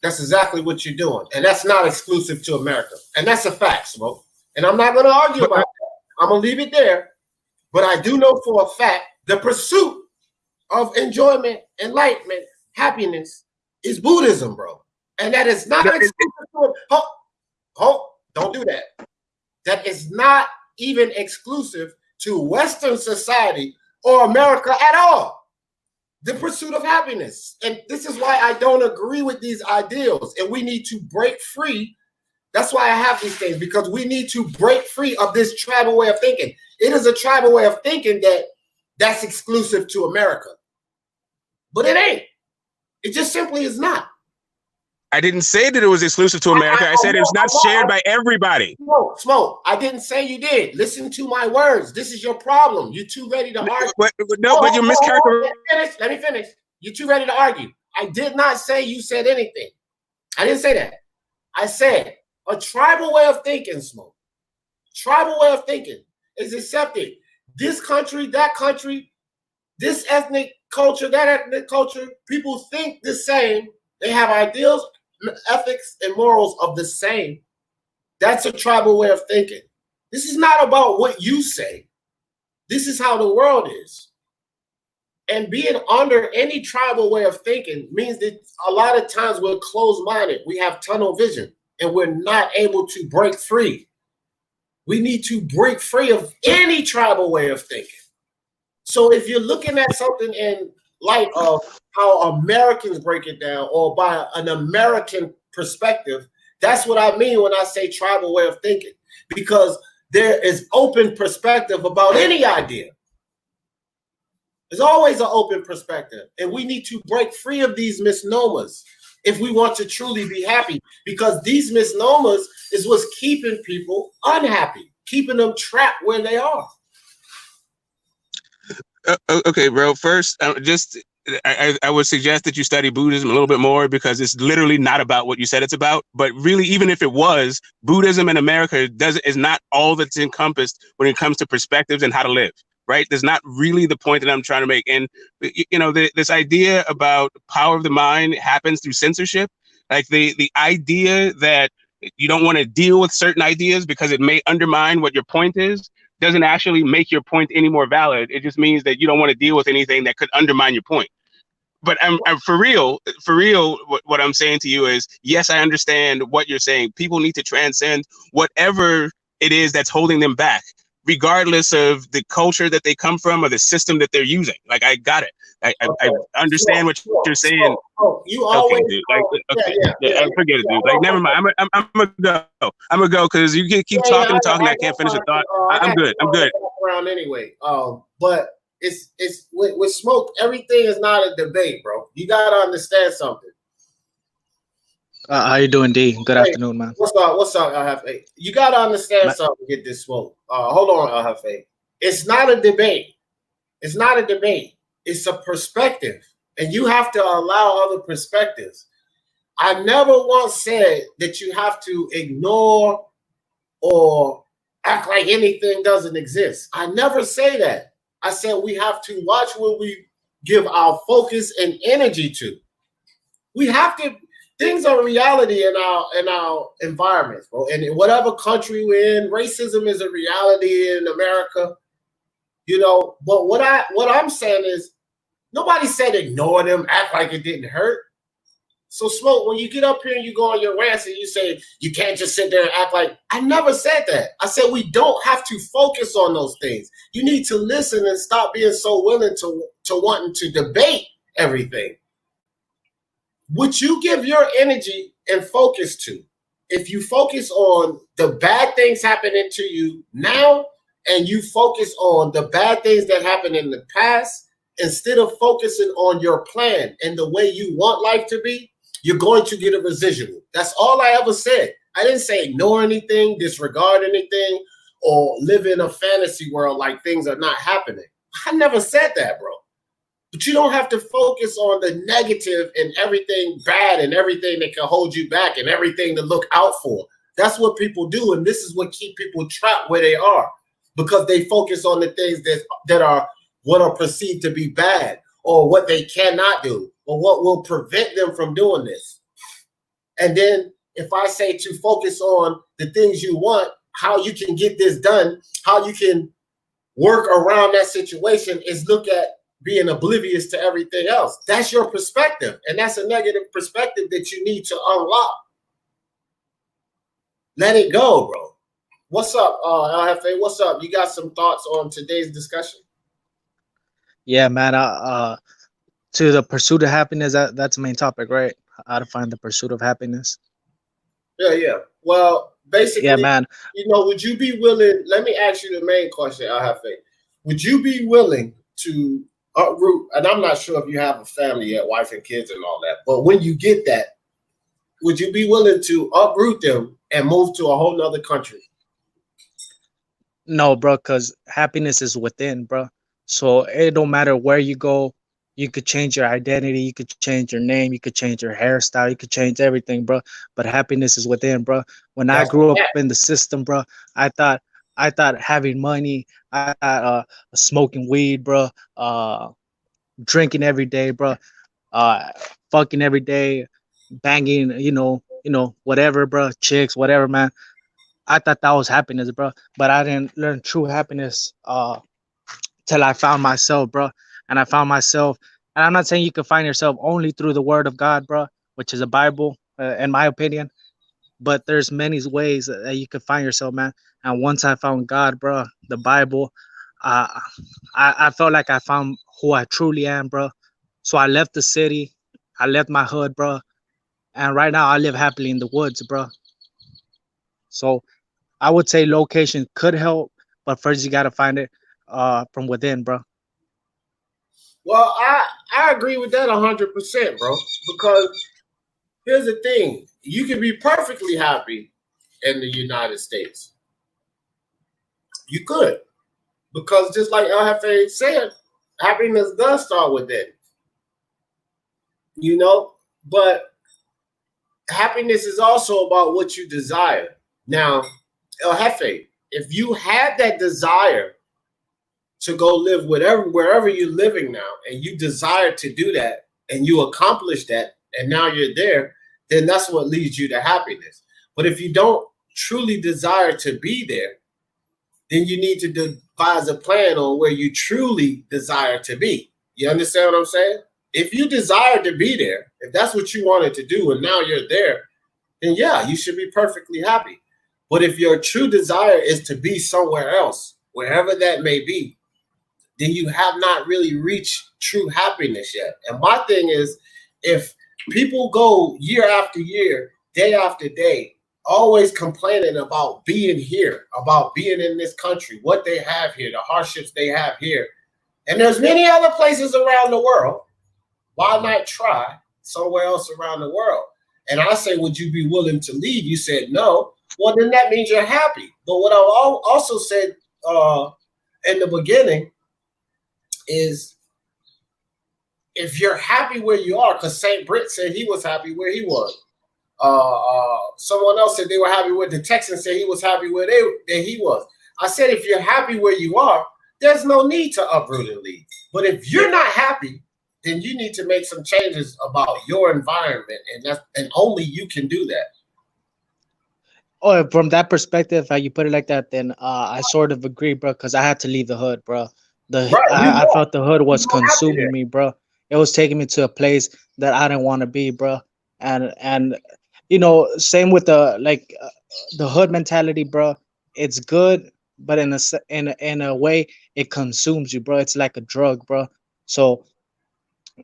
that's exactly what you're doing. And that's not exclusive to America. And that's a fact, Smoke. And I'm not going to argue about that. I'm going to leave it there. But I do know for a fact the pursuit of enjoyment, enlightenment, happiness is Buddhism, bro. And that is not exclusive to don't do that. That is not even exclusive to Western society or America at all. The pursuit of happiness. And this is why I don't agree with these ideals. And we need to break free. That's why I have these things, because we need to break free of this tribal way of thinking. It is a tribal way of thinking that's exclusive to America. But it ain't. It just simply is not. I didn't say that it was exclusive to America. I said it's not shared by everybody. Smoke. I didn't say you did. Listen to my words. This is your problem. You're too ready to argue. But you mischaracterized. Let me finish. You're too ready to argue. I did not say you said anything. I didn't say that. I said a tribal way of thinking, Smoke. Tribal way of thinking is accepted. This country, that country, this ethnic culture, that ethnic culture, people think the same. They have ideals, ethics, and morals of the same. That's a tribal way of thinking. This is not about what you say. This is how the world is. And being under any tribal way of thinking means that a lot of times we're closed-minded. We have tunnel vision, and we're not able to break free. We need to break free of any tribal way of thinking. So if you're looking at something in light of how Americans break it down, or by an American perspective, that's what I mean when I say tribal way of thinking, because there is open perspective about any idea. There's always an open perspective, and we need to break free of these misnomers if we want to truly be happy, because these misnomers is what's keeping people unhappy, keeping them trapped where they are. Okay, bro. First, I would suggest that you study Buddhism a little bit more, because it's literally not about what you said it's about. But really, even if it was, Buddhism in America is not all that's encompassed when it comes to perspectives and how to live. Right? That's not really the point that I'm trying to make. And this idea about power of the mind happens through censorship. Like the idea that you don't want to deal with certain ideas because it may undermine what your point is doesn't actually make your point any more valid. It just means that you don't want to deal with anything that could undermine your point. But I'm for real. What I'm saying to you is, yes, I understand what you're saying. People need to transcend whatever it is that's holding them back, regardless of the culture that they come from or the system that they're using. Like, I got it. I understand what you're saying. You always, okay, dude. Like, forget it, dude. Like, never mind. I'm gonna go. I'm gonna go, because you keep talking. I can't finish a thought. I'm good. Around anyway. But it's with Smoke, everything is not a debate, bro. You gotta understand something. How you doing, D? Good afternoon, man. What's up, LFA? You gotta understand something to get this Smoke. Hold on, LFA. It's not a debate. It's not a debate. It's a perspective. And you have to allow other perspectives. I never once said that you have to ignore or act like anything doesn't exist. I never say that. I said we have to watch what we give our focus and energy to. We have to. Things are reality in our environments, bro. And in whatever country we're in, racism is a reality in America. But what I'm saying is, nobody said ignore them, act like it didn't hurt. So Smoke, when you get up here and you go on your rants and you say you can't just sit there and act like, I never said that. I said we don't have to focus on those things. You need to listen and stop being so willing to wanting to debate everything. What you give your energy and focus to, if you focus on the bad things happening to you now, and you focus on the bad things that happened in the past, instead of focusing on your plan and the way you want life to be, you're going to get a residual. That's all I ever said. I didn't say ignore anything, disregard anything, or live in a fantasy world like things are not happening. I never said that, bro. But you don't have to focus on the negative and everything bad and everything that can hold you back and everything to look out for. That's what people do, and this is what keep people trapped where they are, because they focus on the things that are what are perceived to be bad, or what they cannot do, or what will prevent them from doing this. And then if I say to focus on the things you want, how you can get this done, how you can work around that situation, is look at being oblivious to everything else. That's your perspective, and that's a negative perspective that you need to unlock. Let it go, bro. What's up, LFA? What's up? You got some thoughts on today's discussion? Yeah, man. To the pursuit of happiness, that's the main topic, right? How to find the pursuit of happiness. Yeah. Well, basically, yeah, man. Would you be willing? Let me ask you the main question, LFA. Would you be willing to uproot? And I'm not sure if you have a family yet, wife and kids and all that, but when you get that, would you be willing to uproot them and move to a whole nother country? No, bro, because happiness is within, bro. So it don't matter where you go. You could change your identity. You could change your name. You could change your hairstyle. You could change everything, bro. But happiness is within, bro. When I grew up in the system, bro, I thought having money, I thought smoking weed, bro, drinking every day, bro, fucking every day, banging, whatever, bro, chicks, whatever, man. I thought that was happiness, bro. But I didn't learn true happiness till I found myself, bro. And I found myself, and I'm not saying you can find yourself only through the word of God, bro, which is the Bible, in my opinion. But there's many ways that you could find yourself, man. And once I found God, bro, the Bible, I felt like I found who I truly am, bro. So I left the city, I left my hood, bro. And right now I live happily in the woods, bro. So I would say location could help, but first you got to find it from within, bro. Well, I agree with that 100%, bro. Because here's the thing. You can be perfectly happy in the United States. You could. Because just like LFA said, happiness does start within. But happiness is also about what you desire. Now, El Jefe, if you had that desire to go live wherever you're living now, and you desire to do that, and you accomplish that, and now you're there, then that's what leads you to happiness. But if you don't truly desire to be there, then you need to devise a plan on where you truly desire to be. You understand what I'm saying? If you desire to be there, if that's what you wanted to do, and now you're there, then yeah, you should be perfectly happy. But if your true desire is to be somewhere else, wherever that may be, then you have not really reached true happiness yet. And my thing is, if people go year after year, day after day, always complaining about being here, about being in this country, what they have here, the hardships they have here, and there's many other places around the world, why not try somewhere else around the world? And I say, would you be willing to leave? You said no. Well, then that means you're happy. But what I also said in the beginning is, if you're happy where you are, because St. Britt said he was happy where he was. Someone else said they were happy where the Texans said he was happy where he was. I said, if you're happy where you are, there's no need to uproot and leave. But if you're not happy, then you need to make some changes about your environment, and only you can do that. Oh, from that perspective, how you put it like that, then I sort of agree, bro, because I had to leave the hood, bro. I felt the hood was consuming me, bro. It was taking me to a place that I didn't want to be, bro. And same with the hood mentality, bro. It's good, but in a way, it consumes you, bro. It's like a drug, bro. So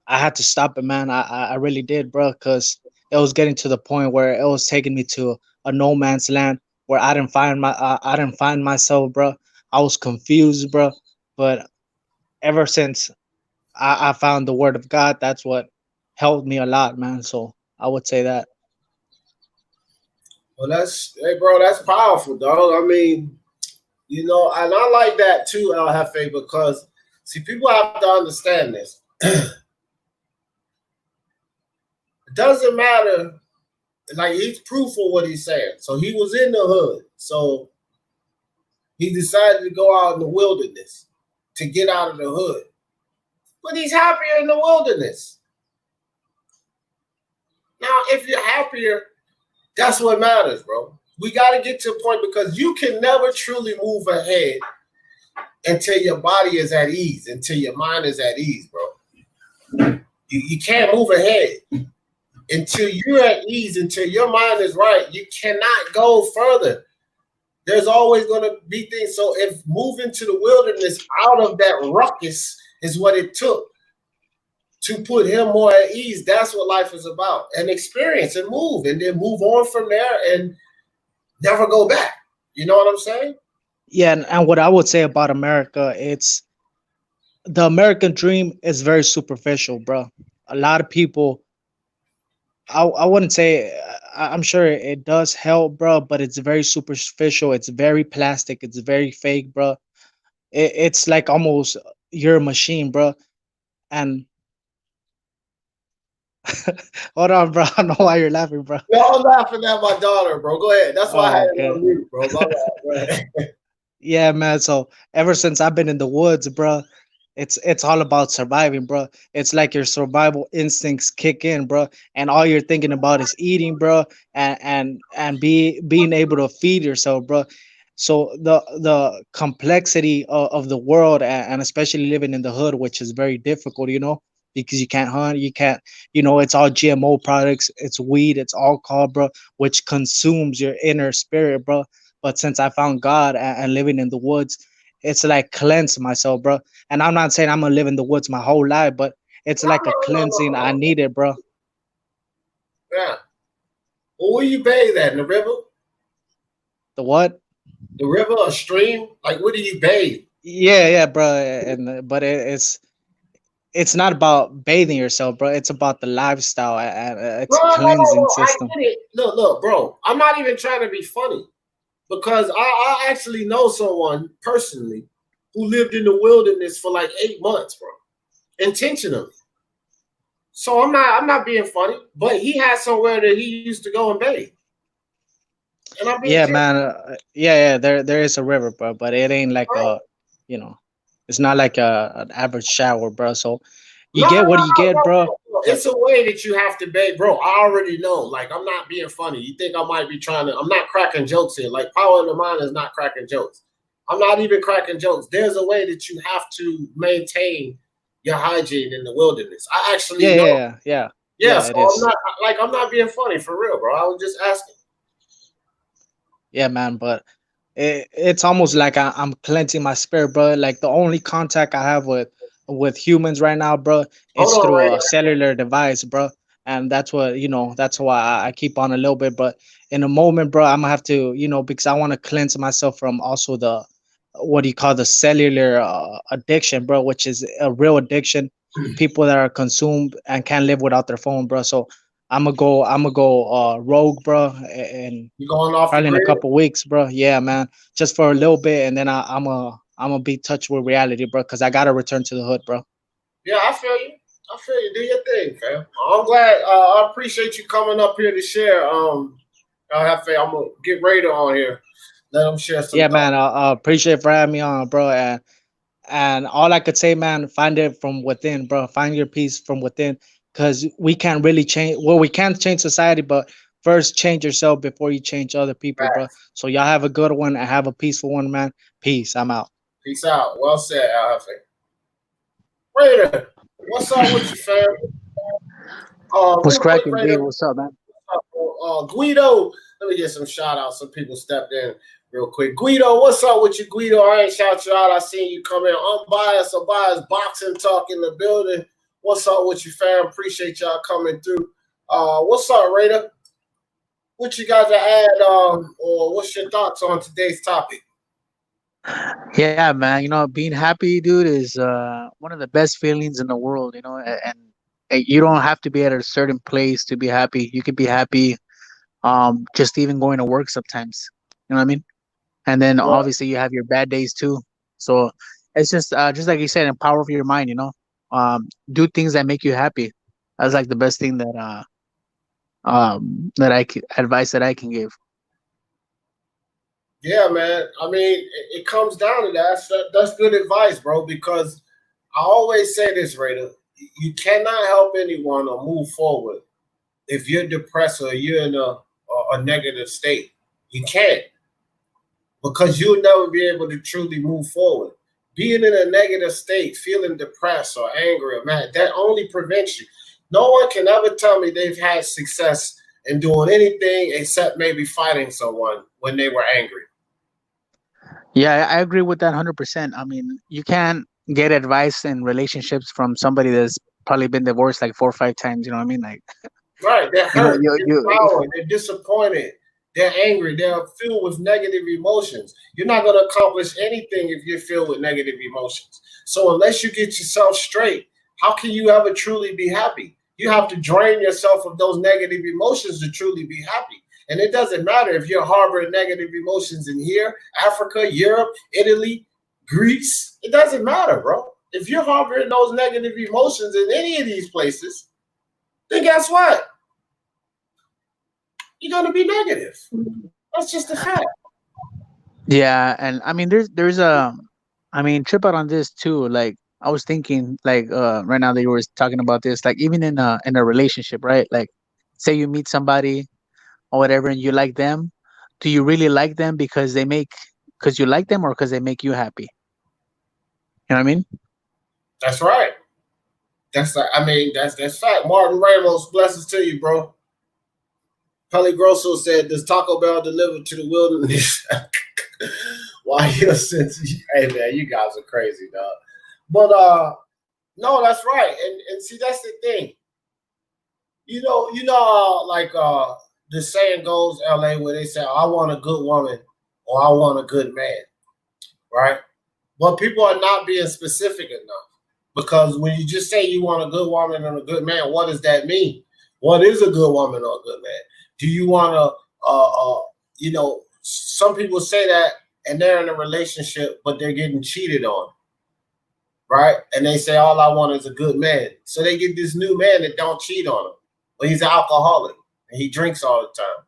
I had to stop it, man. I really did, bro, because it was getting to the point where it was taking me to a no man's land where I didn't find myself, bro. I was confused, bro. But ever since I found the Word of God, that's what helped me a lot, man. So I would say that. Well, hey, bro, that's powerful, dog. I mean, you know, and I like that too, El Jefe, because see, people have to understand this. It doesn't matter. Like, he's proof of what he's saying. So he was in the hood. So he decided to go out in the wilderness to get out of the hood. But he's happier in the wilderness. Now, if you're happier, that's what matters, bro. We got to get to a point, because you can never truly move ahead until your body is at ease, until your mind is at ease, bro. You can't move ahead until you're at ease, until your mind is right. You cannot go further. There's always going to be things. So if moving to the wilderness out of that ruckus is what it took to put him more at ease, that's what life is about. And experience and move, and then move on from there and never go back. You know what I'm saying? Yeah, and what I would say about America, it's the American dream is very superficial, bro. A lot of people, I wouldn't say, I'm sure it does help, bro, but it's very superficial. It's very plastic. It's very fake, bro. It's like almost you're a machine, bro. And hold on, bro. I don't know why you're laughing, bro. No, I'm laughing at my daughter, bro. Go ahead. That's why I had it Okay. on mute, bro. My bad. Go ahead. Yeah, man. So ever since I've been in the woods, bro, it's all about surviving, bro. It's like your survival instincts kick in, bro, and all you're thinking about is eating, bro, and being able to feed yourself, bro. So the complexity of the world, and especially living in the hood, which is very difficult, you know, because you can't hunt, you can't, you know, it's all GMO products, it's weed, it's alcohol, bro, which consumes your inner spirit, bro. But since I found God and living in the woods, it's like cleanse myself, bro. And I'm not saying I'm gonna live in the woods my whole life, but it's like a cleansing I needed, bro. Yeah. Well, where you bathe at? In the river? The what? The river, a stream? Like, where do you bathe? Yeah, bro. And but it's not about bathing yourself, bro. It's about the lifestyle, and it's a cleansing No. I system. get it. Look, bro. I'm not even trying to be funny, because I actually know someone personally who lived in the wilderness for like 8 months, bro, intentionally. So I'm not being funny, but he had somewhere that he used to go and bathe. And I'm being Yeah, serious, man. Yeah. There is a river, bro, but it ain't like bro. you know, it's not like an average shower, bro. So you No, get what you get, bro. no. But It's a way that you have to bathe, bro. I already know. Like, I'm not being funny. You think I might be trying to? I'm not cracking jokes here. Like, power in the mind is not cracking jokes. I'm not even cracking jokes. There's a way that you have to maintain your hygiene in the wilderness. I actually know. yeah. So It I'm is. not I'm not being funny for real, bro. I was just asking. Yeah, man. But it's almost like I'm cleansing my spirit, bro. Like the only contact I have with humans right now, bro, Hold is on, through right a cellular device, bro. And that's what, you know, that's why I keep on a little bit. But in a moment, bro, I'm gonna have to, you know, because I want to cleanse myself from also the what do you call the cellular addiction, bro, which is a real addiction. People that are consumed and can't live without their phone, bro. So I'm gonna go rogue, bro, and You going off the probably in a grid? couple weeks, bro. Yeah, man, just for a little bit, and then I'm gonna be touched with reality, bro, because I gotta return to the hood, bro. Yeah, I feel you. I feel you. Do your thing, fam. I'm glad. I appreciate you coming up here to share. I'm gonna get Raider on here. Let him share some Yeah, man. thoughts. I appreciate for having me on, bro. And all I could say, man, find it from within, bro. Find your peace from within, because we can't really change. Well, we can't change society, but first change yourself before you change other people, bro. Facts. So y'all have a good one and have a peaceful one, man. Peace. I'm out. Peace out. Well said, Alfie. Raider, what's up with you, fam? What's Real quick, cracking, B? Raider. What's up, man? Guido, let me get some shout outs. Some people stepped in real quick. Guido, what's up with you, Guido? I ain't shout you out. I seen you come in unbiased or biased boxing talk in the building. What's up with you, fam? Appreciate y'all coming through. What's up, Raider? What you got to add, or what's your thoughts on today's topic? Yeah, man. Being happy, dude, is one of the best feelings in the world. And you don't have to be at a certain place to be happy. You can be happy, just even going to work sometimes. You know what I mean? And then Right. obviously you have your bad days too. So it's just like you said, empower your mind. Do things that make you happy. That's like the best thing that advice that I can give. Yeah, man. I mean, it comes down to that. That's good advice, bro, because I always say this, Raider. You cannot help anyone or move forward if you're depressed or you're in a negative state. You can't, because you'll never be able to truly move forward. Being in a negative state, feeling depressed or angry or mad, that only prevents you. No one can ever tell me they've had success in doing anything except maybe fighting someone when they were angry. Yeah, I agree with that 100%. I mean, you can't get advice in relationships from somebody that's probably been divorced like 4 or 5 times. You know what I mean? Like, Right, they're hurt, you they're sour, they're disappointed, they're angry, they're filled with negative emotions. You're not going to accomplish anything if you're filled with negative emotions. So unless you get yourself straight, how can you ever truly be happy? You have to drain yourself of those negative emotions to truly be happy. And it doesn't matter if you're harboring negative emotions in here, Africa, Europe, Italy, Greece. It doesn't matter, bro. If you're harboring those negative emotions in any of these places, then guess what? You're going to be negative. That's just a fact. Yeah, and I mean, I mean, trip out on this too. Like, I was thinking, like, right now that you were talking about this, like, even in a relationship, right? Like, say you meet somebody or whatever, and you like them. Do you really like them because you like them, or because they make you happy? You know what I mean? That's right. That's fact. Martin Ramos, blessings to you, bro. Pelly Grosso said, "Does Taco Bell deliver to the wilderness?" Why you sense? Hey man, you guys are crazy, dog. But no, that's right. And see, that's the thing. Like the saying goes, LA, where they say, "I want a good woman," or "I want a good man," right? But people are not being specific enough, because when you just say you want a good woman and a good man, what does that mean? What is a good woman or a good man? Do you want to, some people say that and they're in a relationship, but they're getting cheated on, right? And they say, all I want is a good man. So they get this new man that don't cheat on them. But he's an alcoholic and he drinks all the time.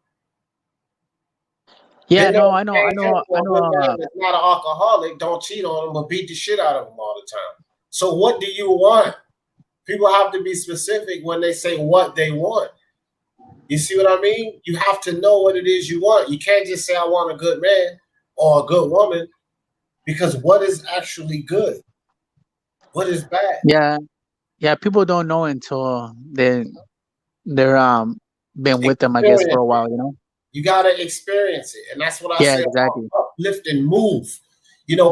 Yeah, Then no, I know, a good man that's not an alcoholic, don't cheat on him, but beat the shit out of him all the time. So what do you want? People have to be specific when they say what they want. You see what I mean? You have to know what it is you want. You can't just say, I want a good man or a good woman, because what is actually good? What is bad? yeah. People don't know until they're been with them, I guess, for a Experience it. while. You got to experience it. And that's what I Yeah, say exactly. about uplift and move.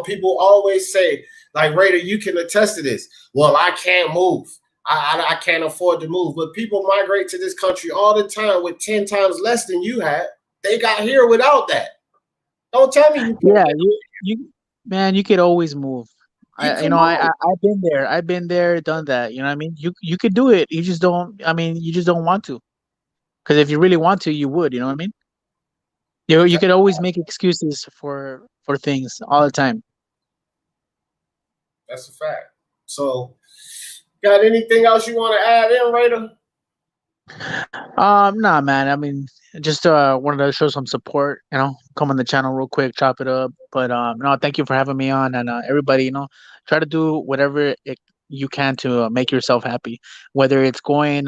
People always say, like, Raider, you can attest to this. Well, I can't move. I can't afford to move. But people migrate to this country all the time with 10 times less than you had. They got here without that. Don't tell me you can't. Yeah, man, you could always move. I've been there. I've been there, done that. You know what I mean? You could do it. You just don't. I mean, you just don't want to. Because if you really want to, you would. You know what I mean? You could always make excuses for things all the time. That's a fact. So, got anything else you want to add in, Raider? Nah, man. I mean, just wanted to show some support. Come on the channel real quick, chop it up. But no, thank you for having me on, and everybody, try to do whatever you can to make yourself happy, whether it's going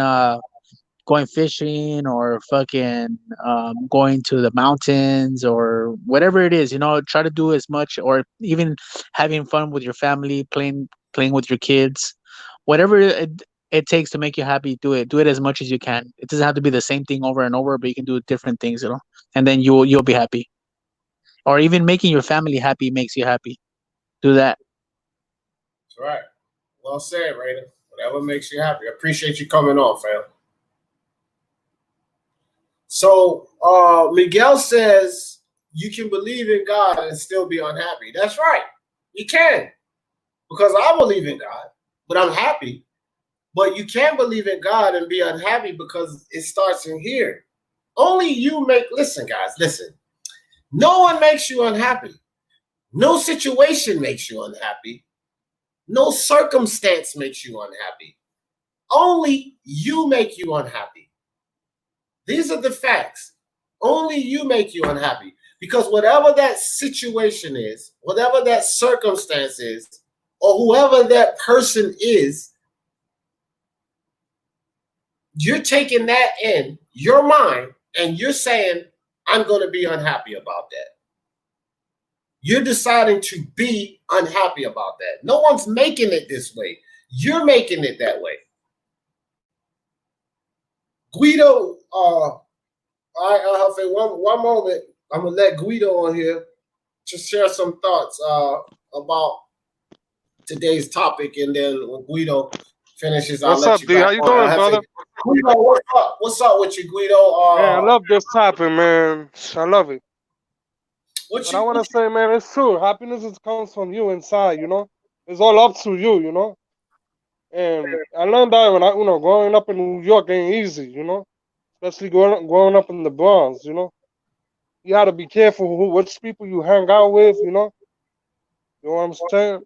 fishing or fucking going to the mountains or whatever it is. Try to do as much, or even having fun with your family, playing with your kids, whatever it takes to make you happy. Do it as much as you can. It doesn't have to be the same thing over and over, but you can do different things, and then you'll be happy. Or even making your family happy makes you happy. Do that. That's right. Well said, Raider. Whatever makes you happy. I appreciate you coming on, fam. So Miguel says you can believe in God and still be unhappy. That's right. You can. Because I believe in God, but I'm happy. But you can't believe in God and be unhappy because it starts in here. Only you listen, guys, listen. No one makes you unhappy. No situation makes you unhappy. No circumstance makes you unhappy. Only you make you unhappy. These are the facts. Only you make you unhappy. Because whatever that situation is, whatever that circumstance is, or whoever that person is, you're taking that in your mind and you're saying, I'm going to be unhappy about that. You're deciding to be unhappy about that. No one's making it this way. You're making it that way. Guido, I'll say one moment. I'm going to let Guido on here to share some thoughts about today's topic. And then when Guido finishes, I'll What's let up, you D? back How you on. doing, brother? Guido, what's up? What's up with you, Guido? Man, I love this topic, man. I love it. But I want to say, man, it's true. Happiness comes from you inside, you know? It's all up to you, you know? And I learned that when growing up in New York ain't easy, you know? Especially growing up in the Bronx, you know? You got to be careful which people you hang out with, you know? You know what I'm saying?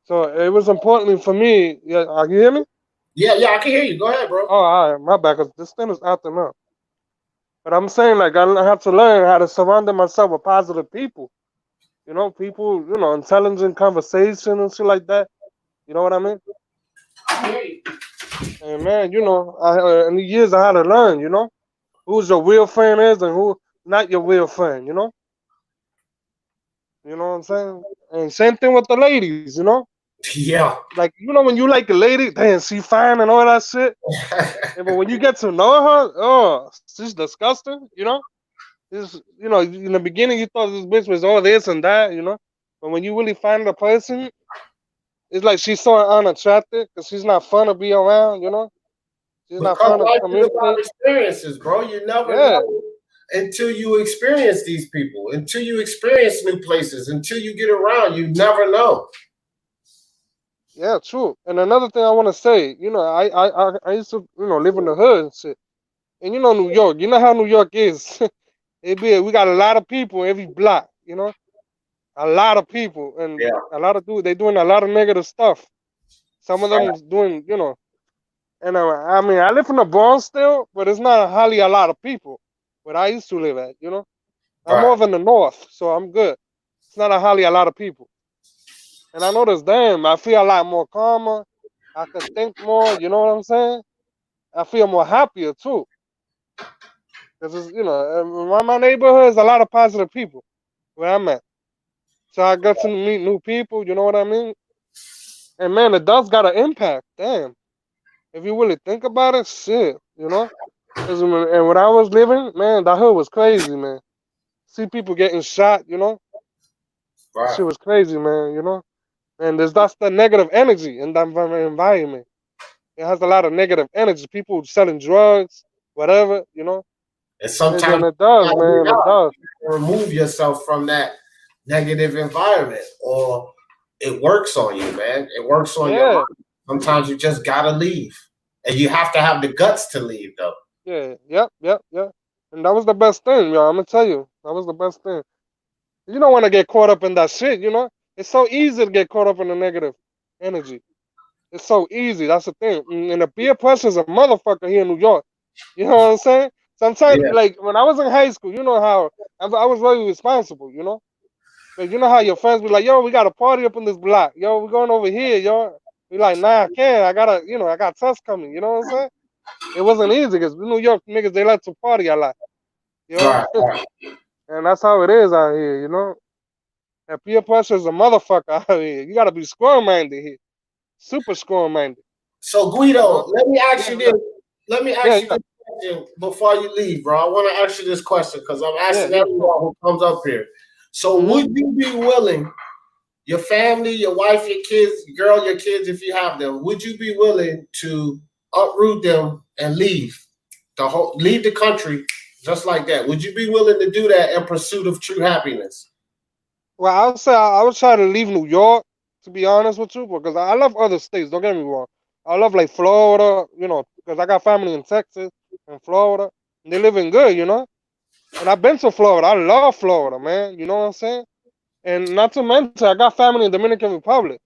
So it was important for me. Yeah, can you hear me? Yeah, I can hear you. Go ahead, bro. Oh, all right, my bad, 'cause this thing is acting up. But I'm saying, like, I have to learn how to surround myself with positive people. You know, people, intelligent conversation and shit like that. You know what I mean? I hear you. And man, in the years I had to learn, who's your real friend is and who not your real friend, you know? You know what I'm saying? And same thing with the ladies, you know? Yeah. Like, when you like a lady, damn, she fine and all that shit. But when you get to know her, oh, she's disgusting, you know? In the beginning you thought this bitch was all this and that, you know? But when you really find the person, it's like she's so unattractive because she's not fun to be around, you know? She's not Because fun to life is about communicate. experiences, bro. You never Yeah, know until you experience these people, until you experience new places, until you get around. You never know. yeah, true. And another thing I want to say, I used to, live in the hood and shit. And New York, you know how New York is. We got a lot of people every block, you know? A lot of people. And Yeah. a lot of dudes, they doing a lot of negative stuff. Some of them doing, and I mean, I live in the Bronx still, but it's not hardly a lot of people where I used to live at, you know? I'm more in the north, so I'm good. It's not hardly a lot of people. And I noticed, damn, I feel a lot more calmer. I could think more, you know what I'm saying? I feel more happier too. Because, my neighborhood is a lot of positive people where I'm at. So I got to meet new people, you know what I mean? And man, it does got an impact, damn. If you really think about it, shit, you know? And when I was living, man, that hood was crazy, man. See people getting shot, you know? That shit was crazy, man, you know? And that's the negative energy in that environment. It has a lot of negative energy. People selling drugs, whatever, you know? And sometimes it does, man, it does. remove yourself from that negative environment, or it works on you, man. It works on your mind. Sometimes you just gotta leave. And you have to have the guts to leave, though. Yeah, yep. And that was the best thing, yo. I'm gonna tell you. That was the best thing. You don't want to get caught up in that shit, you know? It's so easy to get caught up in the negative energy. It's so easy. That's the thing. And the peer pressure is a motherfucker here in New York. You know what I'm saying? Sometimes, like, when I was in high school, you know how I was very responsible, you know? But you know how your friends be like, yo, we got a party up in this block. Yo, we're going over here, yo. We like, nah, I can't. I got tests coming. You know what I'm saying? It wasn't easy because New York niggas, they like to party a lot. You know? And that's how it is out here, you know? And peer pressure is a motherfucker out here. You got to be squirrel-minded here. Super squirrel-minded. So, Guido, let me ask you this. Let me ask you this question before you leave, bro. I want to ask you this question because I'm asking everyone who comes up here. So would you be willing your family, your wife, your kids, girl, your kids, if you have them, would you be willing to uproot them and leave leave the country just like that? Would you be willing to do that in pursuit of true happiness? Well, I would say I would try to leave New York, to be honest with you, because I love other states. Don't get me wrong. I love like Florida, you know, because I got family in Texas and Florida, and they living good, you know. And I've been to Florida. I love Florida, man. You know what I'm saying? And not to mention, I got family in Dominican Republic,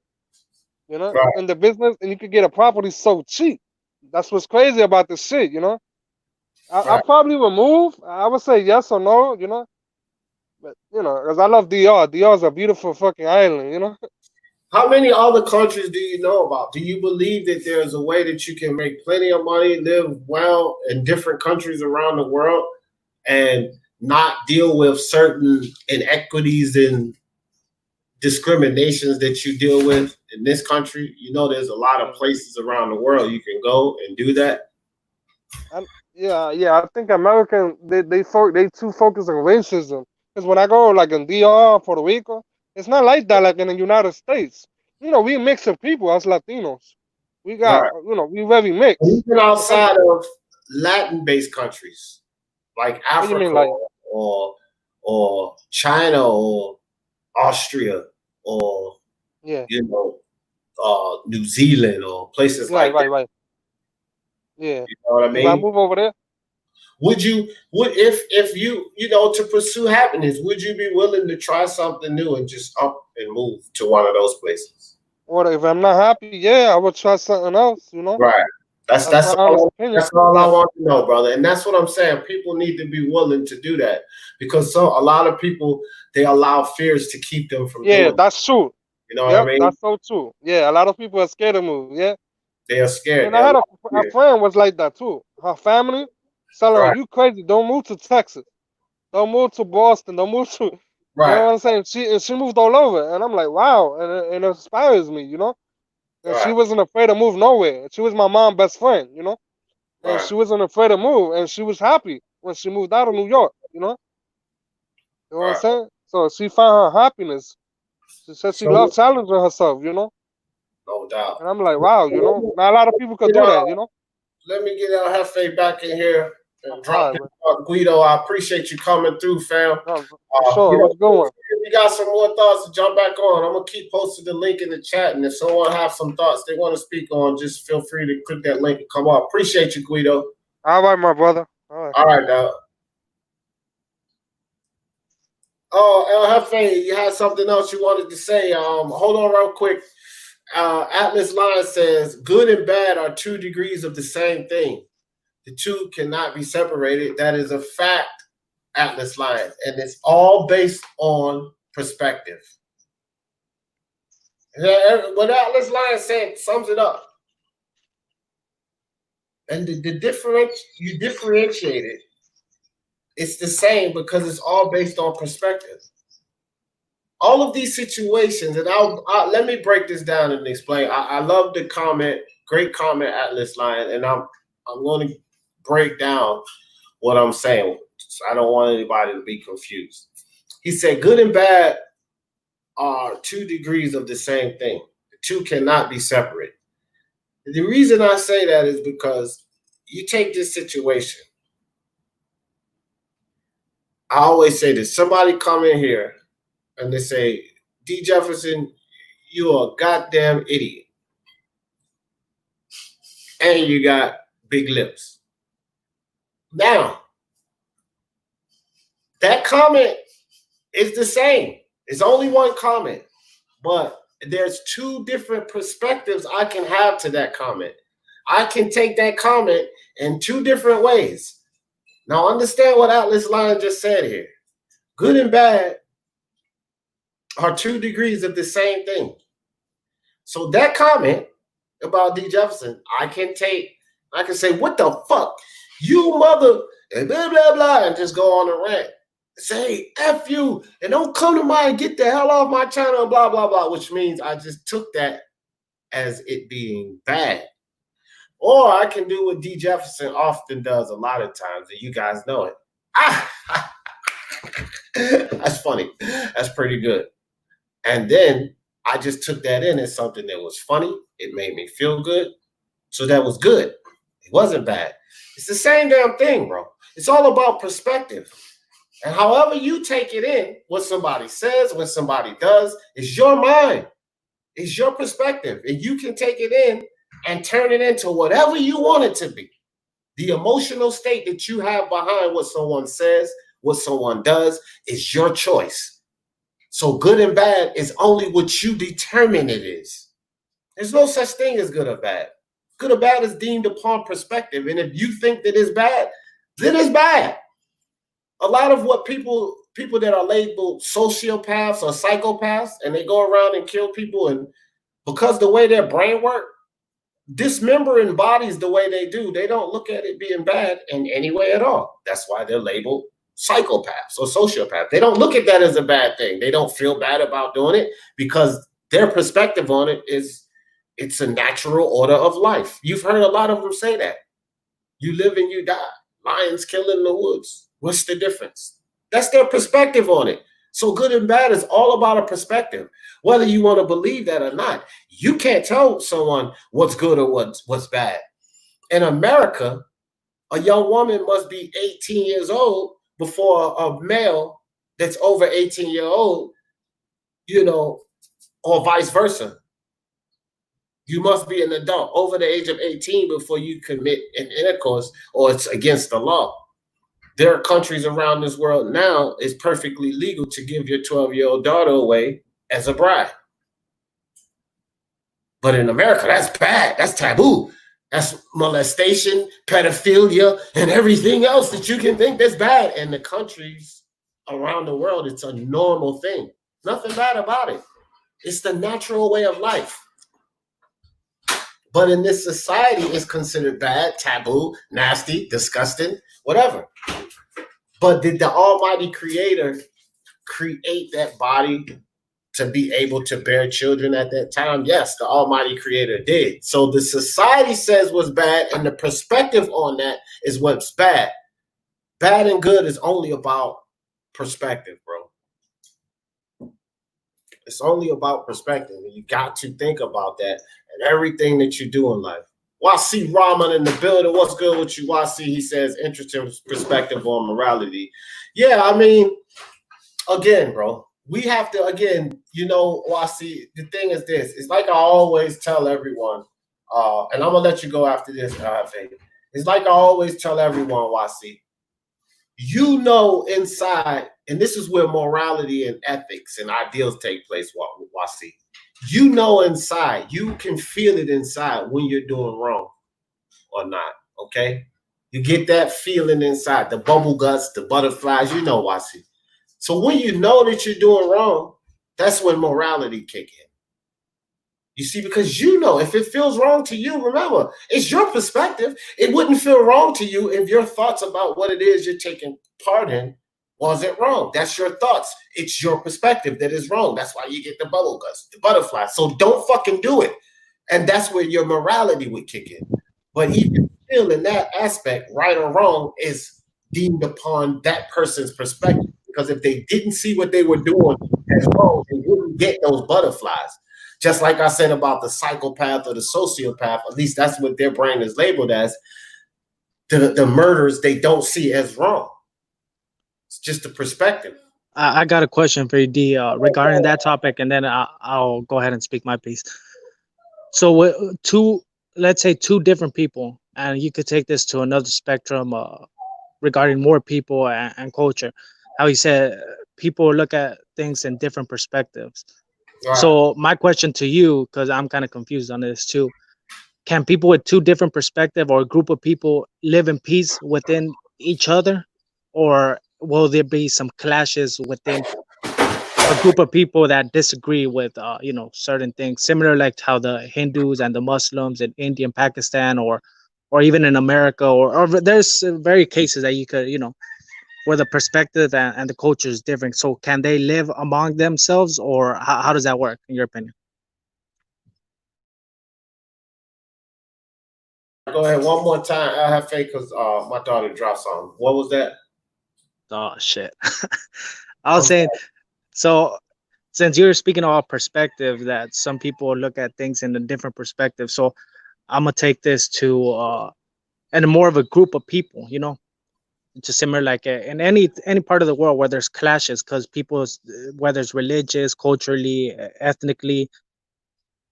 you know, Right. in the business, and you could get a property so cheap. That's what's crazy about this shit, you know. I Right. probably would move. I would say yes or no, you know. But you know, because I love DR. DR is a beautiful fucking island, you know. How many other countries do you know about? Do you believe that there's a way that you can make plenty of money, live well in different countries around the world, and not deal with certain inequities and discriminations that you deal with in this country? You know, there's a lot of places around the world you can go and do that. Yeah. I think American they too focused on racism. Because when I go like in DR, Puerto Rico, it's not like that like in the United States. You know, we mix of people as Latinos. We got Right. you know we very mixed. Even outside of Latin-based countries like What do you mean Africa like? or China or Austria or Yeah, you know New Zealand or places right, like that. right. Yeah. You know what I If I mean? move over there, Would if you know to pursue happiness, would you be willing to try something new and just up and move to one of those places? or if I'm not happy, yeah, I would try something else. You know, Right. That's that's that's my honest all opinion. that's all I Yeah, want to know, brother. And that's what I'm saying. People need to be willing to do that because a lot of people they allow fears to keep them from yeah, doing it. that's true. You know what I Yep, mean? that's so true. Yeah, a lot of people are scared to move. Yeah. They are scared. And They I had allow a fear. friend was like that too. Her family telling her, Right. "You crazy? Don't move to Texas. Don't move to Boston. Don't move to." You know Right. what I'm saying? She moved all over, and I'm like, wow, and it inspires me, you know. And she Right. wasn't afraid to move nowhere. She was my mom's best friend, you know. And Right. she wasn't afraid to move, and she was happy when she moved out of New York, you know. You know what I'm Right. saying? So she found her happiness. She said she So loved challenging herself, you know. no doubt. And I'm like, wow, you know. Not a lot of people could You do that, know, you know. let me get El Jefe back in here and drop All this right, out. Guido, I appreciate you coming through, fam. no, for sure. You It know, was a good one. if you got some more thoughts to jump back on, I'm gonna keep posting the link in the chat. And if someone have some thoughts they want to speak on, just feel free to click that link and come on. Appreciate you, Guido. All right, my brother. All right. All right, now. Oh, El Jefe, you had something else you wanted to say. Hold on real quick. Atlas Line says, good and bad are 2 degrees of the same thing. The two cannot be separated. That is a fact, Atlas Line. And it's all based on perspective. What Atlas Line said sums it up. And you differentiate it. It's the same because it's all based on perspective. All of these situations, and I'll let me break this down and explain. I love the comment, great comment, Atlas Line, and I'm going to break down what I'm saying. So I don't want anybody to be confused. He said, good and bad are 2 degrees of the same thing. The two cannot be separate. The reason I say that is because you take this situation. I always say this. Somebody come in here and they say, D. Jefferson, you are a goddamn idiot. And you got big lips. Now, that comment is the same. It's only one comment. But there's 2 different perspectives I can have to that comment. I can take that comment in 2 different ways. Now, understand what Atlas Line just said here. Good and bad are 2 degrees of the same thing. So that comment about D. Jefferson, I can say, what the fuck? You mother, and blah, blah, blah, and just go on a rant. Say, F you, and don't come to mine, get the hell off my channel, blah, blah, blah, which means I just took that as it being bad. Or I can do what D. Jefferson often does a lot of times, and you guys know it. That's funny. That's pretty good. And then I just took that in as something that was funny. It made me feel good. So that was good. It wasn't bad. It's the same damn thing, bro. It's all about perspective. And however you take it in, what somebody says, what somebody does, is your mind. It's your perspective. And you can take it in and turn it into whatever you want it to be. The emotional state that you have behind what someone says, what someone does, is your choice. So good and bad is only what you determine it is. There's no such thing as good or bad. Good or bad is deemed upon perspective. And if you think that it's bad, then it's bad. A lot of what people that are labeled sociopaths or psychopaths, and they go around and kill people, and because the way their brain work, dismembering bodies the way they do, they don't look at it being bad in any way at all. That's why they're labeled psychopaths or sociopaths. They don't look at that as a bad thing. They don't feel bad about doing it because their perspective on it is it's a natural order of life. You've heard a lot of them say that. You live and you die. Lions kill in the woods. What's the difference? That's their perspective on it. So good and bad is all about a perspective, whether you want to believe that or not. You can't tell someone what's good or what's bad. In America, a young woman must be 18 years old before a male that's over 18-year-old, or vice versa. You must be an adult over the age of 18 before you commit an intercourse, or it's against the law. There are countries around this world now it's perfectly legal to give your 12-year-old daughter away as a bride. But in America, that's bad. That's taboo. That's molestation, pedophilia, and everything else that you can think that's bad. In the countries around the world, it's a normal thing. Nothing bad about it. It's the natural way of life. But in this society, it's considered bad, taboo, nasty, disgusting, whatever. But did the Almighty Creator create that body to be able to bear children at that time? Yes, the Almighty Creator did. So the society says what's bad, and the perspective on that is what's bad. Bad and good is only about perspective, bro. It's only about perspective. And you got to think about that and everything that you do in life. YC Rahman in the building. What's good with you, YC? He says interesting perspective on morality. Yeah, I mean, again, bro, we have to, YC, the thing is this. It's like I always tell everyone, and I'm going to let you go after this, Faith. It's like I always tell everyone, YC, inside, and this is where morality and ethics and ideals take place, YC. Inside, you can feel it inside when you're doing wrong or not, okay? You get that feeling inside, the bubble guts, the butterflies, YC. So when you know that you're doing wrong, that's when morality kick in. You see, because if it feels wrong to you, remember, it's your perspective. It wouldn't feel wrong to you if your thoughts about what it is you're taking part in wasn't wrong. That's your thoughts. It's your perspective that is wrong. That's why you get the bubble guts, the butterflies. So don't fucking do it. And that's where your morality would kick in. But even still, in that aspect, right or wrong is deemed upon that person's perspective. Because if they didn't see what they were doing as wrong, they wouldn't get those butterflies. Just like I said about the psychopath or the sociopath, at least that's what their brain is labeled as. The murders they don't see as wrong. It's just a perspective. I got a question for you, D, regarding that topic, and then I'll go ahead and speak my piece. So let's say two different people, and you could take this to another spectrum regarding more people and culture. How he said people look at things in different perspectives. Right. So my question to you, because I'm kind of confused on this too, can people with two different perspectives or a group of people live in peace within each other, or will there be some clashes within a group of people that disagree with certain things, similar like how the Hindus and the Muslims in India and Pakistan, or even in America, or there's very cases that you could where the perspective and the culture is different. So can they live among themselves, or how does that work in your opinion? Go ahead one more time. I have faith because my daughter dropped something. What was that? Oh shit. I was saying, so since you're speaking about perspective, that some people look at things in a different perspective. So I'm gonna take this to and more of a group of people, you know, just similar like in any part of the world where there's clashes, because people's whether it's religious, culturally, ethnically,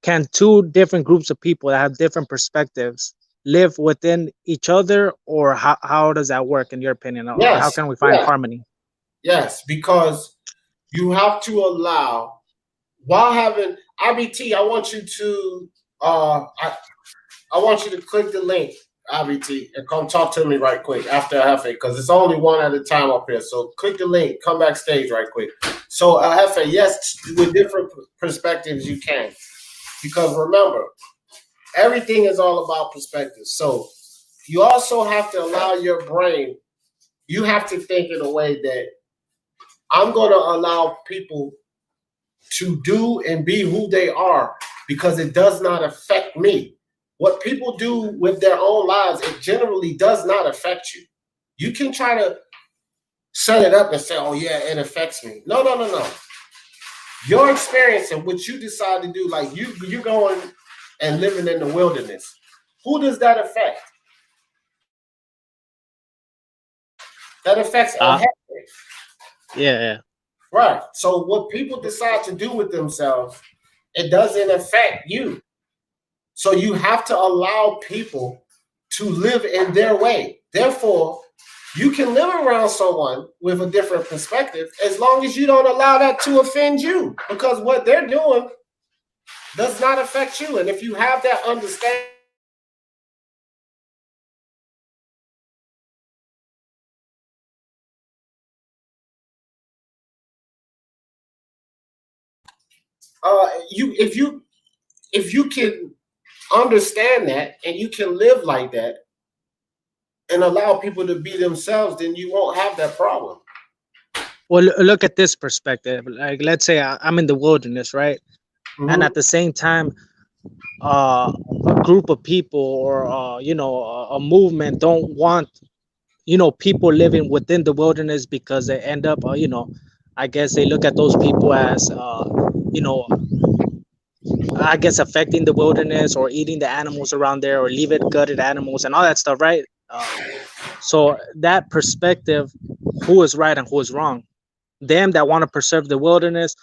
can two different groups of people that have different perspectives live within each other, or how does that work in your opinion, or how Yes, can we find yes, harmony? yes, because you have to allow while having IBT. I want you to I want you to click the link, IBT, and come talk to me right quick after Hefe, because it's only one at a time up here. So click the link, come backstage right quick. So Hefe, yes, with different perspectives you can, because remember, everything is all about perspective. So you also have to allow your brain. You have to think in a way that I'm going to allow people to do and be who they are because it does not affect me. What people do with their own lives, it generally does not affect you. You can try to set it up and say, oh, yeah, it affects me. No, no, no, no. Your experience and what you decide to do, like you going and living in the wilderness, who does that affect? That affects uh yeah. right. So what people decide to do with themselves, it doesn't affect you. So you have to allow people to live in their way. Therefore, you can live around someone with a different perspective as long as you don't allow that to offend you, because what they're doing does not affect you. And if you have that understanding, if you can understand that and you can live like that and allow people to be themselves, then you won't have that problem. Well, look at this perspective. Like, let's say I'm in the wilderness, right? And Mm-hmm. at the same time, uh, a group of people, or a movement don't want, people living within the wilderness, because they end up, I guess they look at those people as, you know, I guess affecting the wilderness or eating the animals around there, or leave it gutted animals and all that stuff, right? So that perspective, who is right and who is wrong? Them that want to preserve the wilderness,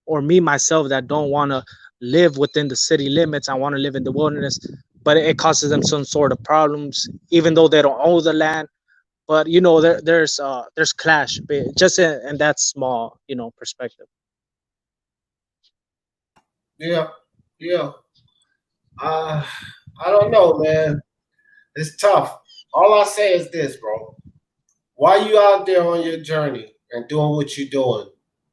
or me myself that don't want to live within the city limits? I want to live in the wilderness, but it causes them some sort of problems, even though they don't own the land. But there's clash, but just in that small, perspective. Yeah, yeah. Uh, I don't know, man. It's tough. All I say is this, bro. While you out there on your journey and doing what you're doing,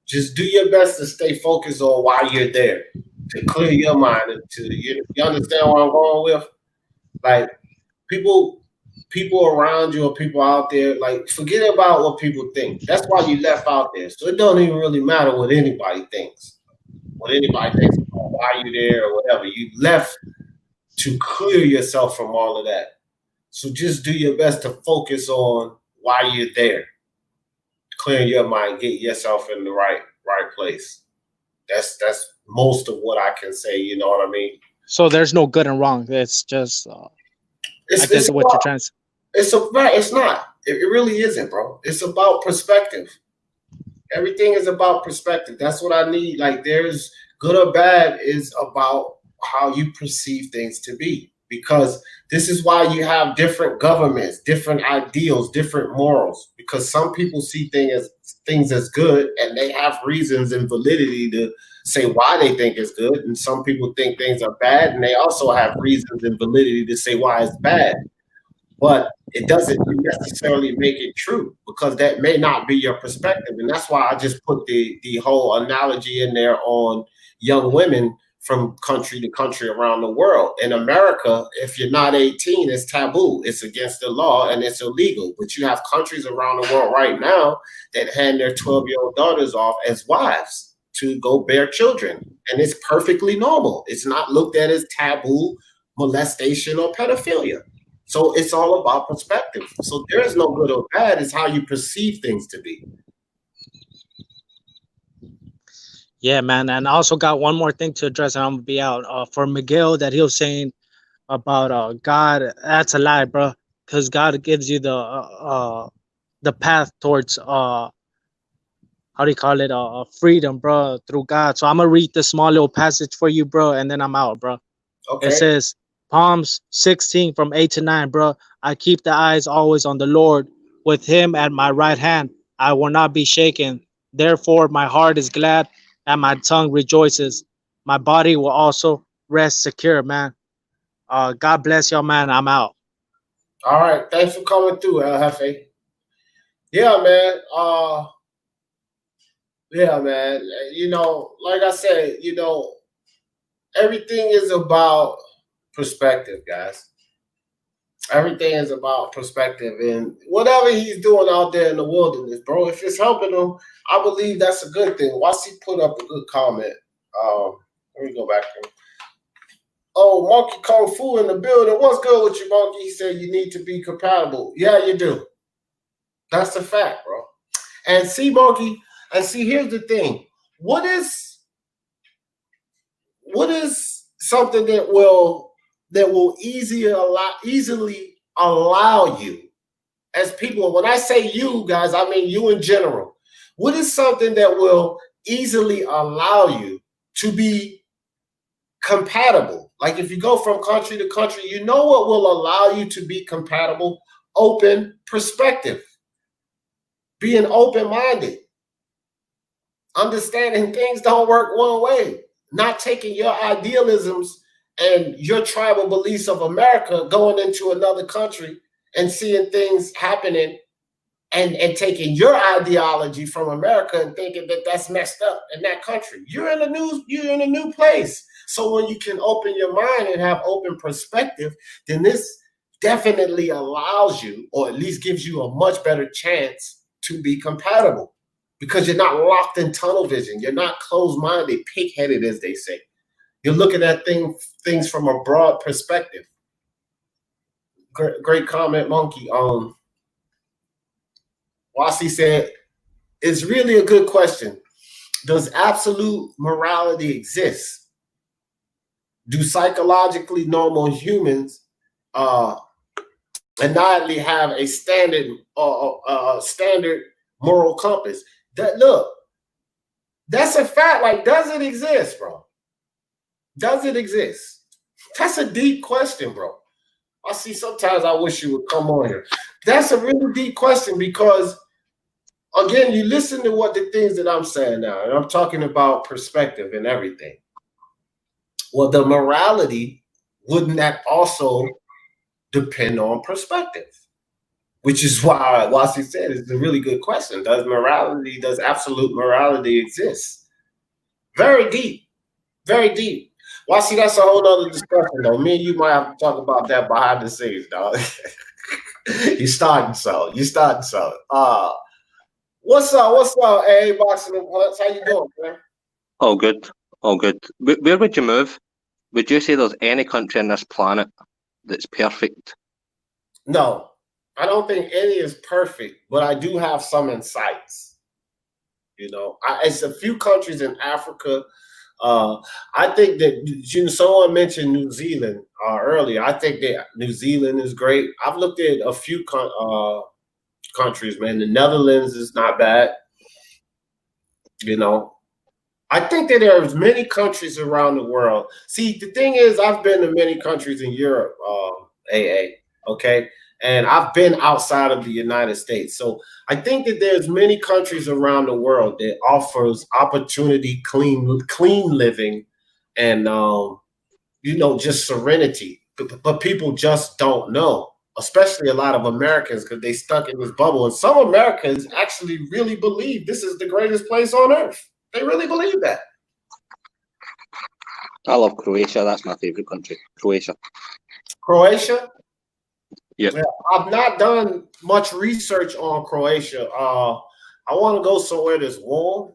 just do your best to stay focused on why you're there, to clear your mind and to you understand what I'm going with? Like people around you or people out there, like forget about what people think. That's why you left out there. So it don't even really matter what anybody thinks. What anybody thinks about why you're there or whatever. You left to clear yourself from all of that. So just do your best to focus on why you're there. Clear your mind, get yourself in the right place. That's most of what I can say. You know what I mean? So there's no good and wrong. It's just, I It's guess what you're trying to say. it's not. It really isn't, bro. It's about perspective. Everything is about perspective. That's what I need. Like there's good or bad is about how you perceive things to be. Because this is why you have different governments, different ideals, different morals. Because some people see things as good, and they have reasons and validity to say why they think it's good. And some people think things are bad, and they also have reasons and validity to say why it's bad. But it doesn't necessarily make it true, because that may not be your perspective. And that's why I just put the whole analogy in there on young women from country to country around the world. In America, if you're not 18, it's taboo. It's against the law and it's illegal. But you have countries around the world right now that hand their 12-year-old daughters off as wives to go bear children. And it's perfectly normal. It's not looked at as taboo, molestation, or pedophilia. So it's all about perspective. So there is no good or bad. It's how you perceive things to be. Yeah, man. And I also got one more thing to address, and I'm gonna be out. For Miguel, that he was saying about God, that's a lie, bro. Because God gives you the path towards how do you call it, freedom, bro, through God. So I'm gonna read this small little passage for you, bro, and then I'm out, bro. It Okay. says Psalms 16 from 8 to 9, bro. I keep the eyes always on the Lord. With him at my right hand, I will not be shaken. Therefore, my heart is glad and my tongue rejoices. My body will also rest secure, man. God bless y'all, man. I'm out. All right. Thanks for coming through, El Jefe. Yeah, man. Yeah, man. You know, like I said, you know, everything is about perspective, guys. Everything is about perspective, and whatever he's doing out there in the wilderness, bro, if it's helping him, I believe that's a good thing. Wasi put up a good comment. Let me go back to him. Oh, Monkey Kung Fu in the building. What's good with you, Monkey? He said you need to be compatible. Yeah, you do. That's a fact, bro. And see, Monkey, and see, here's the thing. What is something that will easily allow you as people? When I say you guys, I mean you in general. What is something that will easily allow you to be compatible? Like if you go from country to country, you know what will allow you to be compatible? Open perspective, being open-minded, understanding things don't work one way, not taking your idealisms and your tribal beliefs of America, going into another country and seeing things happening and taking your ideology from America and thinking that that's messed up in that country. You're in a new place. So when you can open your mind and have open perspective, then this definitely allows you, or at least gives you a much better chance to be compatible, because you're not locked in tunnel vision. You're not closed-minded, pig-headed, as they say. You're looking at things from a broad perspective. Great comment, Monkey. Wasi said, it's really a good question. Does absolute morality exist? Do psychologically normal humans innately have a standard moral compass? That's a fact. Like, does it exist, bro? Does it exist? That's a deep question, bro. I see sometimes I wish you would come on here. That's a really deep question because, again, you listen to what the things that I'm saying now, and I'm talking about perspective and everything. Well, the morality, wouldn't that also depend on perspective? Which is why Wasi said it's a really good question. Does absolute morality exist? Very deep. Very deep. Wasi, that's a whole other discussion, though. Me and you might have to talk about that behind the scenes, dog. You starting so. What's up, A Boxing and Blunts? How you doing, man? All good, all good. Where would you move? Would you say there's any country on this planet that's perfect? No, I don't think any is perfect, but I do have some insights. You know, it's a few countries in Africa. I think that someone mentioned New Zealand earlier. I think that New Zealand is great. I've looked at a few countries, man. The Netherlands is not bad. You know, I think that there's many countries around the world. See, the thing is, I've been to many countries in Europe, okay? And I've been outside of the United States. So I think that there's many countries around the world that offers opportunity, clean living, and, just serenity. But people just don't know, especially a lot of Americans, because they stuck in this bubble. And some Americans actually really believe this is the greatest place on earth. They really believe that. I love Croatia. That's my favorite country. Croatia. Croatia? Yep. Yeah. I've not done much research on Croatia. I want to go somewhere that's warm.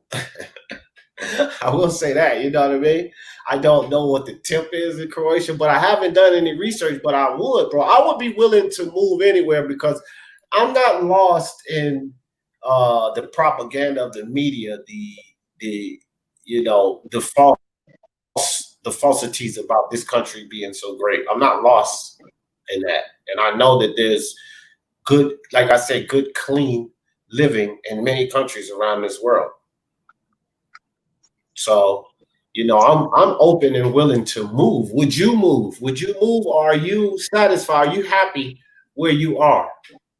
I will say that, you know what I mean? I don't know what the temp is in Croatia, but I haven't done any research, but I would, bro. I would be willing to move anywhere because I'm not lost in the propaganda of the media, the you know, the falsities about this country being so great. I'm not lost in that. And I know that there's good, like I said, good, clean living in many countries around this world. So, you know, I'm open and willing to move. Would you move? Would you move? Or are you satisfied? Are you happy where you are?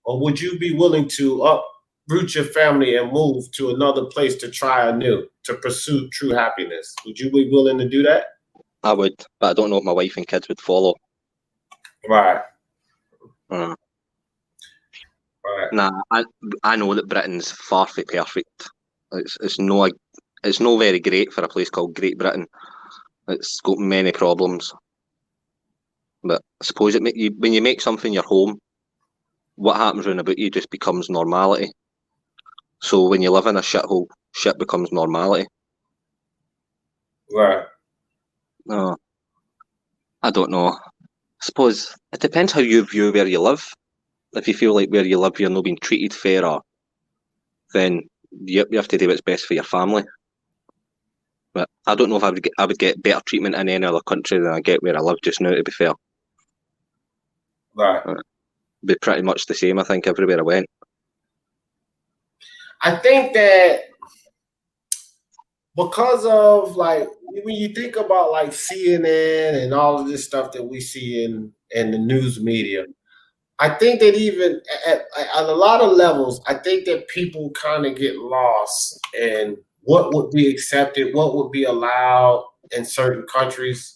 Or would you be willing to uproot your family and move to another place to try anew, to pursue true happiness? Would you be willing to do that? I would, but I don't know if my wife and kids would follow. Right. Uh, Right. Nah, I know that Britain's far from perfect. It's no very great for a place called Great Britain. It's got many problems. But I suppose when you make something your home, what happens round about you just becomes normality. So when you live in a shithole, shit becomes normality. Right. I don't know. I suppose it depends how you view where you live. If you feel like where you live you're not being treated fairer, then you have to do what's best for your family. But I don't know if I would get better treatment in any other country than I get where I live just now, to be fair. Right. Be pretty much the same, I think, everywhere I went. I think that because of, like, when you think about like CNN and all of this stuff that we see in the news media, I think that even at a lot of levels, I think that people kind of get lost in what would be accepted, what would be allowed in certain countries.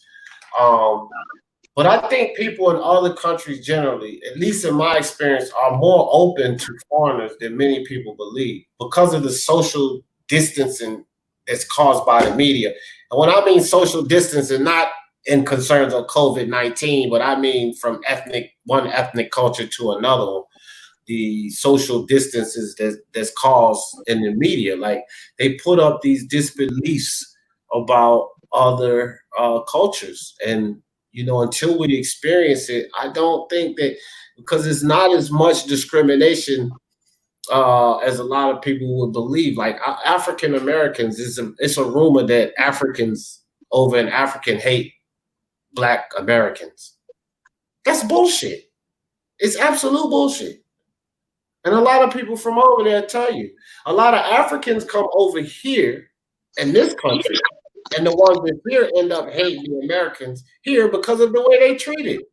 But I think people in other countries generally, at least in my experience, are more open to foreigners than many people believe because of the social distancing that's caused by the media. And when I mean social distancing, not in concerns of COVID-19, but I mean from one ethnic culture to another one, the social distances that's caused in the media. Like, they put up these disbeliefs about other cultures. And, you know, until we experience it, I don't think that, because it's not as much discrimination as a lot of people would believe. Like, African Americans, it's a rumor that Africans over in African hate Black Americans. That's bullshit. It's absolute bullshit. And a lot of people from over there tell you, a lot of Africans come over here in this country, and the ones that here end up hating the Americans here because of the way they treated.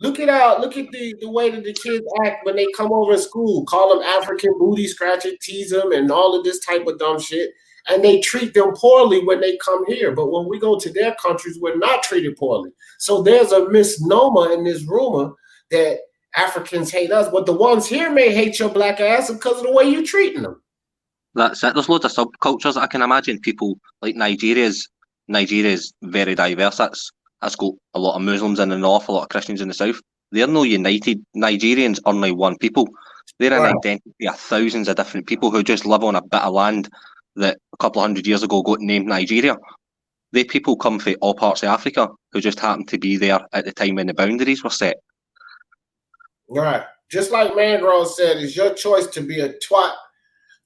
Look at the way that the kids act when they come over to school. Call them African booty scratcher, tease them, and all of this type of dumb shit. And they treat them poorly when they come here. But when we go to their countries, we're not treated poorly. So there's a misnomer in this rumor that Africans hate us, but the ones here may hate your Black ass because of the way you're treating them. That's it. There's loads of subcultures. I can imagine people like Nigeria's very diverse. That's got a lot of Muslims in the north, a lot of Christians in the south. They're no united. Nigerians are now one people. They're an identity of thousands of different people who just live on a bit of land that a couple of hundred years ago got named Nigeria. They people come from all parts of Africa who just happened to be there at the time when the boundaries were set. Right. Just like Mangrove said, it's your choice to be a twat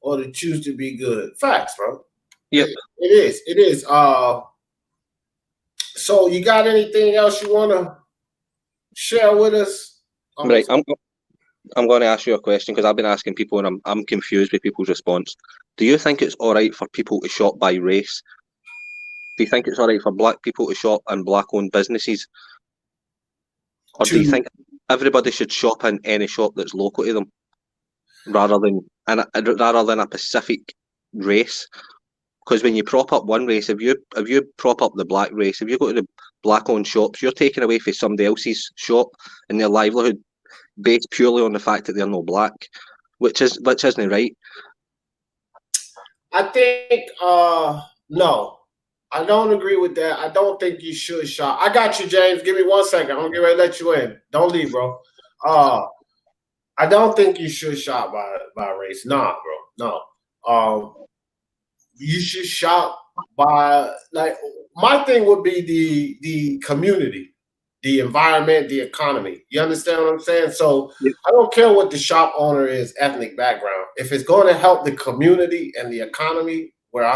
or to choose to be good. Facts, bro. Yep. It is. It is. So you got anything else you want to share with us? Right. I'm going to ask you a question because I've been asking people and I'm confused with people's response. Do you think it's all right for people to shop by race? Do you think it's all right for Black people to shop in Black-owned businesses? Or do you think everybody should shop in any shop that's local to them rather than a specific race? Because when you prop up one race, if you prop up the Black race, if you go to the Black-owned shops, you're taking away from somebody else's shop and their livelihood based purely on the fact that they're no Black, which isn't right. I think no. I don't agree with that. I don't think you should shop. I got you, James. Give me 1 second. I'm gonna get ready to let you in. Don't leave, bro. I don't think you should shop by race. Nah, bro. No. You should shop by, like, my thing would be the community, the environment, the economy. You understand what I'm saying? So I don't care what the shop owner is, ethnic background. If it's going to help the community and the economy where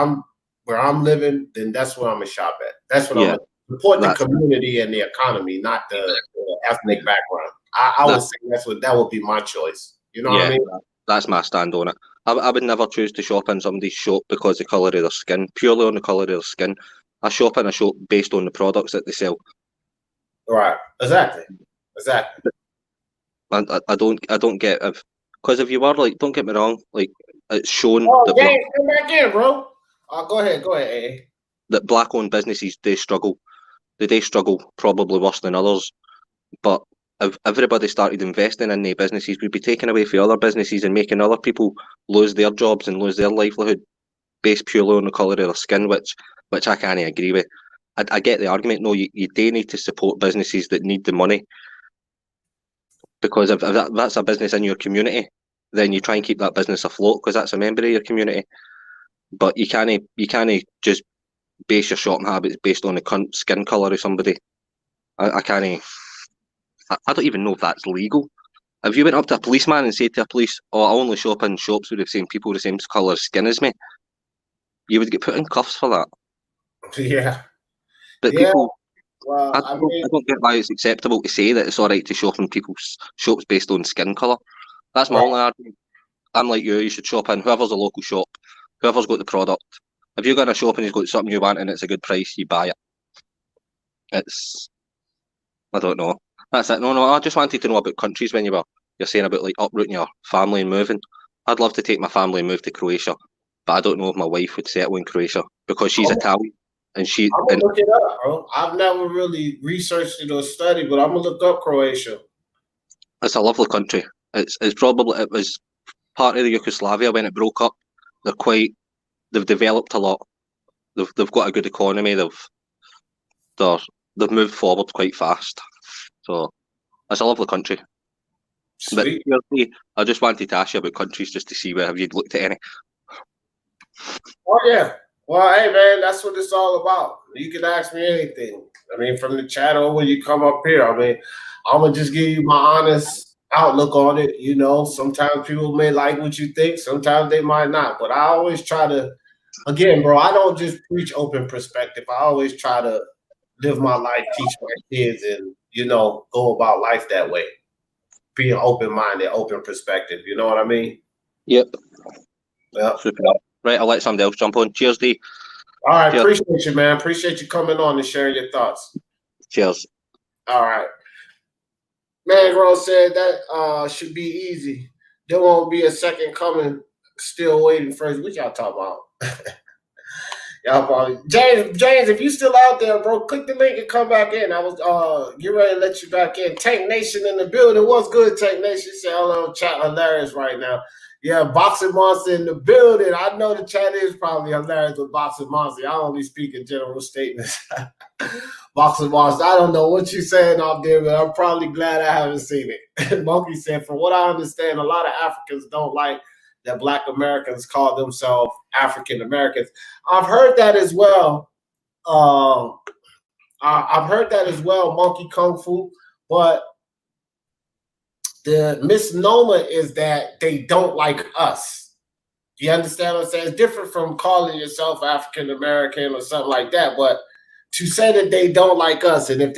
where I'm living, then that's where I'm gonna shop at. That's what I'm Yeah, gonna support the that's community and the economy, not the ethnic background. I would that. say that would be my choice. You know what I Yeah, mean? that's my stand on it. I would never choose to shop in somebody's shop because the colour of their skin, purely on the colour of their skin. I shop in a shop based on the products that they sell. Right. Exactly. I don't get because if you were like, don't get me wrong, like it's shown Oh, that James, come back in, bro. Go ahead, AA. that black-owned businesses they struggle. They struggle probably worse than others. But if everybody started investing in their businesses, we'd be taking away from other businesses and making other people lose their jobs and lose their livelihood based purely on the colour of their skin, which I can't agree with. I get the argument. No, you do need to support businesses that need the money, because if that's a business in your community, then you try and keep that business afloat because that's a member of your community. But you can't just base your shopping habits based on the skin colour of somebody. I can't. I don't even know if that's legal. If you went up to a policeman and said to a police, "Oh, I only shop in shops with the same people, the same colour skin as me," you would get put in cuffs for that. Yeah. But Yeah. people, Well, I don't get why it's acceptable to say that it's all right to shop in people's shops based on skin colour. That's my only argument. I'm like you should shop in whoever's a local shop, whoever's got the product. If you go in a shop and he's got something you want and it's a good price, you buy it. I don't know. That's it. No, I just wanted to know about countries when you're saying about like uprooting your family and moving. I'd love to take my family and move to Croatia, but I don't know if my wife would settle in Croatia because she's Italian and I'm gonna look it up, bro. I've never really researched it or studied, but I'm gonna look up Croatia. It's a lovely country. It was part of the Yugoslavia when it broke up. They've developed a lot. They've got a good economy. They've moved forward quite fast. So it's a lovely country. Sweet. But I just wanted to ask you about countries just to see whether you'd looked at any. Oh yeah. Well, hey man, that's what it's all about. You can ask me anything. I mean, from the chat or when you come up here. I mean, I'm gonna just give you my honest outlook on it. You know, sometimes people may like what you think, sometimes they might not. But I always try to, again, bro, I don't just preach open perspective. I always try to live my life, teach my kids, and go about life that way. Being open-minded, open perspective. You know what I mean? Yep. Yeah. Super. Right, I'll let somebody else jump on. Cheers, D. All right, Cheers. appreciate you, man. Appreciate you coming on and sharing your thoughts. Cheers. All right. Mangrove said that should be easy. There won't be a second coming. Still waiting for us. What y'all talking about? Y'all probably James, if you still out there, bro, click the link and come back in. I was get ready to let you back in. Tank Nation in the building. What's good, Tank Nation? Say hello, chat hilarious right now. Yeah, Boxing Monster in the building. I know the chat is probably hilarious with Boxing Monster. I only speak in general statements. Boxing Monster, I don't know what you're saying out there, but I'm probably glad I haven't seen it. Monkey said, from what I understand, a lot of Africans don't like that Black Americans call themselves African Americans. I've heard that as well. I've heard that as well, Monkey Kung Fu. But the misnomer is that they don't like us. You understand what I'm saying? It's different from calling yourself African American or something like that. But to say that they don't like us, and if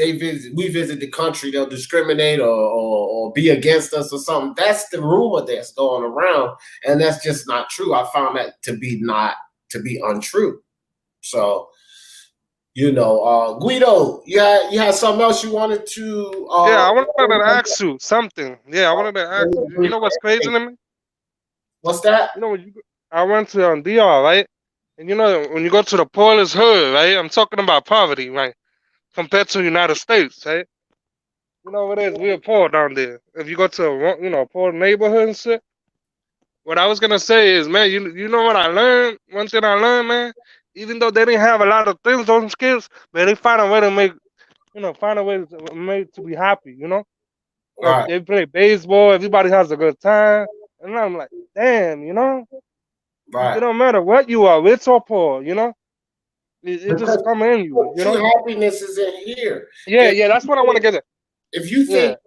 we visit the country, they'll discriminate or be against us or something. That's the rumor that's going around, and that's just not true. I found that to be untrue. So, Guido, you had something else you wanted to? Yeah, I wanted to ask you something. Yeah, I wanted to ask you. You know what's crazy to me? What's that? You know, I went to DR, right? And when you go to the poorest hood, right? I'm talking about poverty, right? Compared to the United States, right? You know what it is? We're poor down there. If you go to a poor neighborhood and shit. What I was gonna say is, man, you know what I learned? One thing I learned, man, even though they didn't have a lot of things, those kids, man, they find a way to make to be happy, Like Right. they play baseball, everybody has a good time. And I'm like, damn, Right. It don't matter what you are, rich or poor, it just come in you, True happiness is in here. Yeah, that's what I want to get at. If you think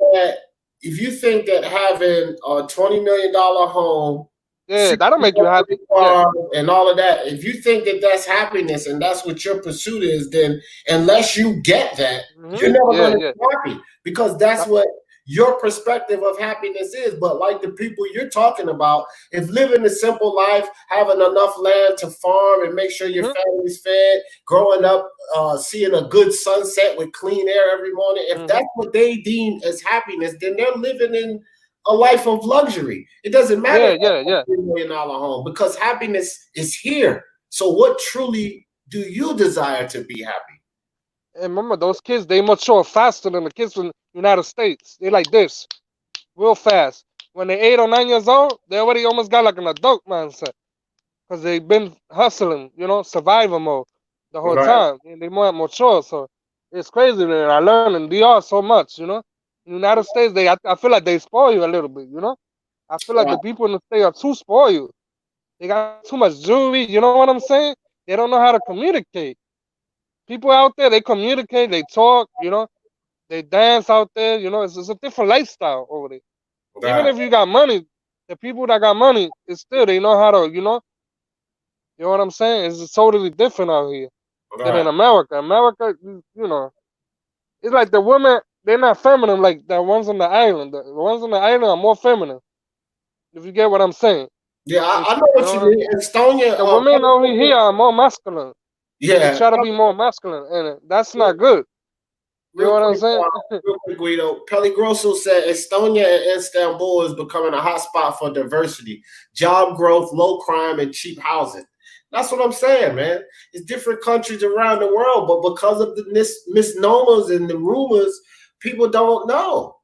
that having a $20 million home Yeah, that'll make you happy. Yeah. And all of that. If you think that that's happiness and that's what your pursuit is, then unless you get that, you're never Yeah, going to yeah. be happy because that's what your perspective of happiness is. But like the people you're talking about, if living a simple life, having enough land to farm and make sure your family's fed, growing up, seeing a good sunset with clean air every morning, if that's what they deem as happiness, then they're living in a life of luxury. It doesn't matter Yeah. $1 million home because happiness is here. So what truly do you desire to be happy? And remember, those kids, they mature faster than the kids from the United States. They like this, real fast. When they're 8 or 9 years old, they already almost got like an adult mindset because they've been hustling, survival mode the whole time. And they more mature, so it's crazy. Man. I learned in DR so much, In the United States, I feel like they spoil you a little bit, I feel like the people in the state are too spoiled. They got too much jewelry, you know what I'm saying? They don't know how to communicate. People out there, they communicate, they talk, they dance out there, it's a different lifestyle over there. Even if you got money, the people that got money, it's still, they know how to, you know what I'm saying? It's totally different out here than in America. America, it's like the women, they're not feminine like the ones on the island. The ones on the island are more feminine, if you get what I'm saying. Yeah, I know what you mean. Estonia, the women over here are more masculine. Yeah, they try to be more masculine, and that's not good. You know what I'm saying? Real quick, Guido. Pellegrosso said Estonia and Istanbul is becoming a hotspot for diversity, job growth, low crime, and cheap housing. That's what I'm saying, man. It's different countries around the world, but because of the misnomers and the rumors, people don't know.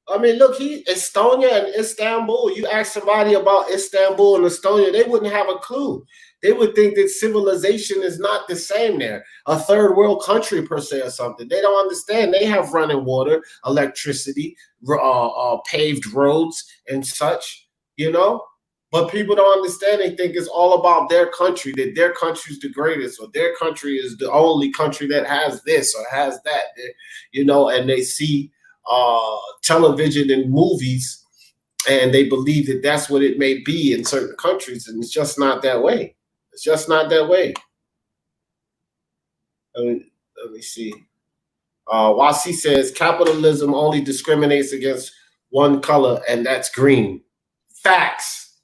I mean, look, Estonia and Istanbul, you ask somebody about Istanbul and Estonia, they wouldn't have a clue. They would think that civilization is not the same there, a third world country per se or something. They don't understand. They have running water, electricity, paved roads and such, But people don't understand. They think it's all about their country, that their country is the greatest or their country is the only country that has this or has that, and they see television and movies, and they believe that that's what it may be in certain countries, and it's just not that way. It's just not that way. Let me see. Wasi says capitalism only discriminates against one color, and that's green. Facts.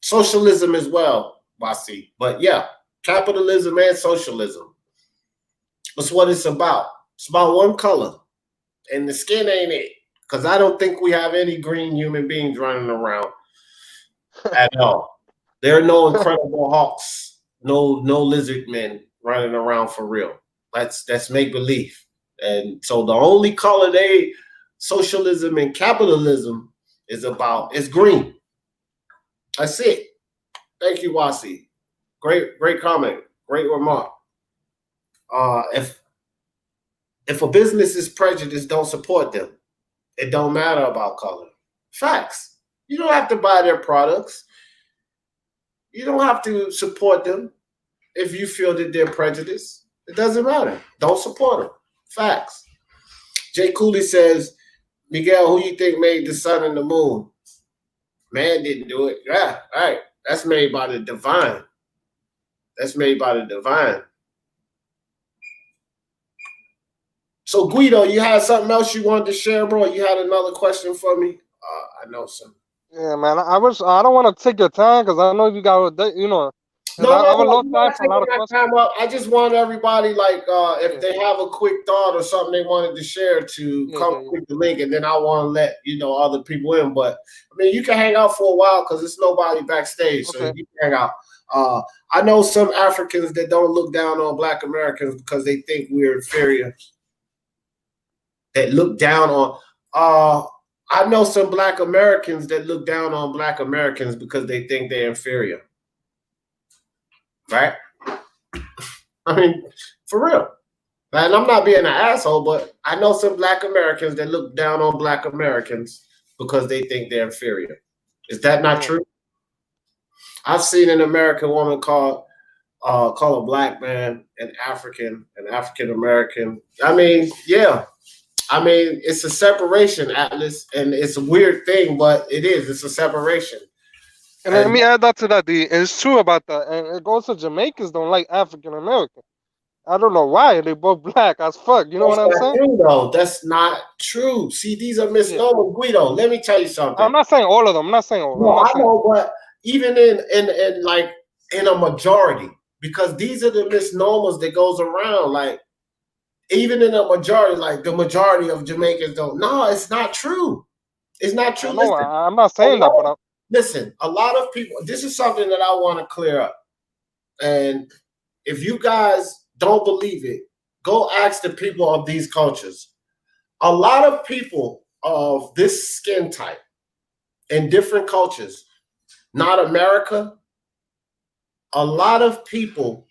Socialism as well, Wasi. But yeah, capitalism and socialism. That's what it's about. It's about one color. And the skin ain't it. Because I don't think we have any green human beings running around at all. There are no Incredible Hulks, no lizard men running around for real. That's make believe. And so the only color socialism and capitalism is about is green. That's it. Thank you, Wasi. Great comment. Great remark. If a business is prejudiced, don't support them. It don't matter about color. Facts. You don't have to buy their products. You don't have to support them if you feel that they're prejudiced. It doesn't matter. Don't support them. Facts. Jay Cooley says, Miguel, who you think made the sun and the moon? Man didn't do it. Yeah, right. That's made by the divine. That's made by the divine. So Guido, you had something else you wanted to share, bro? You had another question for me? I know some. Yeah, man. I don't want to take your time because I know you got, No, I have a long time for a lot of questions. I just want everybody, if they have a quick thought or something they wanted to share to come click the link, and then I want to let other people in. But I mean, you can hang out for a while because there's nobody backstage, so you can hang out. I know some Africans that don't look down on Black Americans because they think we're inferior. That look down on. I know some Black Americans that look down on Black Americans because they think they're inferior. Right? I mean, for real. And I'm not being an asshole, but I know some Black Americans that look down on Black Americans because they think they're inferior. Is that not true? I've seen an American woman call a Black man an African American. I mean, yeah. I mean, it's a separation, Atlas, and it's a weird thing, but it is. It's a separation. And let me add that to that. It's true about that, and it goes to Jamaicans don't like African American. I don't know why. They both black as fuck. You know what I'm That's not saying? true, though. That's not true. See, these are Yeah. misnomers. Guido, let me tell you something. I'm not saying all of them. I'm not saying all of them. No, I know, but even in like in a majority, because these are the misnomers that goes around. Like even in a majority, like the majority of Jamaicans don't. No, it's not true. It's not true. No, Listen, I'm not saying that, but listen, a lot of people. This is something that I want to clear up. And if you guys don't believe it, go ask the people of these cultures. A lot of people of this skin type in different cultures, not America, a lot of people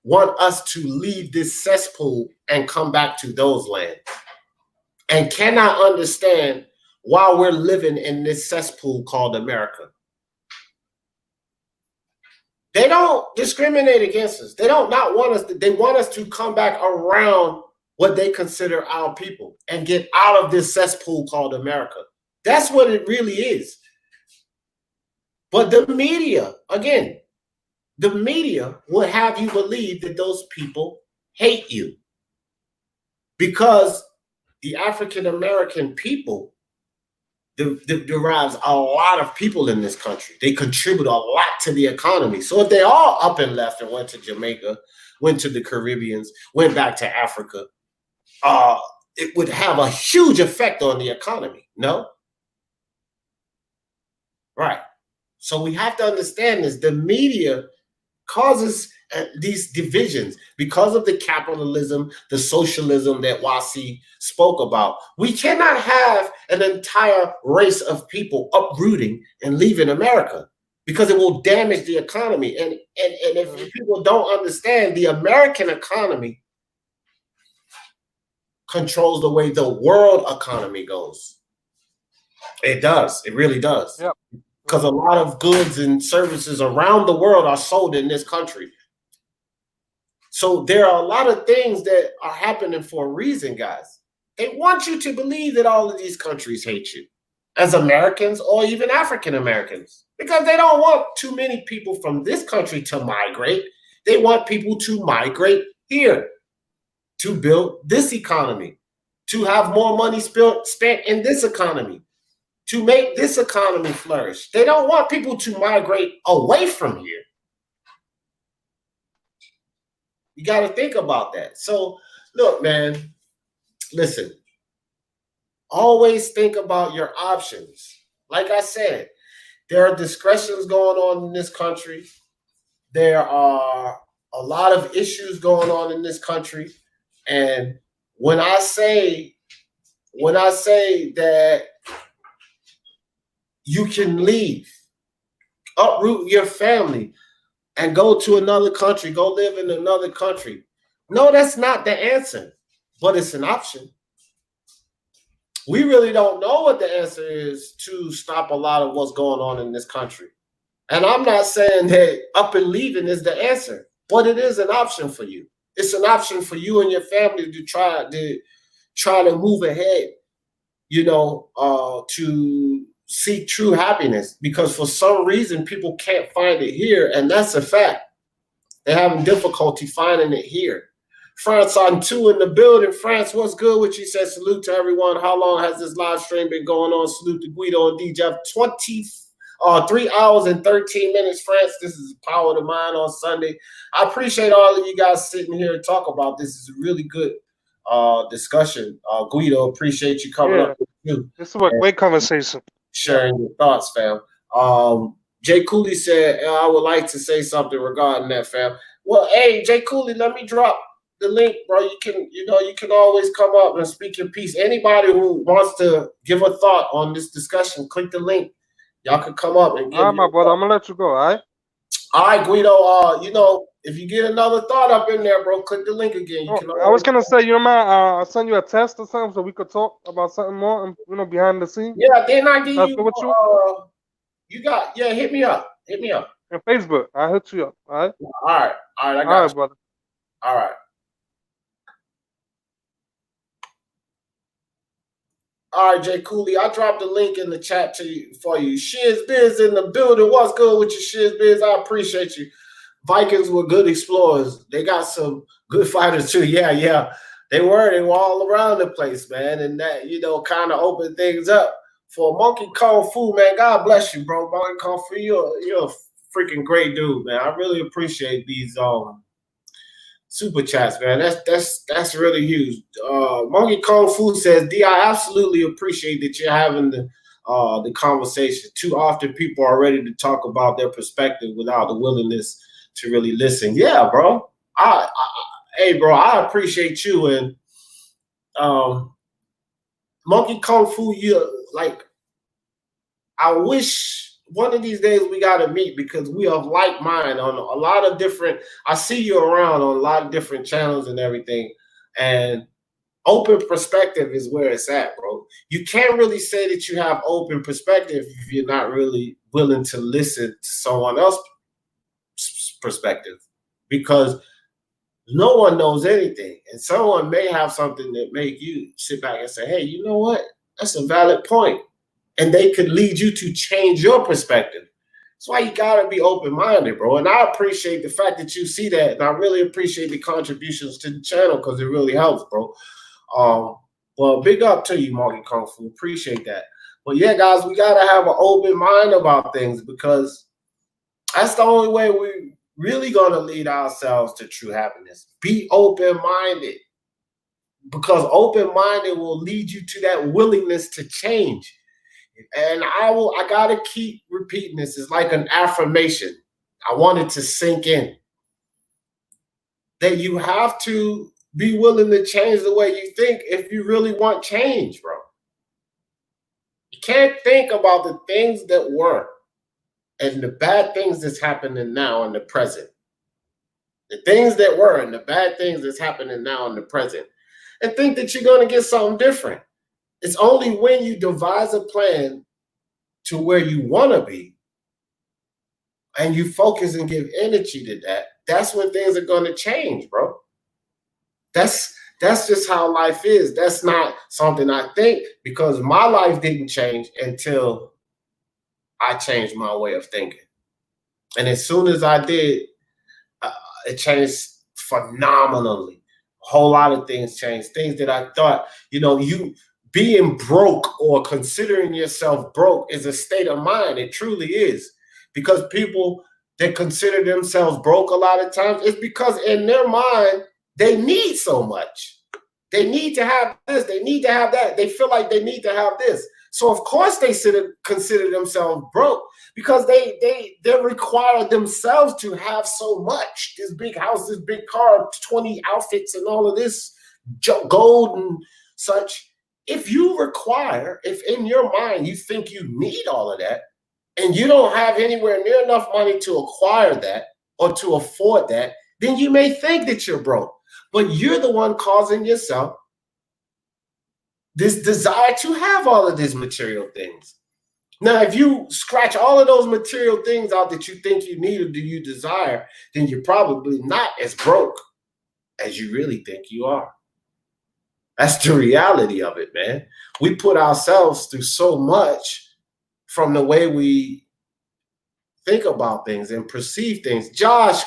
want us to leave this cesspool and come back to those lands and cannot understand why we're living in this cesspool called America. They don't discriminate against us. They don't not want us. They want us to come back around what they consider our people and get out of this cesspool called America. That's what it really is. But the media, again, the media will have you believe that those people hate you because the African American people derives a lot of people in this country. They contribute a lot to the economy. So if they all up and left and went to Jamaica, went to the Caribbeans, went back to Africa, it would have a huge effect on the economy. No? Right. So we have to understand this. The media causes these divisions because of the capitalism, the socialism that Wasi spoke about. We cannot have an entire race of people uprooting and leaving America because it will damage the economy. And if people don't understand, the American economy controls the way the world economy goes. It does. It really does. Yep. Because a lot of goods and services around the world are sold in this country. So there are a lot of things that are happening for a reason, guys. They want you to believe that all of these countries hate you as Americans or even African Americans because they don't want too many people from this country to migrate. They want people to migrate here to build this economy, to have more money spent in this economy, to make this economy flourish. They don't want people to migrate away from here. You got to think about that. So, look, man, listen, always think about your options. Like I said, there are discretions going on in this country. There are a lot of issues going on in this country. And when I say that you can leave, uproot your family, and go to another country, go live in another country. No, that's not the answer, but it's an option. We really don't know what the answer is to stop a lot of what's going on in this country. And I'm not saying that up and leaving is the answer, but it is an option for you. It's an option for you and your family to try to move ahead, to seek true happiness, because for some reason people can't find it here, and that's a fact. They're having difficulty finding it here. France on 2 in the building. France, what's good with you? Says salute to everyone. How long has this live stream been going on? Salute to Guido and DJ. 3 hours and 13 minutes, France. This is Power to Mind on Sunday. I appreciate all of you guys sitting here and talk about this. Is a really good discussion. Guido, appreciate you coming up with you. This is a great conversation. Sharing your thoughts, fam. Jay Cooley said, I would like to say something regarding that, fam. Well, hey, Jay Cooley, let me drop the link, bro. You can always come up and speak your piece. Anybody who wants to give a thought on this discussion, click the link. Y'all can come up and give. All right, my brother, I'm gonna let you go. All right. All right, Guido. If you get another thought up in there, bro, click the link again. I was gonna say, man, I'll send you a test or something so we could talk about something more, behind the scenes. Yeah, then I give you. Hit me up. And Facebook, I hit you up. All right. All right. I got you, brother. All right. RJ Cooley. I dropped the link in the chat for you. Shiz Biz in the building. What's good with your Shiz Biz? I appreciate you. Vikings were good explorers. They got some good fighters too. Yeah. They were all around the place, man. And that, kind of opened things up for Monkey Kung Fu, man. God bless you, bro. Monkey Kung Fu, you're a freaking great dude, man. I really appreciate these super chats, man. That's really huge. Monkey Kung Fu says, D, I absolutely appreciate that you're having the conversation. Too often people are ready to talk about their perspective without the willingness to really listen. Yeah, bro. Hey, bro, I appreciate you. And Monkey Kung Fu, I wish one of these days we got to meet because we are like mind on a lot of different. I see you around on a lot of different channels and everything. And open perspective is where it's at, bro. You can't really say that you have open perspective if you're not really willing to listen to someone else's perspective, because no one knows anything, and someone may have something that make you sit back and say, hey, you know what? That's a valid point. And they could lead you to change your perspective. That's why you got to be open-minded, bro. And I appreciate the fact that you see that, and I really appreciate the contributions to the channel because it really helps, bro. Well, big up to you, Monkey Kung Fu. Appreciate that. But yeah, guys, we got to have an open mind about things because that's the only way we really going to lead ourselves to true happiness. Be open-minded, because open-minded will lead you to that willingness to change. And I got to keep repeating this. It's like an affirmation. I want it to sink in. That you have to be willing to change the way you think if you really want change, bro. You can't think about the things that were and the bad things that's happening now in the present. The things that were and the bad things that's happening now in the present. And think that you're going to get something different. It's only when you devise a plan to where you want to be and you focus and give energy to that, that's when things are going to change, bro. That's just how life is. That's not something I think, because my life didn't change until I changed my way of thinking. And as soon as I did, it changed phenomenally. A whole lot of things changed. Things that I thought, you being broke or considering yourself broke is a state of mind. It truly is. Because people that consider themselves broke a lot of times, it's because in their mind, they need so much. They need to have this. They need to have that. They feel like they need to have this. So, of course, they consider themselves broke because they require themselves to have so much. This big house, this big car, 20 outfits and all of this gold and such. If in your mind you think you need all of that and you don't have anywhere near enough money to acquire that or to afford that, then you may think that you're broke. But you're the one causing yourself this desire to have all of these material things. Now, if you scratch all of those material things out that you think you need or do you desire, then you're probably not as broke as you really think you are. That's the reality of it, man. We put ourselves through so much from the way we think about things and perceive things. Josh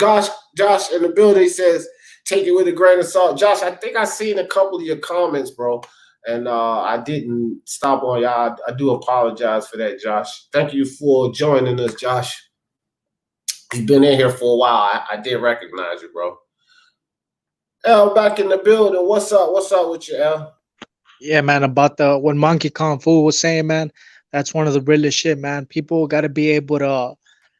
in the building says, take it with a grain of salt. Josh, I think I seen a couple of your comments, bro. And I didn't stop on y'all. I do apologize for that, Josh. Thank you for joining us, Josh. You've been in here for a while. I did recognize you, bro. L back in the building. What's up? What's up with you, L? Yeah, man, about what Monkey Kung Fu was saying, man, that's one of the realest shit, man. People got to be able to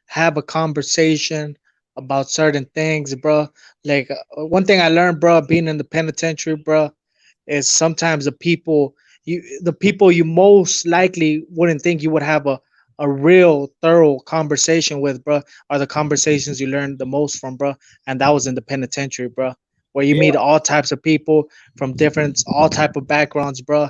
have a conversation about certain things, bro. Like one thing I learned, bro, being in the penitentiary, bro, is sometimes the people you most likely wouldn't think you would have a real thorough conversation with, bro, are the conversations you learn the most from, bro. And that was in the penitentiary, bro, where you meet all types of people from all type of backgrounds, bro.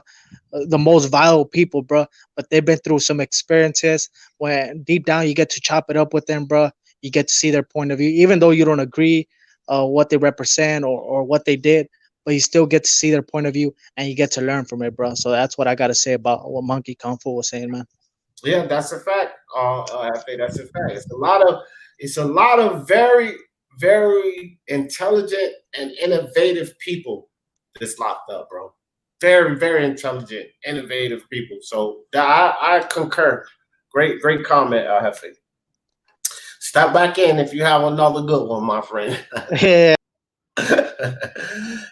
The most vile people, bro, but they've been through some experiences when deep down you get to chop it up with them, bro. You get to see their point of view, even though you don't agree what they represent or what they did, but you still get to see their point of view and you get to learn from it, bro. So that's what I gotta say about what Monkey Kung Fu was saying, man. Yeah, that's a fact. I think that's a fact. It's a lot of very, very intelligent and innovative people that's locked up, bro. Very, very intelligent, innovative people. So I concur. Great comment, Hefe. Stop back in if you have another good one, my friend. Yeah.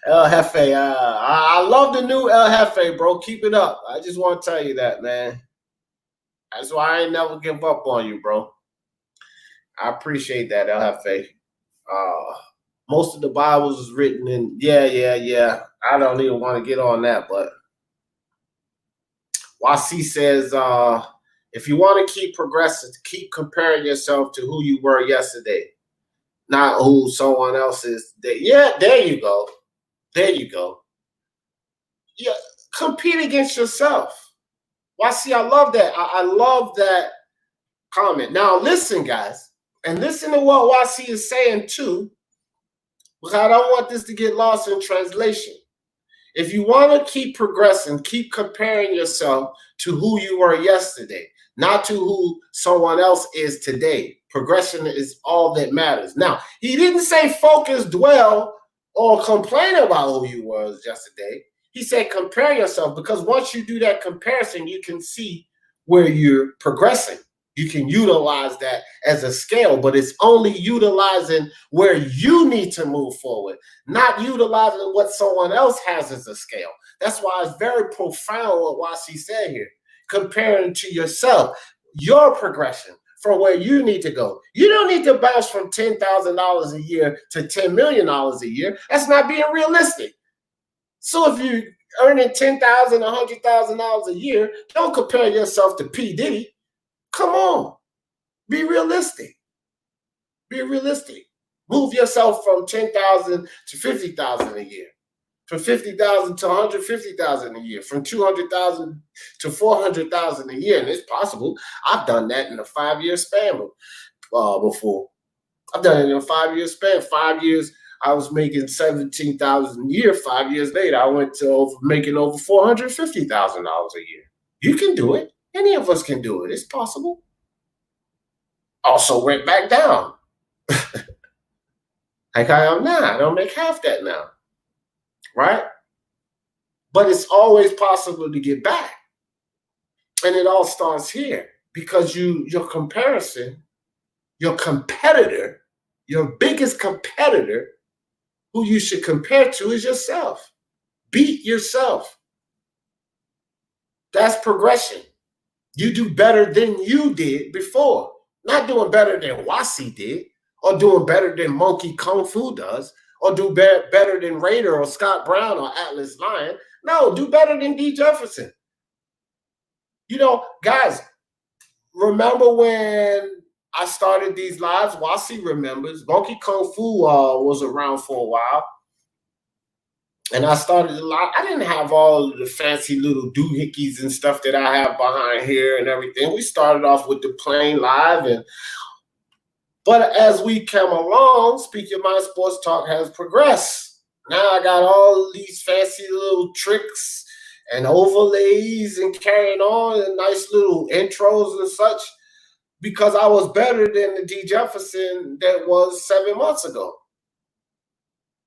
El Jefe, I love the new El Jefe, bro. Keep it up. I just want to tell you that, man. That's why I ain't never give up on you, bro. I appreciate that, El Jefe. Most of the Bibles is written in, yeah. I don't even want to get on that, but Wasi says, if you want to keep progressing, keep comparing yourself to who you were yesterday, not who someone else is today. Yeah, there you go. There you go. Yeah, compete against yourself. Wasi, I love that. I love that comment. Now, listen, guys, and listen to what Wasi is saying too, because I don't want this to get lost in translation. If you want to keep progressing, keep comparing yourself to who you were yesterday, not to who someone else is today. Progression is all that matters. Now, he didn't say focus, dwell, or complain about who you were yesterday. He said compare yourself, because once you do that comparison, you can see where you're progressing. You can utilize that as a scale, but it's only utilizing where you need to move forward, not utilizing what someone else has as a scale. That's why it's very profound what Wasi said here. Comparing to yourself, your progression from where you need to go. You don't need to bounce from $10,000 a year to $10 million a year. That's not being realistic. So if you're earning $10,000, $100,000 a year, don't compare yourself to P. Diddy. Come on, be realistic. Be realistic. Move yourself from 10,000 to 50,000 a year, from 50,000 to 150,000 a year, from 200,000 to 400,000 a year, and it's possible. I've done that in a 5-year span before. I've done it in a 5-year span. 5 years, I was making 17,000 a year. 5 years later, I went to making over $450,000 a year. You can do it. Any of us can do it. It's possible. Also went back down. Like I am now. I don't make half that now. Right? But it's always possible to get back. And it all starts here, because your comparison, your competitor, your biggest competitor, who you should compare to is yourself. Beat yourself. That's progression. You do better than you did before. Not doing better than Wasi did, or doing better than Monkey Kung Fu does, or do better than Raider or Scott Brown or Atlas Lion. No, do better than D. Jefferson. You know, guys, remember when I started these lives? Wasi remembers. Monkey Kung Fu was around for a while. And I started a lot. I didn't have all of the fancy little doohickeys and stuff that I have behind here and everything. We started off with the plain live, but as we come along, Speak Your Mind Sports Talk has progressed. Now I got all these fancy little tricks and overlays and carrying on and nice little intros and such, because I was better than the D. Jefferson that was 7 months ago.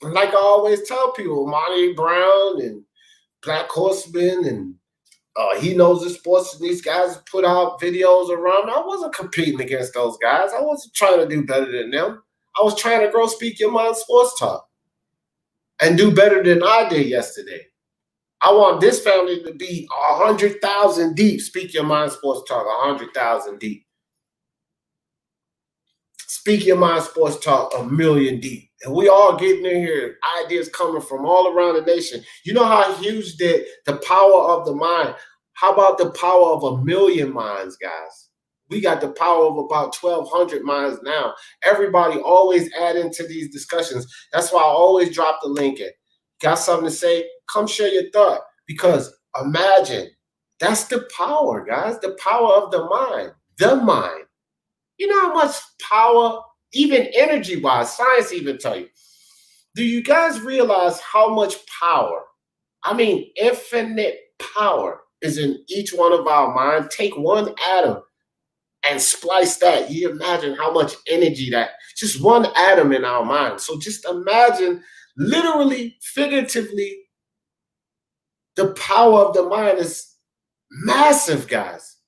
Like I always tell people, Monty Brown and Black Horseman and He Knows the Sports, and these guys put out videos around. I wasn't competing against those guys. I wasn't trying to do better than them. I was trying to grow Speak Your Mind Sports Talk and do better than I did yesterday. I want this family to be 100,000 deep. Speak Your Mind Sports Talk, 100,000 deep. Speak Your Mind Sports Talk, 1 million deep. And we all getting in here, ideas coming from all around the nation. You know how huge the power of the mind. How about the power of 1 million minds, guys? We got the power of about 1,200 minds now. Everybody always add into these discussions. That's why I always drop the link in. Got something to say? Come share your thought. Because imagine, that's the power, guys. The power of the mind. The mind. You know how much power, even energy-wise, science even tell you, Do you guys realize how much power, I mean, infinite power is in each one of our minds? Take one atom and splice that. You imagine how much energy that, just one atom in our mind. So just imagine, literally, figuratively, the power of the mind is massive, guys.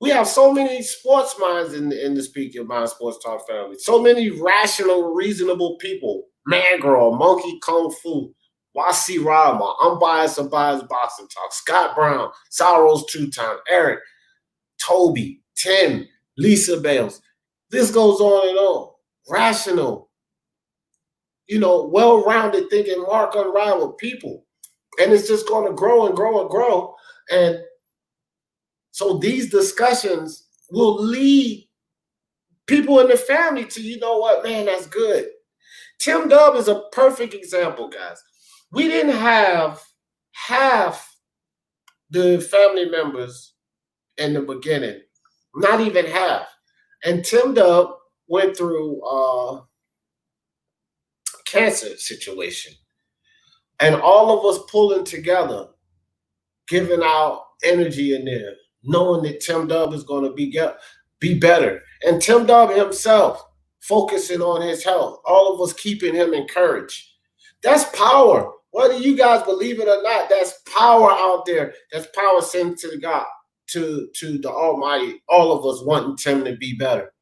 We have so many sports minds in the Speak Your Mind Sports Talk family. So many rational, reasonable people. Mangrove, Monkey Kung Fu, Wasi Rama, Unbiased Boxing Talk, Scott Brown, Sorrows Two-Time, Eric, Toby, Tim, Lisa Bales. This goes on and on. Rational, well-rounded thinking, Mark Unrivaled people. And it's just going to grow and grow and grow. And so these discussions will lead people in the family to, you know what, man, that's good. Tim Dub is a perfect example, guys. We didn't have half the family members in the beginning, not even half. And Tim Dub went through a cancer situation. And all of us pulling together, giving our energy in there, knowing that Tim Dub is going to be better. And Tim Dub himself focusing on his health, all of us keeping him encouraged. That's power. Whether you guys believe it or not, that's power out there. That's power sent to God, to the Almighty, all of us wanting Tim to be better.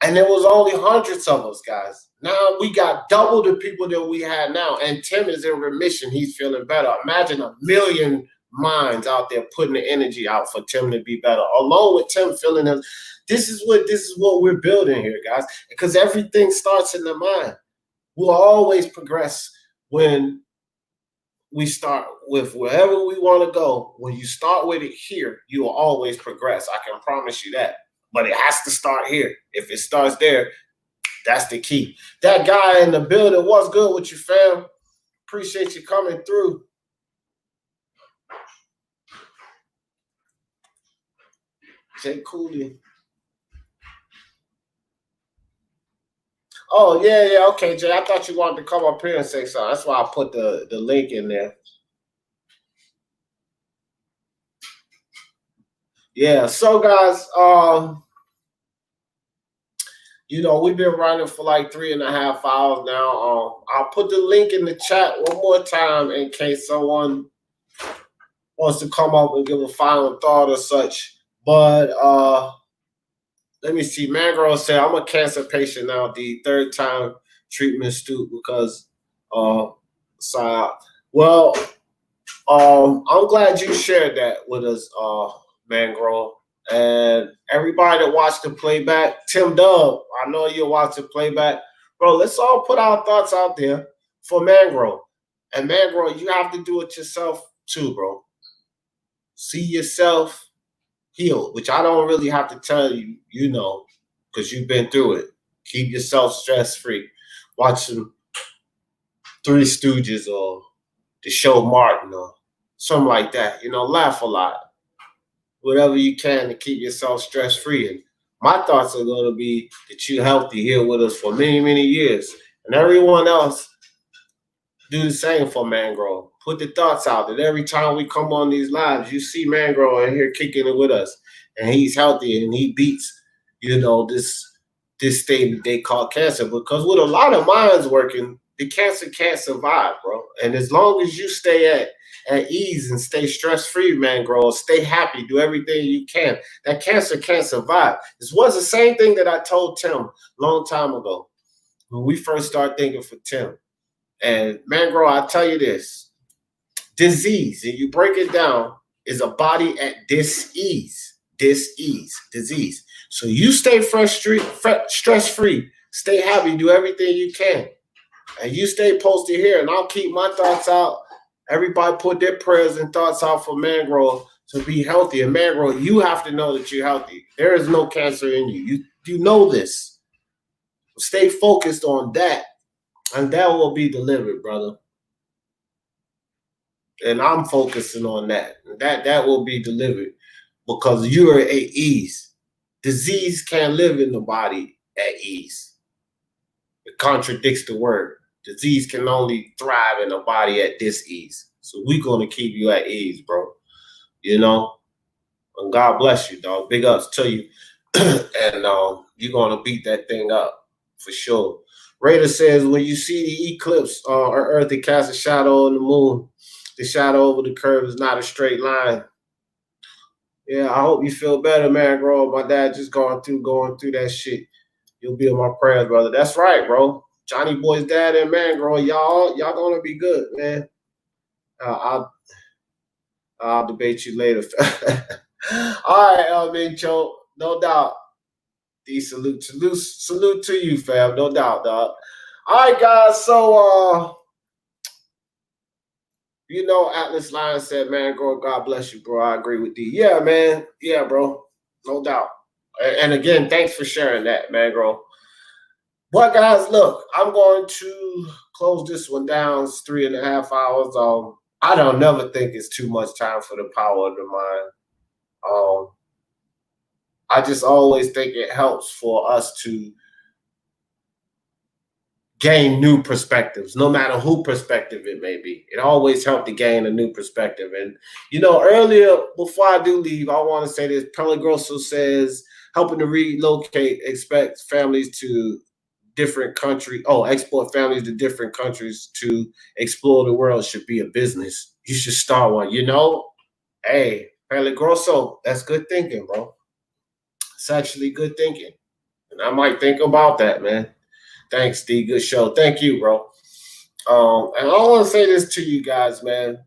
And there was only hundreds of us, guys. Now we got double the people that we had now. And Tim is in remission. He's feeling better. Imagine 1 million minds out there putting the energy out for Tim to be better. Along with Tim feeling him. This is what we're building here, guys. Because everything starts in the mind. We'll always progress when we start with wherever we want to go. When you start with it here, you will always progress. I can promise you that. But it has to start here. If it starts there, that's the key. That guy in the building, what's good with you, fam? Appreciate you coming through. Jay Cooley. Oh, yeah. Okay, Jay. I thought you wanted to come up here and say something. That's why I put the link in there. Yeah, so guys, we've been running for like 3.5 hours now. I'll put the link in the chat one more time in case someone wants to come up and give a final thought or such. But let me see. Mangrove said, I'm a cancer patient now, the third time treatment student because I'm glad you shared that with us, Mangrove. And everybody that watched the playback, Tim Dub, I know you'll watch the playback. Bro, let's all put our thoughts out there for Mangrove. And Mangrove, you have to do it yourself too, bro. See yourself healed, which I don't really have to tell you, because you've been through it. Keep yourself stress-free. Watch some Three Stooges or the show Martin or something like that. Laugh a lot. Whatever you can to keep yourself stress-free. And my thoughts are going to be that you're healthy here with us for many, many years. And everyone else, do the same for Mangrove. Put the thoughts out that every time we come on these lives, you see Mangrove in here kicking it with us. And he's healthy and he beats, this state that they call cancer. Because with a lot of minds working, the cancer can't survive, bro. And as long as you stay at ease and stay stress-free, Mangrove, stay happy, do everything you can, that cancer can't survive. This was the same thing that I told Tim a long time ago when we first started thinking for Tim. And Mangrove, I tell you this, disease, and you break it down, is a body at dis-ease, disease. So you stay stress-free, stay happy, do everything you can. And you stay posted here, and I'll keep my thoughts out. Everybody put their prayers and thoughts out for Mangrove to be healthy. And Mangrove, you have to know that you're healthy. There is no cancer in you. You know this. Stay focused on that, and that will be delivered, brother. And I'm focusing on that. That will be delivered because you are at ease. Disease can't live in the body at ease. The contradicts the word. Disease can only thrive in a body at dis-ease. So we're going to keep you at ease, bro. You know? And God bless you, dog. Big ups to you. And you're going to beat that thing up for sure. Raider says, when you see the eclipse on Earth, it casts a shadow on the moon. The shadow over the curve is not a straight line. Yeah, I hope you feel better, man, bro. My dad just going through that shit. You'll be in my prayers, brother. That's right, bro. Johnny Boy's dad and man, bro. Y'all gonna be good, man. I'll debate you later. All right, Mincho, no doubt. D salute to you, fam. No doubt, dog. All right, guys. So Atlas Lion said, man, bro, God bless you, bro. I agree with D. Yeah, man. Yeah, bro. No doubt. And again, thanks for sharing that, man, bro. But guys, look, I'm going to close this one down. It's 3.5 hours. I don't never think it's too much time for the power of the mind. I just always think it helps for us to gain new perspectives, no matter who perspective it may be. It always helps to gain a new perspective. And, earlier, before I do leave, I want to say this. Peligroso says, helping to relocate, expect families to different countries. Export families to different countries to explore the world should be a business. You should start one, Hey, Peligroso, that's good thinking, bro. It's actually good thinking. And I might think about that, man. Thanks, D. Good show. Thank you, bro. And I want to say this to you guys, man.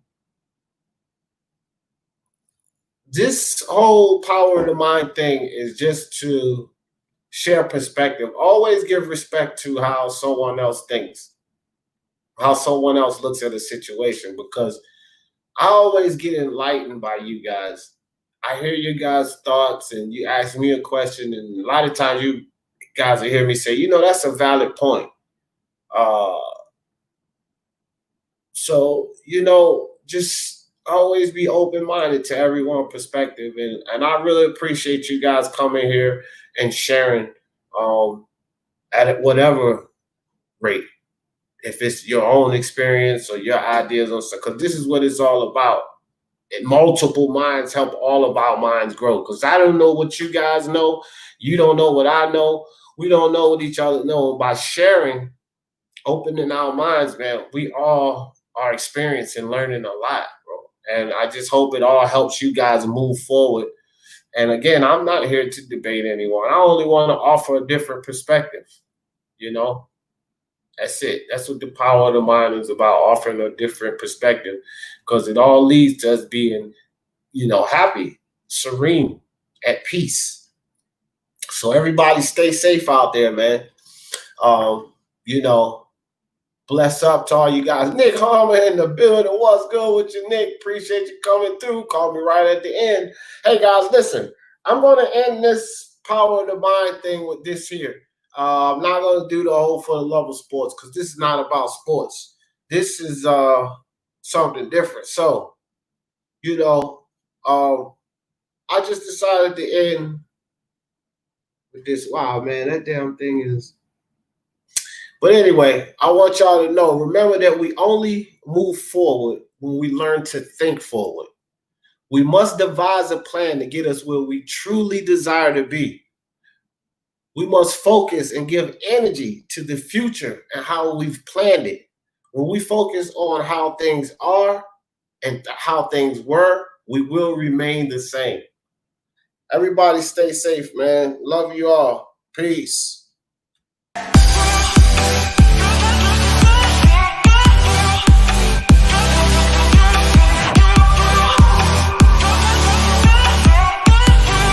This whole power of the mind thing is just to share perspective. Always give respect to how someone else thinks, how someone else looks at a situation, because I always get enlightened by you guys. I hear you guys' thoughts, and you ask me a question, and a lot of times you guys will hear me say, that's a valid point. So, just always be open-minded to everyone's perspective. And I really appreciate you guys coming here and sharing at whatever rate. If it's your own experience or your ideas on stuff, because this is what it's all about. And multiple minds help all of our minds grow. Because I don't know what you guys know. You don't know what I know. We don't know what each other know. By sharing, opening our minds, man, we all are experiencing learning a lot, bro. And I just hope it all helps you guys move forward. And again, I'm not here to debate anyone. I only want to offer a different perspective. That's it. That's what the power of the mind is about, offering a different perspective, because it all leads to us being, happy, serene, at peace. So everybody stay safe out there, man. Bless up to all you guys. Nick Harmer in the building. What's good with you, Nick? Appreciate you coming through. Call me right at the end. Hey, guys, listen. I'm going to end this power of the mind thing with this here. I'm not going to do the whole for the love of sports, because this is not about sports. This is something different. So, I just decided to end with this. Wow, man, that damn thing is... But anyway, I want y'all to know, remember that we only move forward when we learn to think forward. We must devise a plan to get us where we truly desire to be. We must focus and give energy to the future and how we've planned it. When we focus on how things are and how things were, we will remain the same. Everybody stay safe, man. Love you all. Peace.